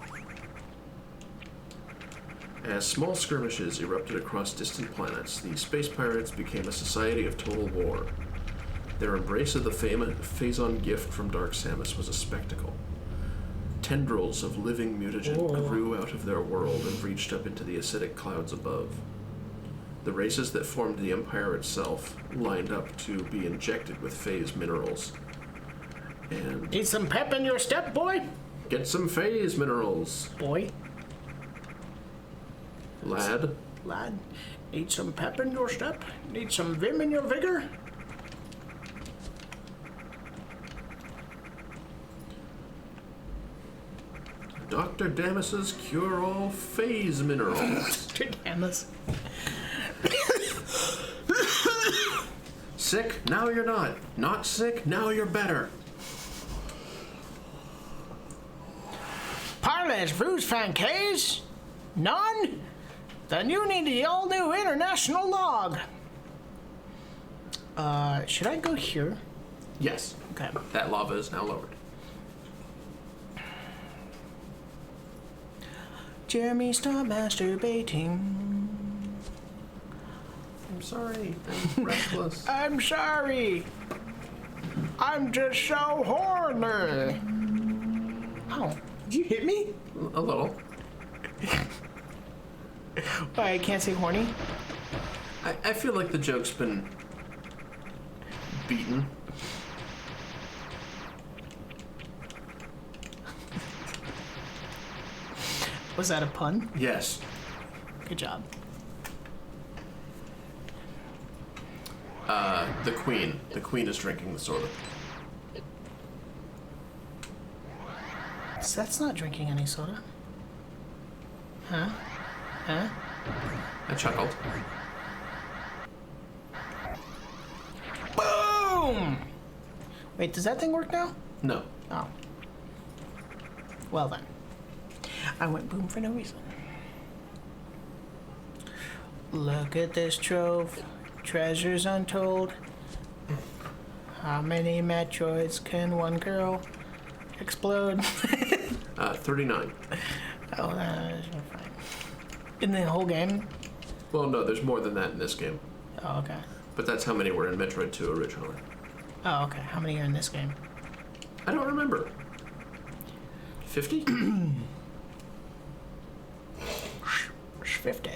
As small skirmishes erupted across distant planets, the space pirates became a society of total war. Their embrace of the Phazon gift from Dark Samus was a spectacle. Tendrils of living mutagen grew out of their world and reached up into the acidic clouds above. The races that formed the Empire itself lined up to be injected with phase minerals. And Need some pep in your step, boy? get some phase minerals, Boy, lad. lad. Need some pep in your step? Need some vim in your vigor? Dr. Damas's cure-all phase minerals. Damn this. Sick? Now you're not. Not sick? Now you're better. Parlez vous francaise? None? Then you need the all-new international log. Should I go here? Yes, Okay. that lava is now lowered. Jeremy, stop masturbating. I'm sorry. I'm restless. I'm sorry. I'm just so horny. Oh, did you hit me? A little. Why, I can't say horny? I feel like the joke's been beaten. Was that a pun? Yes. Good job. The queen. The queen is drinking the soda. So that's not drinking any soda. Huh? Huh? I chuckled. Boom! Wait, does that thing work now? No. Oh. Well then. I went boom for no reason. Look at this trove. Treasures untold. How many Metroids can one girl explode? 39. Oh, that's fine. In the whole game? Well, no, there's more than that in this game. Oh, okay. But that's how many were in Metroid 2 originally. Oh, okay. How many are in this game? I don't remember. 50? 50.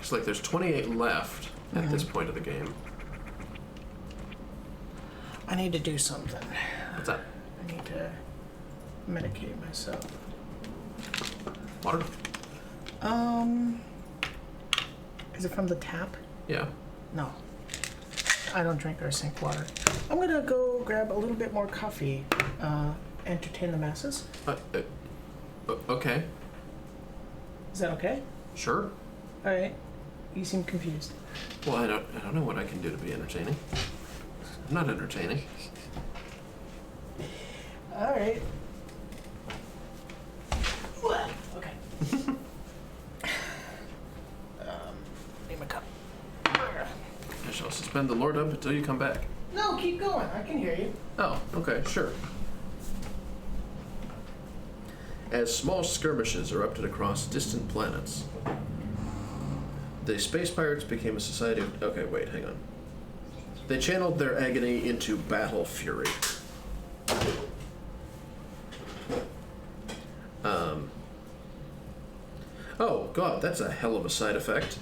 It's like there's 28 left at this point of the game. I need to do something. What's that? I need to medicate myself. Water? Is it from the tap? Yeah. No. I don't drink our sink water. I'm gonna go grab a little bit more coffee. Entertain the masses. Okay. Is that okay? Sure. All right. You seem confused. Well, I don't know what I can do to be entertaining. I'm not entertaining. All right. Okay. Need my cup. I shall suspend the Lord up until you come back. No, keep going. I can hear you. Oh, okay, sure. As small skirmishes erupted across distant planets, the space pirates became a society of... Okay, wait, hang on. They channeled their agony into battle fury. Oh, God, that's a hell of a side effect.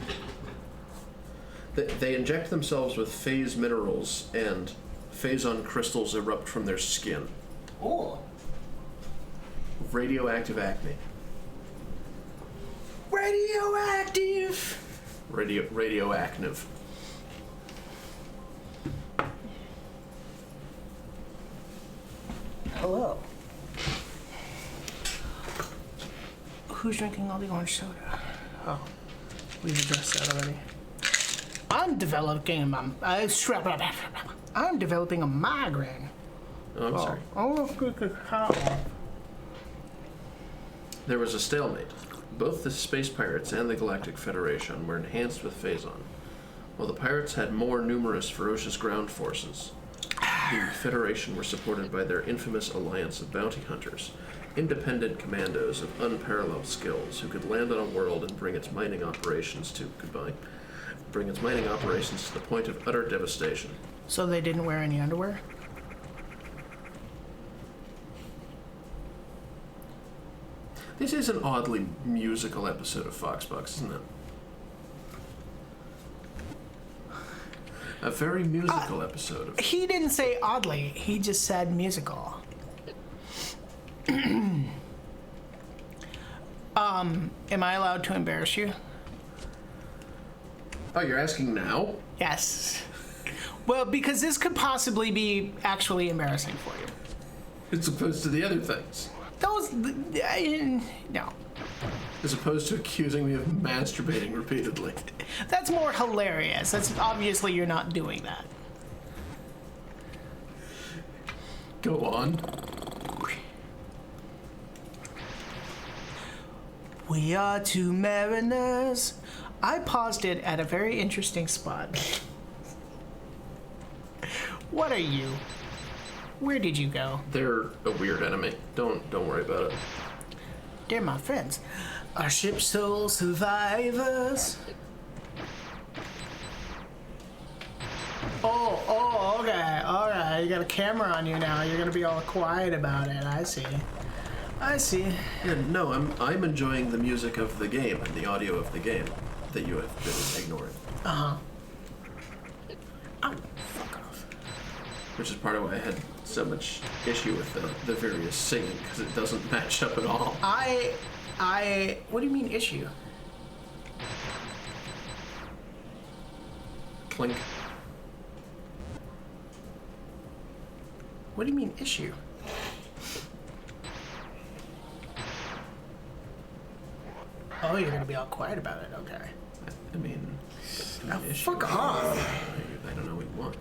They inject themselves with phase minerals, and phazon crystals erupt from their skin. Oh. Radioactive acne. Radioactive. Radioactive. Hello. Who's drinking all the orange soda? Oh, we've addressed that already. I'm developing a migraine. Oh, I'm sorry. Oh, There was a stalemate. Both the space pirates and the Galactic Federation were enhanced with phazon, while the pirates had more numerous ferocious ground forces. The Federation were supported by their infamous alliance of bounty hunters, independent commandos of unparalleled skills who could land on a world and bring its mining operations to the point of utter devastation. So they didn't wear any underwear? This is an oddly musical episode of Foxbox, isn't it? A very musical episode of... He didn't say oddly. He just said musical. Am I allowed to embarrass you? Oh, you're asking now? Yes. Well, because this could possibly be actually embarrassing for you. As opposed to the other things. No. As opposed to accusing me of masturbating repeatedly. That's more hilarious. That's obviously you're not doing that. Go on. We are two mariners. I paused it at a very interesting spot. What are you? Where did you go? They're a weird enemy. Don't worry about it. They're my friends. Our ship's sole survivors. Oh, okay. All right. You got a camera on you now. You're gonna be all quiet about it. I see. Yeah, no, I'm enjoying the music of the game and the audio of the game that you have been ignoring. Uh-huh. Oh, fuck off. Which is part of why I had so much issue with the various singing, because it doesn't match up at all. What do you mean issue? Clink. What do you mean issue? Oh, you're gonna be all quiet about it, okay. I mean, Now, issue. fuck off. I don't know what you want.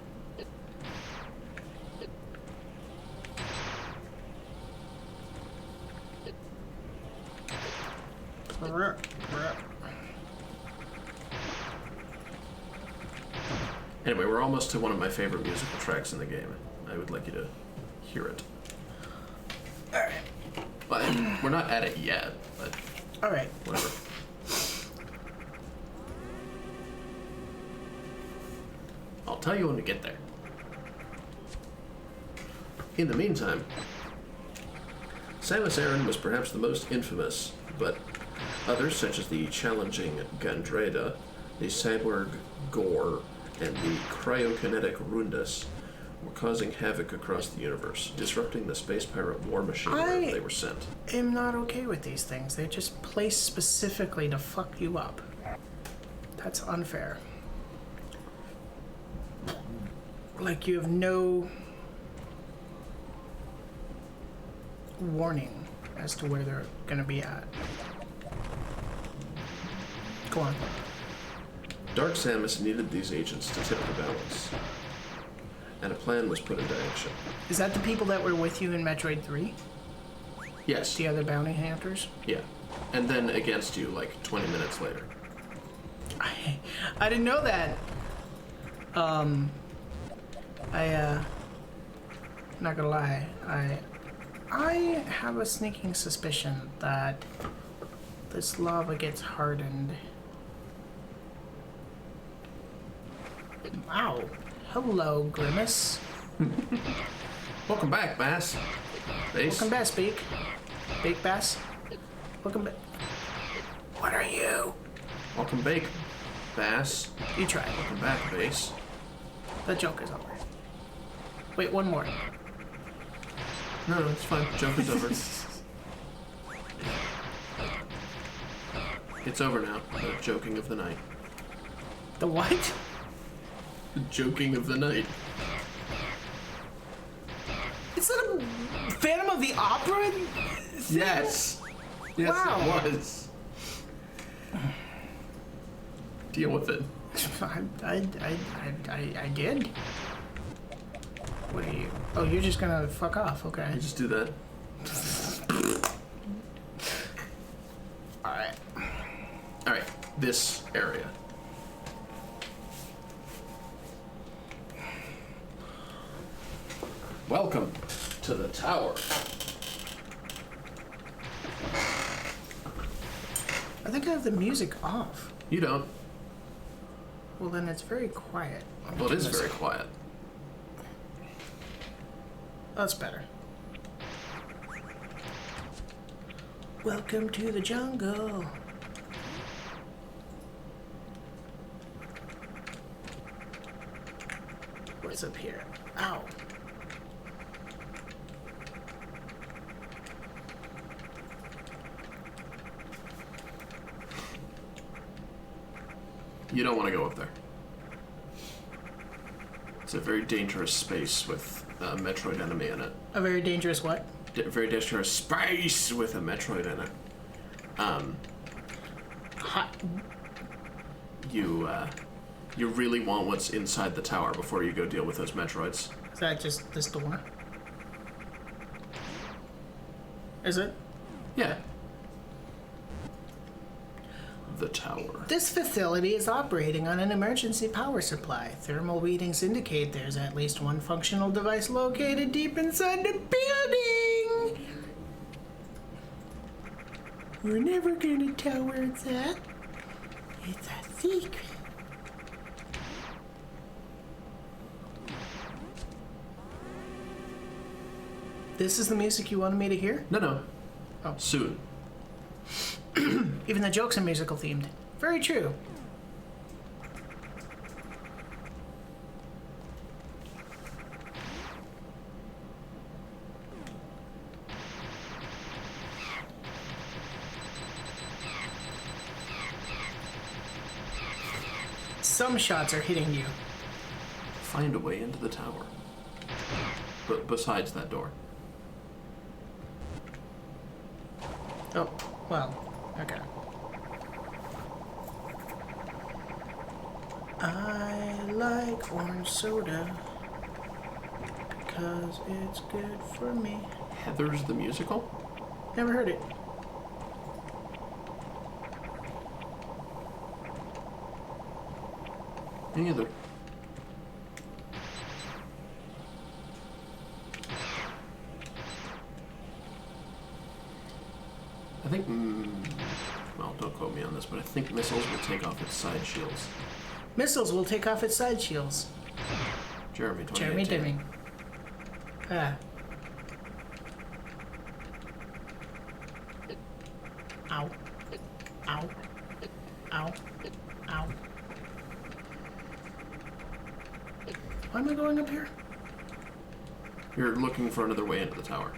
Anyway, we're almost to one of my favorite musical tracks in the game. I would like you to hear it. Alright. But we're not at it yet, but Alright. whatever. I'll tell you when we get there. In the meantime, Samus Aran was perhaps the most infamous, but others, such as the challenging Gandreda, the cyborg Gore, and the cryokinetic Rundus, were causing havoc across the universe, disrupting the space pirate war machine where they were sent. I'm not okay with these things. They're just placed specifically to fuck you up. That's unfair. Like you have no warning as to where they're gonna be at. Go on. Dark Samus needed these agents to tip the balance, and a plan was put into action. Is that the people that were with you in Metroid 3? Yes. The other bounty hunters? Yeah. And then against you like 20 minutes later. I didn't know that. Not gonna lie, I have a sneaking suspicion that this lava gets hardened. Wow. Hello, Grimace. Welcome back, Bass. Base. Welcome back, Beak. Bake Bass. Welcome back. What are you? Welcome back, Bass. You tried. Welcome back, Base. The joke is over. Wait, one more. No, it's fine. Joke is over. It's over now. The joking of the night. The what? The joking of the night. Is that a Phantom of the Opera? Yes. Yes, Wow. it was. Deal with it. I did. What are you? Oh, you're just gonna fuck off, okay. You just do that. Alright. Alright, this area. Welcome to the tower. I think I have the music off. You don't. Well, then it's very quiet. Well, it is very quiet. That's better. Welcome to the jungle. What's up here? Ow. You don't want to go up there. It's a very dangerous space with a Metroid enemy in it. A very dangerous what? Very dangerous space with a Metroid in it. Hot. You really want what's inside the tower before you go deal with those Metroids. Is that just this door? Is it? Yeah. The tower. This facility is operating on an emergency power supply. Thermal readings indicate there's at least one functional device located deep inside the building. We're never gonna tell where it's at. It's a secret. This is the music you wanted me to hear? No. Oh. Soon. Even the jokes are musical themed. Very true. Some shots are hitting you. Find a way into the tower. But besides that door. Oh, well, okay. I like orange soda because it's good for me. Heather's the musical? Never heard it. Me neither. I think, well, don't quote me on this, but I think missiles will take off its side shields. Missiles will take off its side shields. Jeremy 2018. Jeremy Dimming. Ow. Ow. Ow. Ow. Why am I going up here? You're looking for another way into the tower.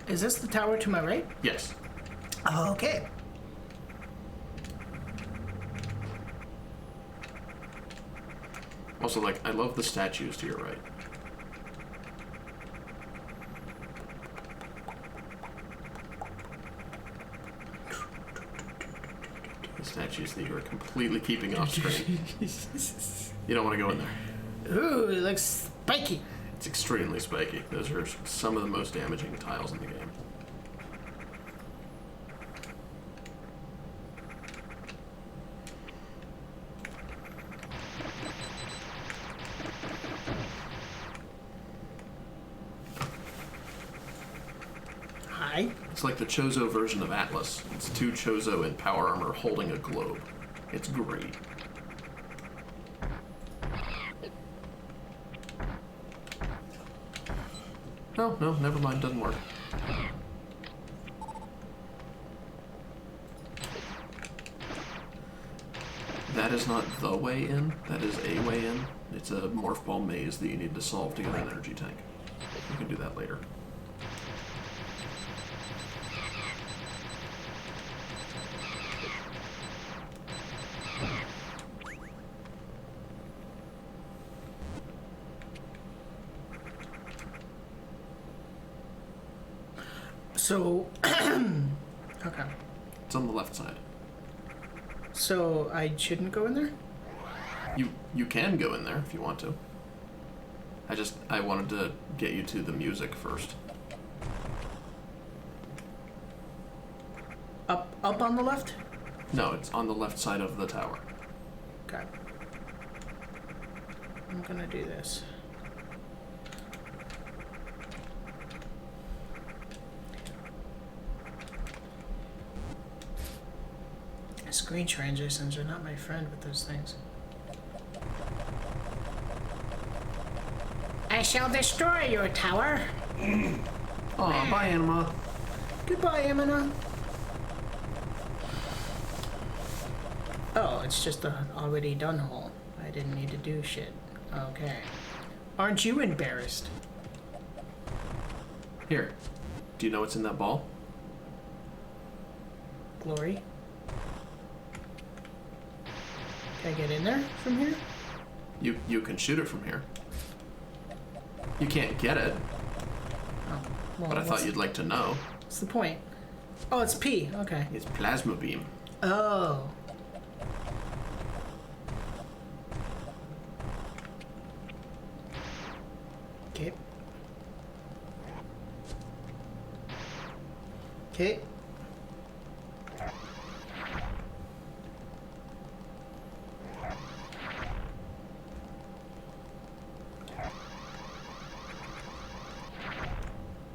Is this the tower to my right? Yes. Oh, okay. Also, like, I love the statues to your right. The statues that you are completely keeping off screen. You don't want to go in there. Ooh, it looks spiky. It's extremely spiky. Those are some of the most damaging tiles in the game. Hi. It's like the Chozo version of Atlas. It's two Chozo in power armor holding a globe. It's great. No, never mind. Doesn't work. That is not the way in. That is a way in. It's a morph ball maze that you need to solve to get an energy tank. You can do that later. So, okay. It's on the left side. So I shouldn't go in there? You can go in there if you want to. I wanted to get you to the music first. Up on the left? No, it's on the left side of the tower. Okay. I'm gonna do this. Screen transitions are not my friend with those things. I shall destroy your tower. Aw, bye, Anima. Goodbye, Emina. Oh, it's just a already done hole. I didn't need to do shit. Okay. Aren't you embarrassed? Here. Do you know what's in that ball? Glory? Can I get in there from here? You can shoot it from here. You can't get it, Oh, well, but I thought you'd like to know. what's the point? Oh, it's P. Okay. It's plasma beam. Oh. Okay. Okay.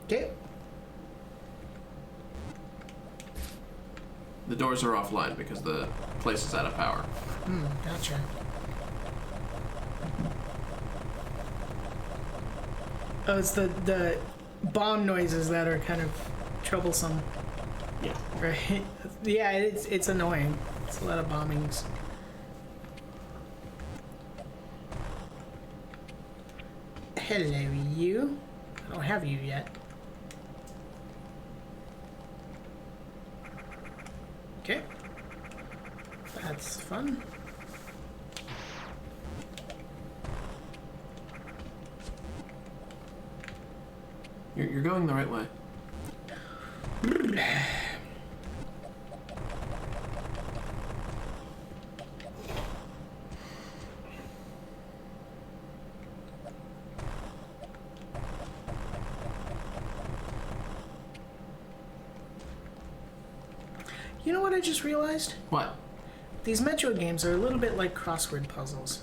Okay. The doors are offline because the place is out of power. Gotcha. Oh, it's the bomb noises that are kind of troublesome, Yeah. right? Yeah, it's annoying. It's a lot of bombings. Hello, you. I don't have you yet. Okay. That's fun. You're going the right way. You know what I just realized? What? These Metroid games are a little bit like crossword puzzles.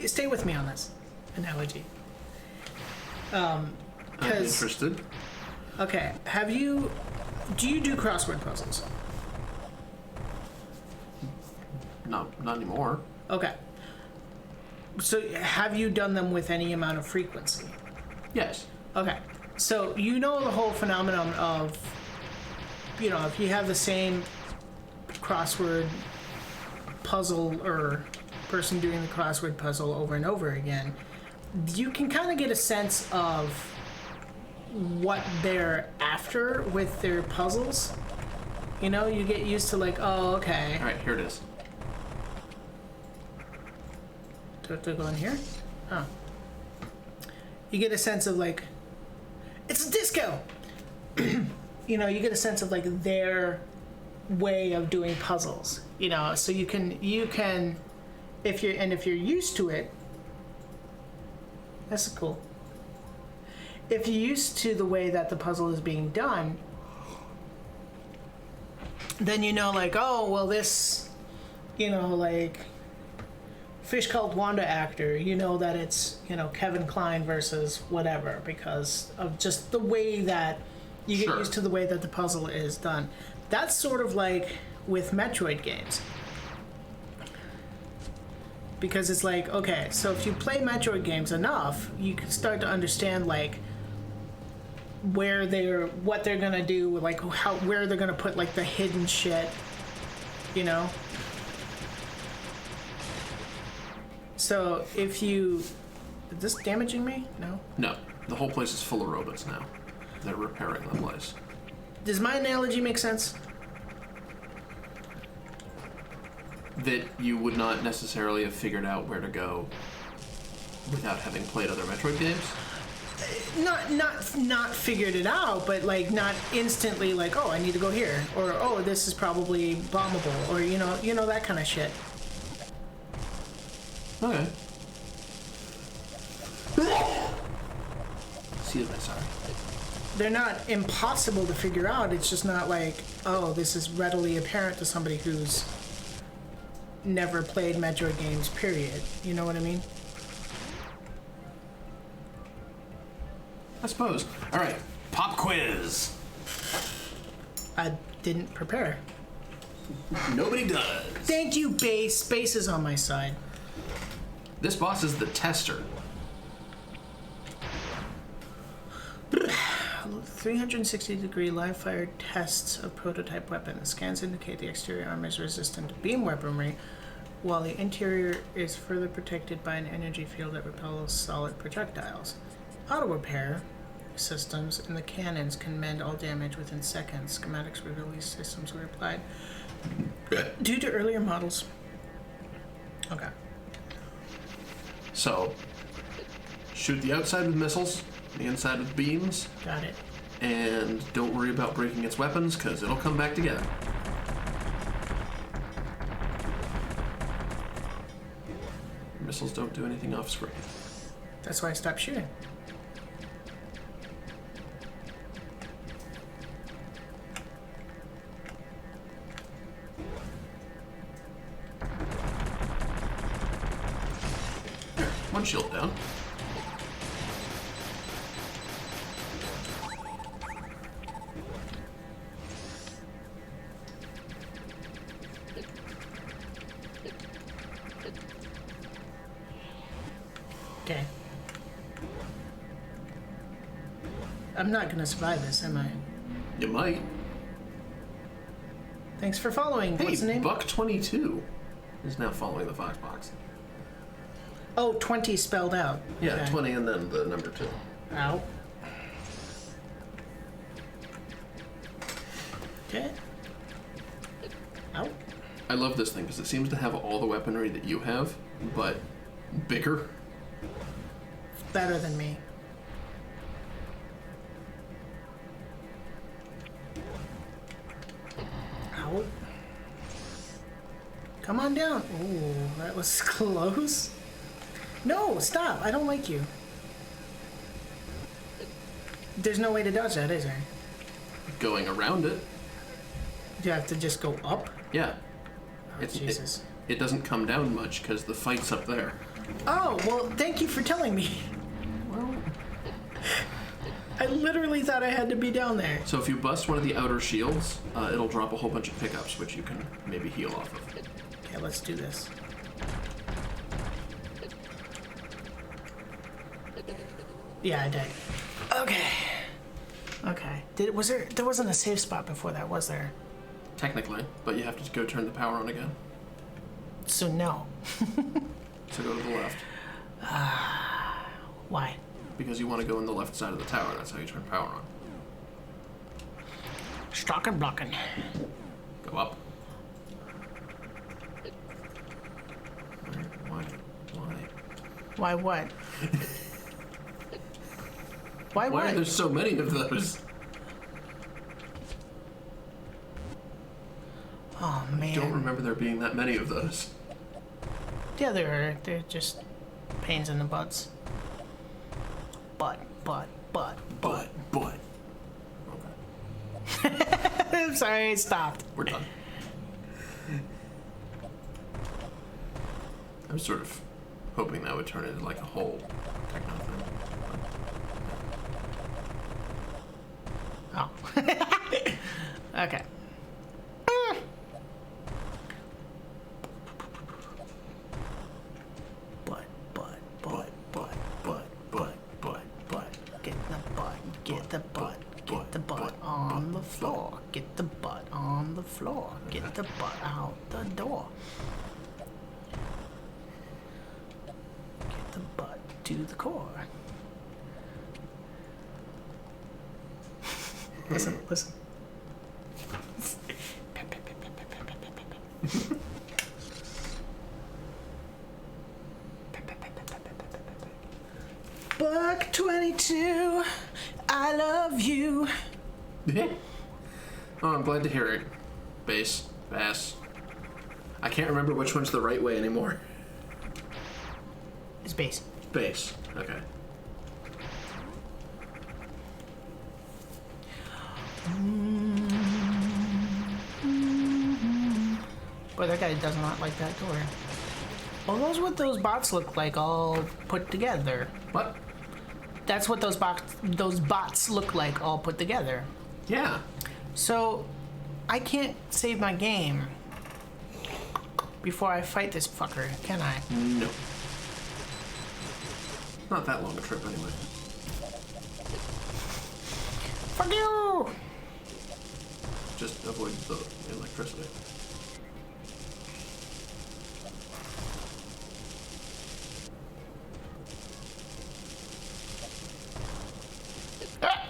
Stay with me on this analogy. I'm 'Cause- interested. Okay, do you do crossword puzzles? Not anymore. Okay. So have you done them with any amount of frequency? Yes. Okay. So you know the whole phenomenon of, you know, if you have the same crossword puzzle or person doing the crossword puzzle over and over again, you can kind of get a sense of what they're after with their puzzles. You know, you get used to like, oh, okay. All right, here it is. Do I have to go in here? Oh. You get a sense of like, it's a disco! You know, you get a sense of like their way of doing puzzles. You know, so you can, if you're used to it, that's cool. If you're used to the way that the puzzle is being done, then you know like, oh, well this, you know, like Fish Called Wanda actor, you know that it's, you know, Kevin Kline versus whatever because of just the way that you get used to the way that the puzzle is done. That's sort of like with Metroid games. Because it's like, okay, so if you play Metroid games enough, you can start to understand like what they're gonna do, like where they're gonna put like the hidden shit, you know? So if you, is this damaging me? No? No. The whole place is full of robots now. They're repairing the place. Does my analogy make sense? That you would not necessarily have figured out where to go without having played other Metroid games? Not figured it out, but like not instantly like, oh, I need to go here, or oh, this is probably bombable, or you know that kind of shit. Okay. Excuse me, sorry. They're not impossible to figure out. It's just not like, oh, this is readily apparent to somebody who's never played Metroid games, period. You know what I mean? I suppose. All right, pop quiz. I didn't prepare. Nobody does. Thank you, base. Space is on my side. This boss is the tester. 360-degree live-fire tests of prototype weapon. The scans indicate the exterior armor is resistant to beam weaponry, while the interior is further protected by an energy field that repels solid projectiles. Auto repair systems in the cannons can mend all damage within seconds. Schematics for release systems were applied due to earlier models. Okay. So, shoot the outside with missiles, the inside with beams, Got it. and don't worry about breaking its weapons, because it'll come back together. Missiles don't do anything off screen. That's why I stopped shooting. One shield down. Okay. I'm not gonna survive this, am I? You might. Thanks for following. Hey, What's the name? Buck22 is now following the Foxbox. Oh, 20 spelled out. Yeah, Okay. 20 and then the number 2. Ow. Okay. Ow. I love this thing because it seems to have all the weaponry that you have, but bigger. Better than me. Ow. Come on down. Ooh, that was close. No, stop. I don't like you. There's no way to dodge that, is there? Going around it. Do you have to just go up? Yeah. Oh, Jesus. It doesn't come down much because the fight's up there. Oh, well, thank you for telling me. Well, I literally thought I had to be down there. so if you bust one of the outer shields, it'll drop a whole bunch of pickups, which you can maybe heal off of. Okay, let's do this. Yeah, I did. Okay. Okay. There wasn't a safe spot before that, was there? Technically, but you have to go turn the power on again. So no. So go to the left. Why? Because you want to go in the left side of the tower. That's how you turn power on. Stalking, blocking. Go up. Why? Why what? Why Why what? are there so many of those? Oh man. I don't remember there being that many of those. Yeah, they're just pains in the butts. Butt. But. Okay. I'm sorry, it stopped. We're done. I was sort of hoping that would turn into like a whole techno thing. Oh. Okay. Get the butt on the floor. Get the butt on the floor. Get the butt out the door. Get the butt to the core. Listen. Buck 22, I love you. Oh, I'm glad to hear it. Bass. I can't remember which one's the right way anymore. It's bass. Bass. Okay. Boy, that guy does not like that door. Well, those what those bots look like all put together. What? That's what those bots look like all put together. Yeah. So, I can't save my game before I fight this fucker, can I? No. Not that long a trip anyway. Fuck you! Just avoid the electricity. Ah!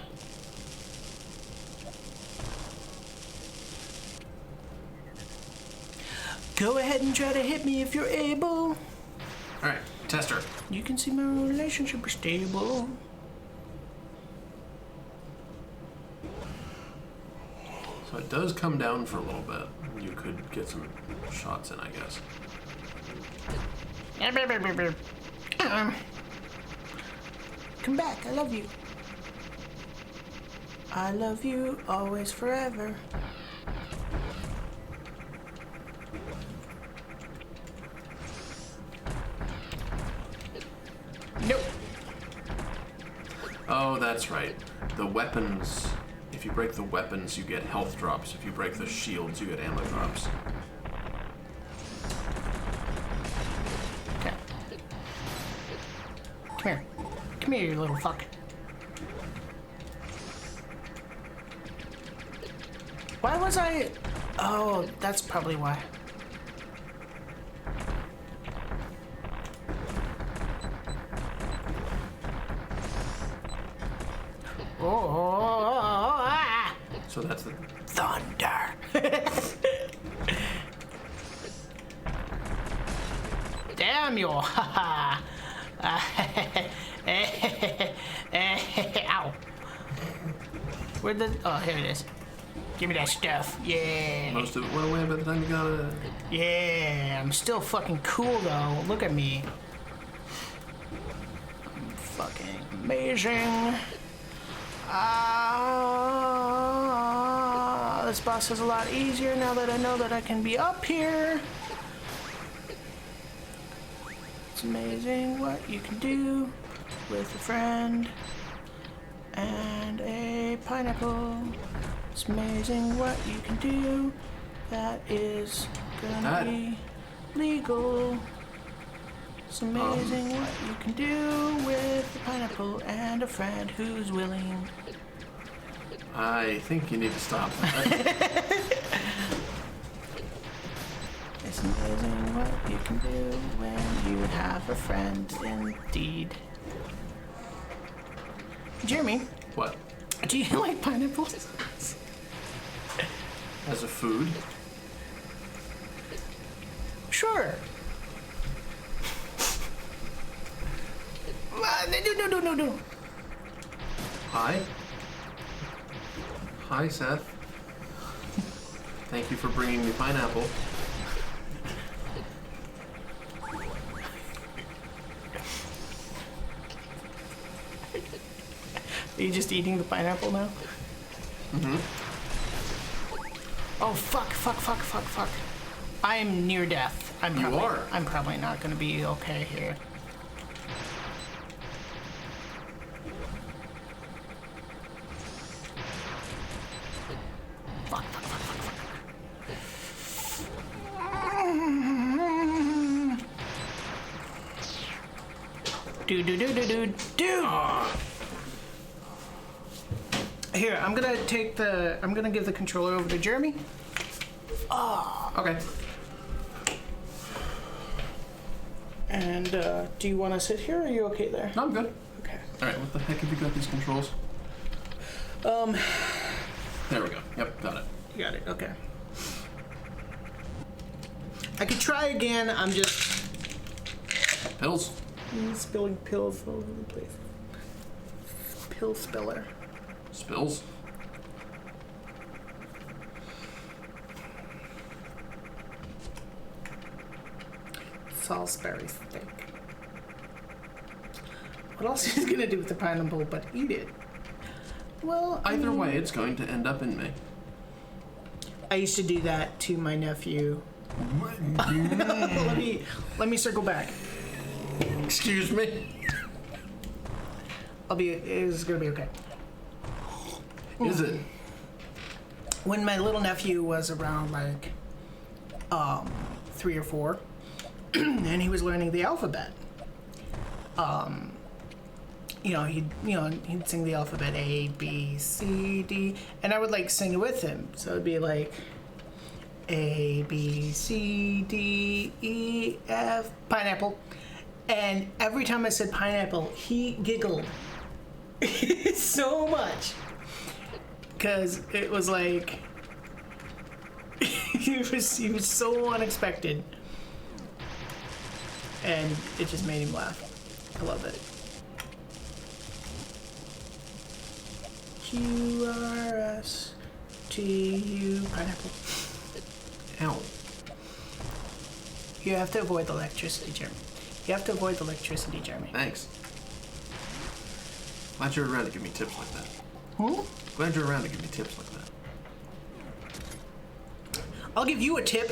Go ahead and try to hit me if you're able. Alright, tester. You can see my relationship is stable. So it does come down for a little bit. You could get some shots in, I guess. Come back, I love you. I love you always, forever. Nope. Oh, that's right. The weapons. If you break the weapons, you get health drops. If you break the shields, you get ammo drops. Okay. Come here. Come here, you little fuck. Why was I... Oh, that's probably why. So that's the... Thunder. Damn you. Ow. Where'd the... Oh, here it is. Give me that stuff. Yeah. Most of it went away by the time you got it. Yeah. I'm still fucking cool, though. Look at me. I'm fucking amazing. This boss is a lot easier now that I know that I can be up here. It's amazing what you can do with a friend and a pineapple. It's amazing what you can do. That is gonna be legal. It's amazing what you can do with a pineapple and a friend who's willing. I think you need to stop that. It's amazing what you can do when you have a friend indeed. Jeremy, What? do you like pineapples? As a food? Sure. No. Hi. Hi, Seth. Thank you for bringing me pineapple. Are you just eating the pineapple now? Mm-hmm. Oh, fuck. I'm near death. You are. I'm probably not going to be okay here. Fuck. Dude. Here, I'm gonna give the controller over to Jeremy. Okay. And do you want to sit here or are you okay there? No, I'm good. Okay. Alright, what the heck have you got these controls? There we go. Yep, got it. You got it, okay. I could try again, I'm just Pills. spilling pills all over the place. Pill spiller. Spills. Salisbury steak. What else is he gonna do with the pineapple but eat it? Well, Either way, it's going to end up in me. I used to do that to my nephew. let me circle back. Excuse me? It's gonna be okay. Is it? When my little nephew was around like 3 or 4, and he was learning the alphabet. He'd sing the alphabet A, B, C, D, and I would like sing it with him. So it'd be like A, B, C, D, E, F, pineapple. And every time I said pineapple, he giggled so much. Because it was like, he was so unexpected. And it just made him laugh. I love it. QRSTU pineapple. Ow. You have to avoid the electricity, Jeremy. Thanks. Glad you're around to give me tips like that. Glad you're around to give me tips like that. I'll give you a tip.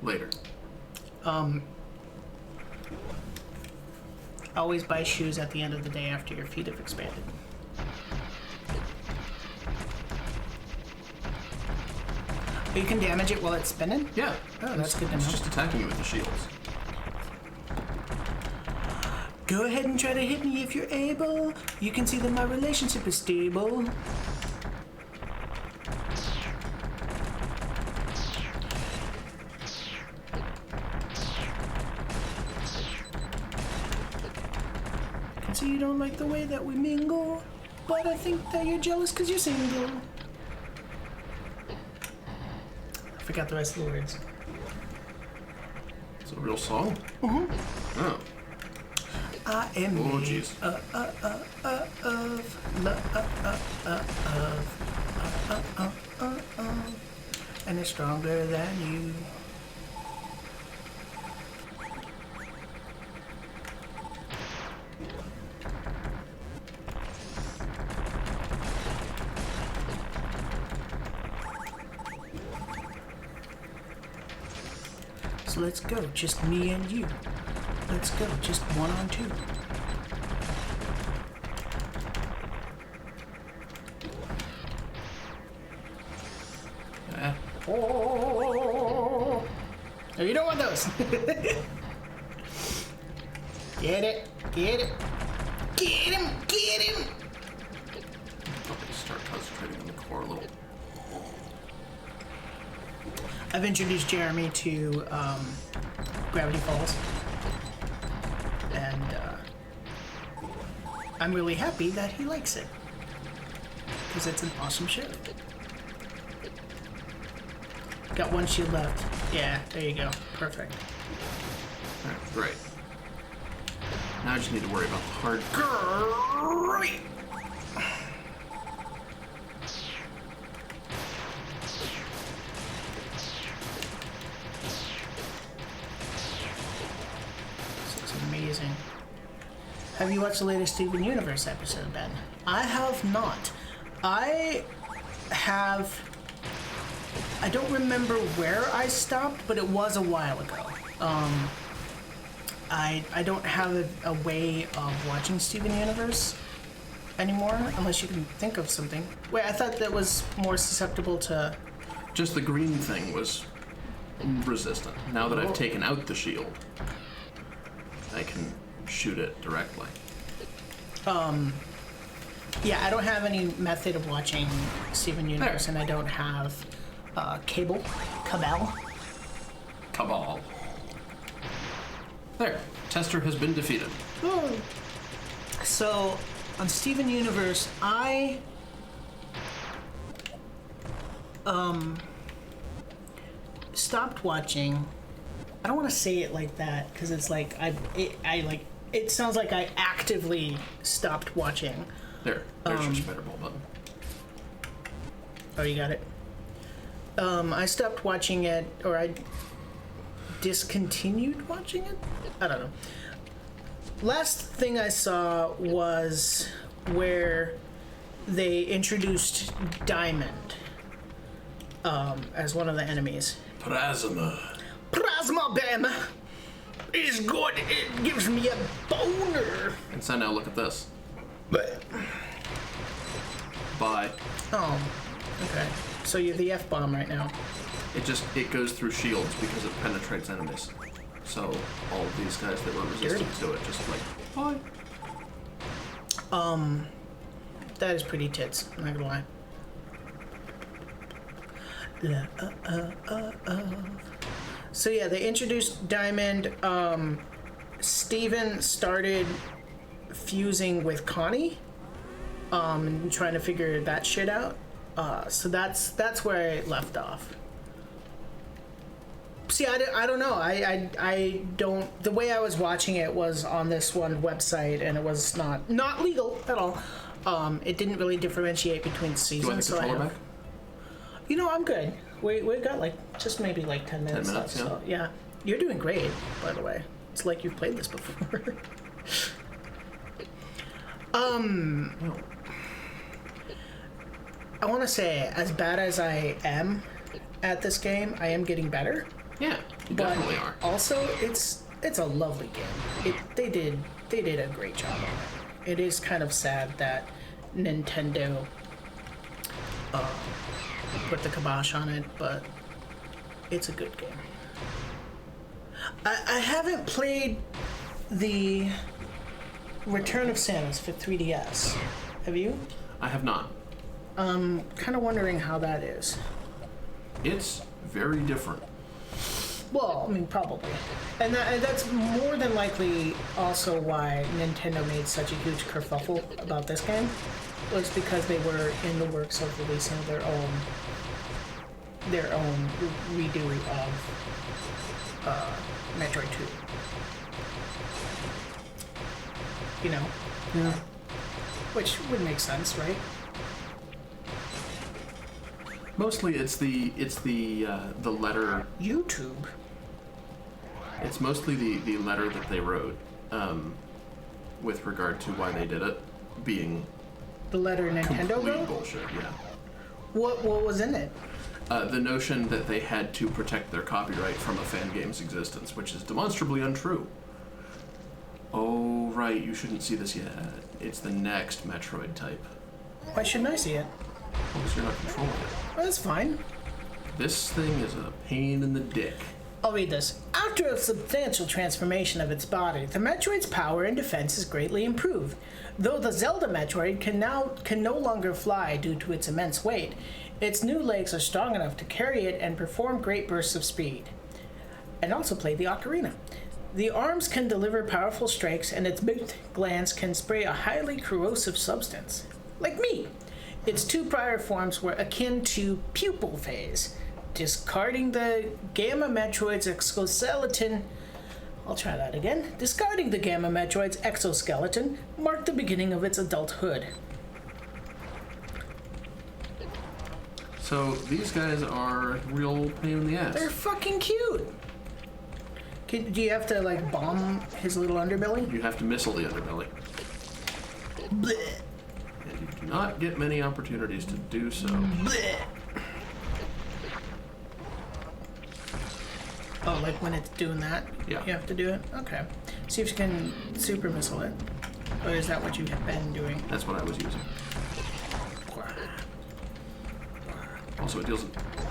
Later. Always buy shoes at the end of the day after your feet have expanded. Oh, you can damage it while it's spinning? Yeah. Oh, that's good to It's know. just attacking you with the shields. Go ahead and try to hit me if you're able. You can see that my relationship is stable. I can see you don't like the way that we mingle, but I think that you're jealous because you're single. I forgot the rest of the words. It's a real song? Mm-hmm. Oh. I am Oh, made jeez. and it's stronger than you. So let's go, just me and you. Let's go, just 1 on 2. Ah. Oh, Oh, you don't want those. Get it. Get it. Get him. Get him. Okay, start concentrating on the core a little. I've introduced Jeremy to Gravity Falls. And I'm really happy that he likes it. Because it's an awesome show. Got one shield left. Yeah, there you go. Perfect. Alright, great. Now I just need to worry about the hard. Great! This is amazing. Have you watched the latest Steven Universe episode, Ben? I have not. I don't remember where I stopped, but it was a while ago. I don't have a way of watching Steven Universe anymore, unless you can think of something. Wait, I thought that was more susceptible to... Just the green thing was resistant. Now that I've taken out the shield, I can shoot it directly. Yeah, I don't have any method of watching Steven Universe, There. and I don't have Cabal. Cabal. There. Tester has been defeated. So, on Steven Universe, I stopped watching. I don't want to say it like that because it's like it sounds like I actively stopped watching. There's your spider ball button. Oh, you got it. I stopped watching it, or I discontinued watching it. I don't know. Last thing I saw was where they introduced Diamond as one of the enemies. Plasma. Plasma beam is good. It gives me a boner. And so now look at this. Bye. Oh, okay. So you're the F-bomb right now. It goes through shields because it penetrates enemies. So all of these guys that were resistant to it just like, bye. That is pretty tits. I'm not gonna lie. So yeah, they introduced Diamond. Steven started fusing with Connie, and trying to figure that shit out. So that's where I left off. See, I don't know. I don't. The way I was watching it was on this one website, and it was not legal at all. It didn't really differentiate between seasons. You want the so controller back? You know, I'm good. We've got just maybe 10 minutes. 10 minutes, left, so, yeah. You're doing great, by the way. It's like you've played this before. I want to say, as bad as I am at this game, I am getting better. Yeah, you definitely are. Also, it's a lovely game. They did a great job on it. It is kind of sad that Nintendo put the kibosh on it, but it's a good game. I haven't played the Return of Samus for 3DS. Have you? I have not. Kind of wondering how that is. It's very different. Well, I mean, probably. And that's more than likely also why Nintendo made such a huge kerfuffle about this game, was because they were in the works of releasing their own redo of Metroid 2. You know? Yeah. Which would make sense, right? Mostly it's the letter. YouTube. It's mostly the letter that they wrote with regard to why they did it being The letter Nintendo complete wrote? bullshit. Yeah. What was in it? The notion that they had to protect their copyright from a fan game's existence, which is demonstrably untrue. Oh, right, you shouldn't see this yet. It's the next Metroid type. Why shouldn't I see it? Because you're not controlling it. Well, that's fine. This thing is a pain in the dick. I'll read this. After a substantial transformation of its body, the Metroid's power and defense is greatly improved. Though the Zelda Metroid can no longer fly due to its immense weight, its new legs are strong enough to carry it and perform great bursts of speed. And also play the ocarina. The arms can deliver powerful strikes, and its big glands can spray a highly corrosive substance. Like me! Its two prior forms were akin to pupil phase. Discarding the Gamma Metroid's exoskeleton... I'll try that again. Discarding the Gamma Metroid's exoskeleton marked the beginning of its adulthood. So these guys are real pain in the ass. They're fucking cute! Do you have to, like, bomb his little underbelly? You have to missile the underbelly. Blech. And you do not get many opportunities to do so. Blech. Oh, like when it's doing that? Yeah. You have to do it? Okay. See if you can super missile it. Or is that what you've been doing? That's what I was using. Also, it deals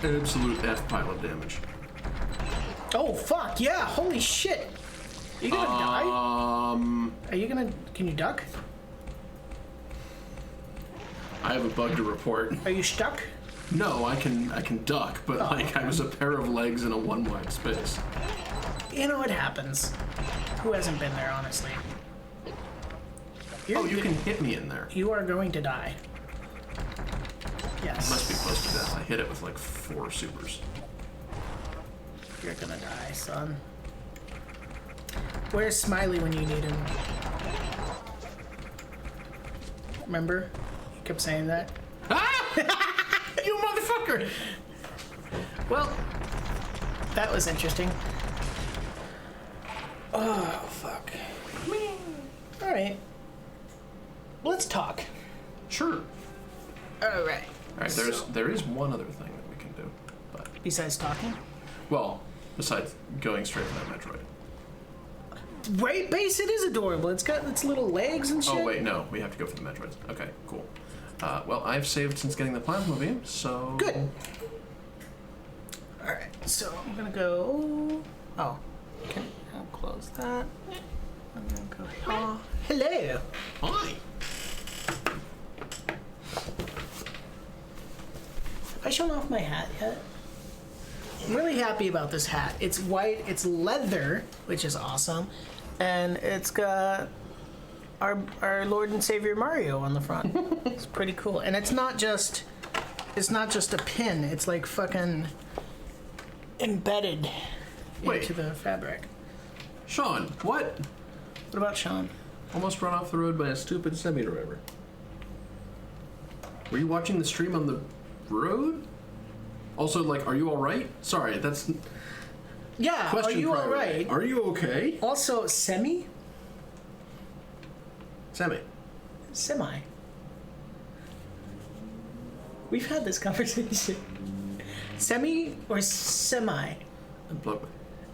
absolute F pile of damage. Oh, fuck, yeah, holy shit. Are you gonna die? Are you gonna... Can you duck? I have a bug to report. Are you stuck? No, I can duck, but like I was a pair of legs in a one wide space. You know, it happens. Who hasn't been there, honestly? Oh, you can hit me in there. You are going to die. Yes. Must be close to death. I hit it with like 4 supers. You're gonna die, son. Where's Smiley when you need him? Remember? You kept saying that? Ah! You motherfucker! Well, that was interesting. Oh, fuck. Alright. Let's talk. Sure. Alright. Alright, there is one other thing that we can do. But Besides talking? well, besides going straight for that Metroid. Right base, it is adorable. It's got its little legs and shit. Oh wait, no, we have to go for the Metroids. Okay, cool. Well, I've saved since getting the plasma beam, so... Good. Alright, so I'm gonna go... Oh, okay, I'll close that. I'm gonna go... Oh, hello. Hi! Have I shown off my hat yet? I'm really happy about this hat. It's white, it's leather, which is awesome, and it's got our Lord and Savior Mario on the front. It's pretty cool. And it's not just a pin, it's like fucking embedded into the fabric. Sean, what? What about Sean? Almost run off the road by a stupid semi-driver. Were you watching the stream on the road? Also, like, are you alright? Sorry, that's... Yeah, question are you priority. alright? Are you okay? Also, Semi? Semi. We've had this conversation. Semi or semi? Unplug me.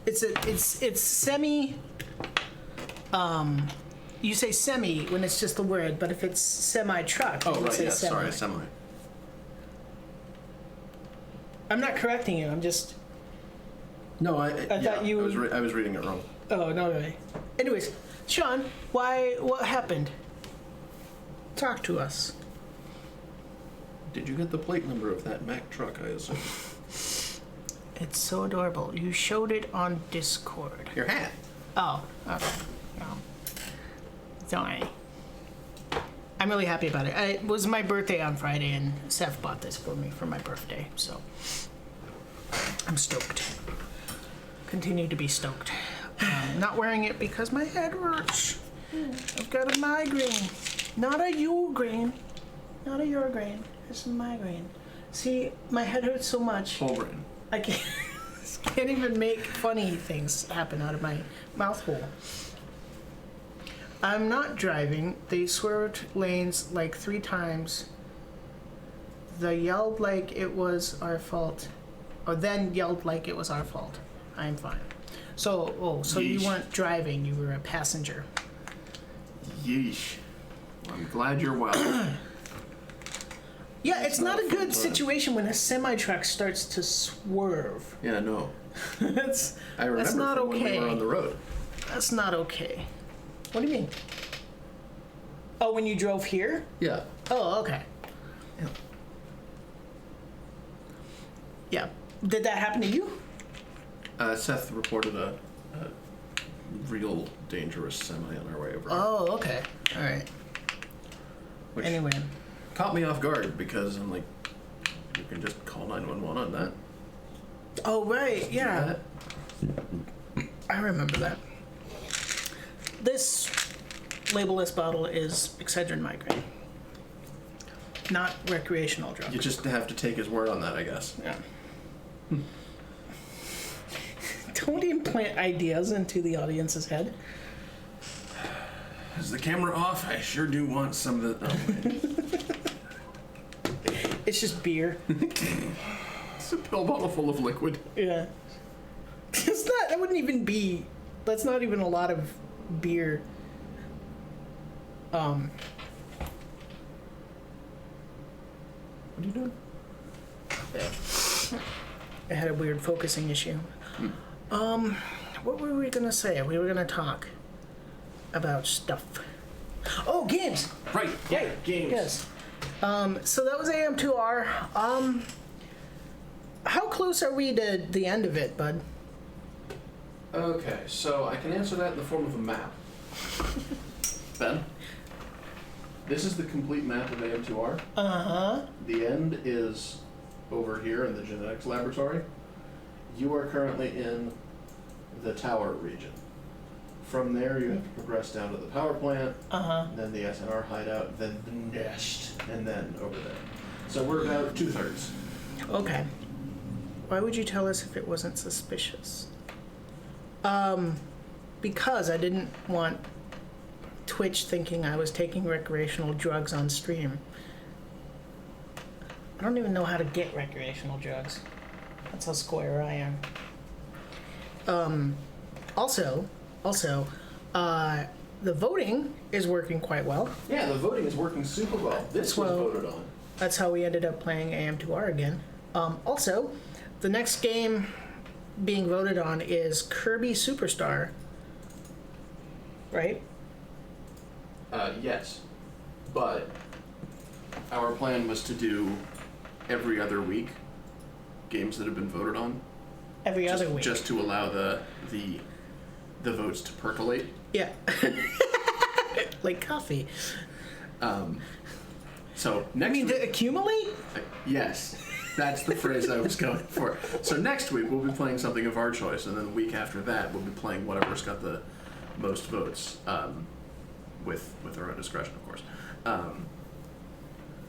It's semi. You say semi when it's just the word, but if it's semi truck, you Oh, would right, say yeah, semi. sorry, semi. I'm not correcting you. I'm just. No, I thought you. I was reading it wrong. Oh no way. Anyways, Sean, what happened? Talk to us. Did you get the plate number of that Mack truck, I assume? It's so adorable. You showed it on Discord. Your hat. Oh, okay. Well, sorry. I'm really happy about it. It was my birthday on Friday, and Seth bought this for me for my birthday, so I'm stoked. Continue to be stoked. Not wearing it because my head hurts. I've got a migraine. Not a you-grain. Not a your-grain. It's a migraine. See, my head hurts so much. Whole brain. I can't even make funny things happen out of my mouth hole. I'm not driving. They swerved lanes like 3 times. They yelled like it was our fault. Or then yelled like it was our fault. I'm fine. So Yeesh. You weren't driving, you were a passenger. Yeesh. I'm glad you're well. Yeah, it's not a fun good time. situation when a semi-truck starts to swerve. Yeah, no. that's I remember not from when we okay. were on the road. That's not okay. What do you mean? Oh, when you drove here? Yeah. Oh, okay. Yeah. Did that happen to you? Seth reported a real dangerous semi on our way over. Oh, okay. All right. Which Anyway. caught me off guard because I'm like, you can just call 911 on that. Oh, right. Yeah. I remember that. This labelless bottle is Excedrin migraine, not recreational drug. You just have to take his word on that, I guess. Yeah. Don't implant ideas into the audience's head. Is the camera off? I sure do want some of the. Oh, It's just beer. it's a pill bottle full of liquid. Yeah. It's not. That wouldn't even be. That's not even a lot of beer. What are you doing? I had a weird focusing issue. What were we gonna say? We were gonna talk about stuff. Oh, games. Right. Yeah. Games. Yes. So that was AM2R. How close are we to the end of it, bud? Okay, so I can answer that in the form of a map. Ben, this is the complete map of AM2R. Uh-huh. The end is over here in the genetics laboratory. You are currently in the tower region. From there, you have to progress down to the power plant, Uh-huh. then the SNR hideout, then the nest, and then over there. So we're about 2/3. Okay. Why would you tell us if it wasn't suspicious? Because I didn't want Twitch thinking I was taking recreational drugs on stream. I don't even know how to get recreational drugs. That's how square I am. Also, the voting is working quite well. Yeah, the voting is working super well. This was Well- voted on. That's how we ended up playing AM2R again. Also, the next game being voted on is Kirby Superstar. Right? Yes, but our plan was to do every other week games that have been voted on. Every other week. Just to allow the votes to percolate. Yeah. Like coffee. So I next mean, to week, accumulate? yes, that's the phrase I was going for. So next week we'll be playing something of our choice, and then the week after that we'll be playing whatever's got the most votes, with our own discretion, of course.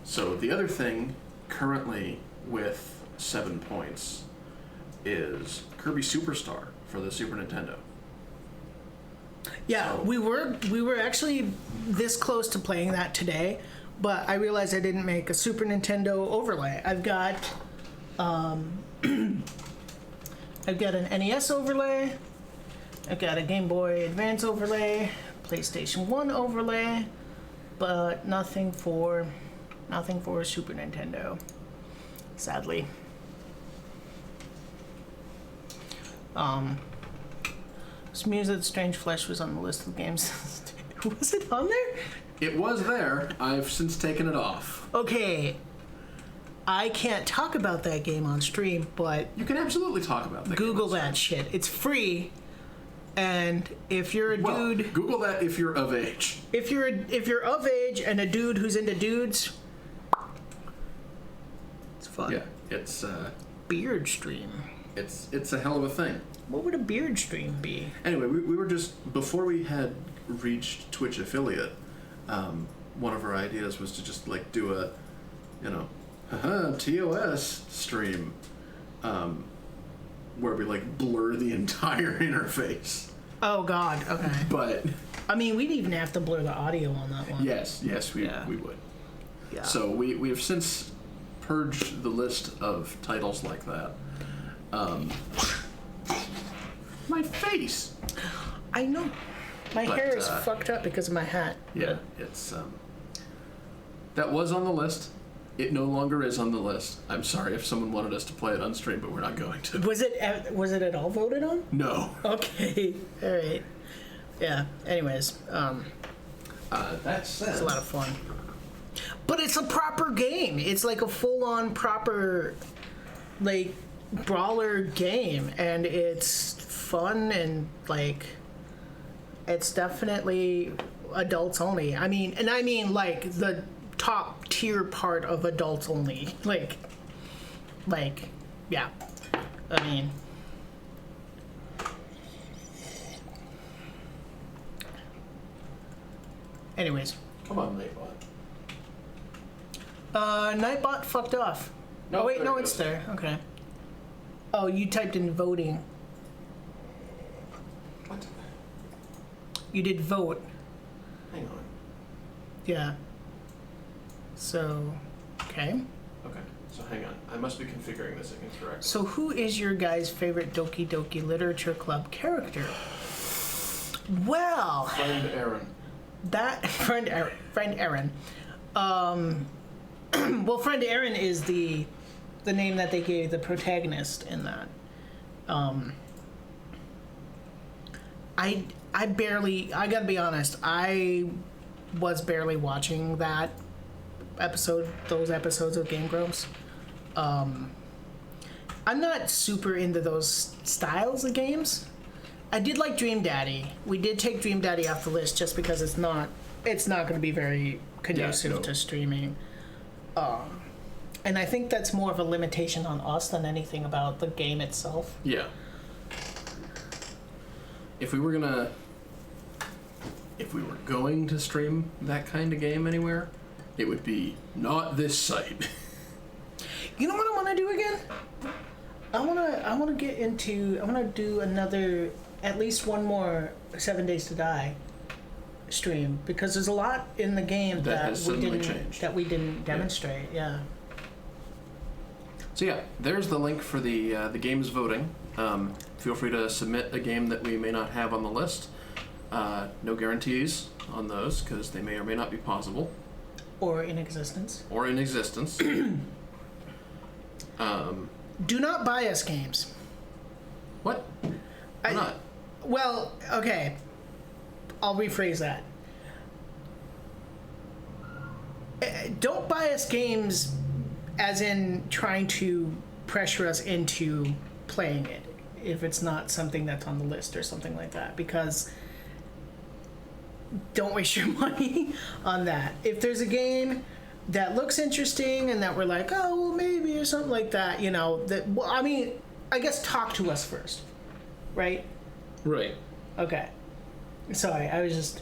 So the other thing currently with 7 points is Kirby Superstar for the Super Nintendo. Yeah, So- we were actually this close to playing that today, but I realized I didn't make a Super Nintendo overlay. I've got an NES overlay, I've got a Game Boy Advance overlay, PlayStation 1 overlay, but nothing for Super Nintendo, sadly. Music Strange Flesh was on the list of games. Was it on there? It was there. I've since taken it off. Okay. I can't talk about that game on stream, but You can absolutely talk about that. Google game. that shit. It's free. And if you're a Well, dude, Google that if you're of age. if you're of age and a dude who's into dudes, it's fun. Yeah, it's Beard stream. it's a hell of a thing. What would a beard stream be? Anyway, we were just before we had reached Twitch affiliate. One of our ideas was to just like do a, TOS stream, where we like blur the entire interface. Oh God. Okay. But I mean, we'd even have to blur the audio on that one. yes, we Yeah. would. Yeah. So we have since purged the list of titles like that. My face. I know. My But, hair is fucked up because of my hat. Yeah, it's that was on the list. It no longer is on the list. I'm sorry if someone wanted us to play it on stream, but we're not going to. Was it at all voted on? No. Okay. All right. Yeah. Anyways, That's it's a lot of fun. But it's a proper game. It's like a full-on proper, like, brawler game, and it's fun and like, it's definitely adults only. I mean like the top tier part of adults only. Like, yeah. I mean. Anyways. Come on, Nightbot. Nightbot fucked off. No, Oh wait, there no, it it's goes. there. Okay. Oh, you typed in voting. What? You did vote. Hang on. Yeah. So, okay. Okay, so hang on. I must be configuring this incorrectly. So who is your guys' favorite Doki Doki Literature Club character? Well, Friend Aaron. that friend Aaron. Well, friend Aaron is the name that they gave the protagonist in that. I gotta be honest, I was barely watching those episodes of Game Grumps. I'm not super into those styles of games. I did like Dream Daddy. We did take Dream Daddy off the list just because it's not going to be very conducive to streaming. And I think that's more of a limitation on us than anything about the game itself. Yeah. If we were going to stream that kind of game anywhere, it would be not this site. You know what I want to do again? I want to do another, at least one more 7 Days to Die stream, because there's a lot in the game Has suddenly changed. that we didn't demonstrate. Yeah. So yeah, there's the link for the games voting. Feel free to submit a game that we may not have on the list. No guarantees on those, because they may or may not be possible. Or in existence. Do not buy us games. What? Why not? Well, okay. I'll rephrase that. Don't buy us games as in trying to pressure us into playing it if it's not something that's on the list or something like that, because don't waste your money on that. If there's a game that looks interesting and that we're like, oh, well, maybe, or something like that, I guess talk to us first, right? Right. Okay. Sorry, I was just...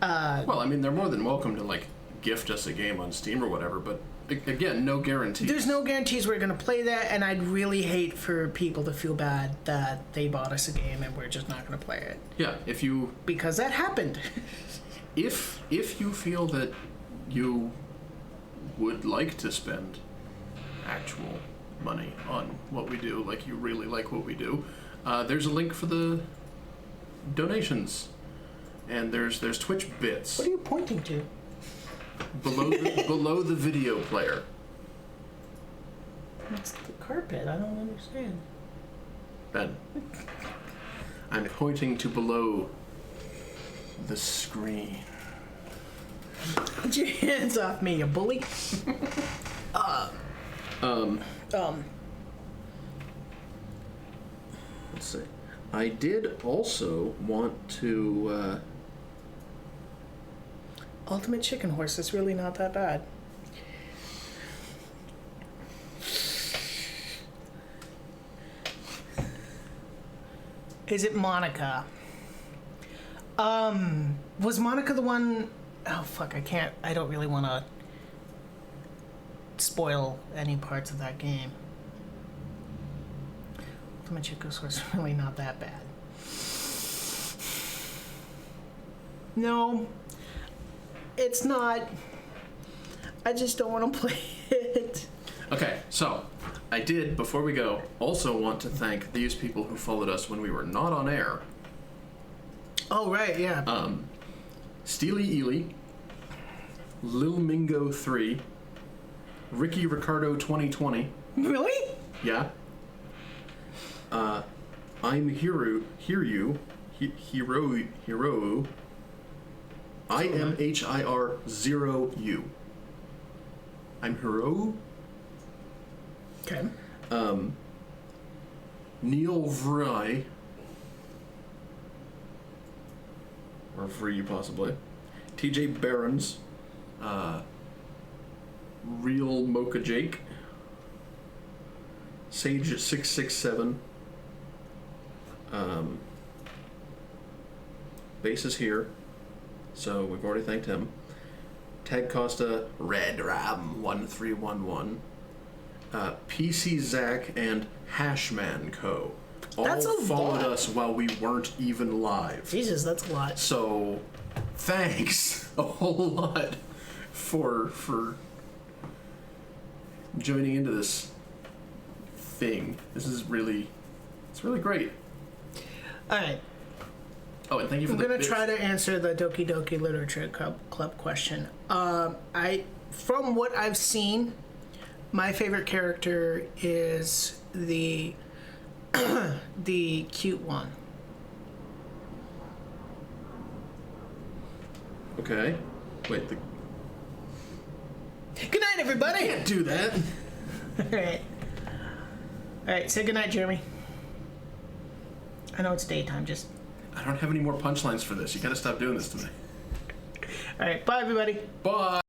Well, they're more than welcome to, gift us a game on Steam or whatever, but, again, no guarantees. There's no guarantees we're going to play that, and I'd really hate for people to feel bad that they bought us a game and we're just not going to play it. Yeah, if you... Because that happened. If you feel that you would like to spend actual money on what we do, like you really like what we do, there's a link for the donations, and there's Twitch bits What are you pointing to? below the video player. It's the carpet. I don't understand. Ben, I'm pointing to below the screen. Get your hands off me, you bully. Let's see. I did also want to. Ultimate Chicken Horse is really not that bad. Is it Monica? Was Monica the one... Oh, fuck, I don't really want to spoil any parts of that game. Ultimate Chicken Horse is really not that bad. No, it's not. I just don't want to play it. Okay, so I did, before we go, also want to thank these people who followed us when we were not on air. Oh, right, yeah. Steely Ely, Lil Mingo 3, Ricky Ricardo 2020. Really? Yeah. I'm Hero. IMHIR 0U. I'm Hero. Okay. Neil Vry. Or Free, possibly. TJ Barons. Real Mocha Jake. Sage667. Base is here, so we've already thanked him. Tag Costa, Red Ram 1311, PC Zach, and Hashman Co. All That's a followed lot. us while we weren't even live. Jesus, that's a lot. So, thanks a whole lot for joining into this thing. This is really, it's really great. All right. Oh, and thank you for I'm the gonna bits. try to answer the Doki Doki Literature Club question. From what I've seen, my favorite character is the the cute one. Okay. Wait, Good night, everybody. can't do that. All right. All right. Say good night, Jeremy. I know it's daytime. Just. I don't have any more punchlines for this. You gotta stop doing this to me. All right. Bye, everybody. Bye.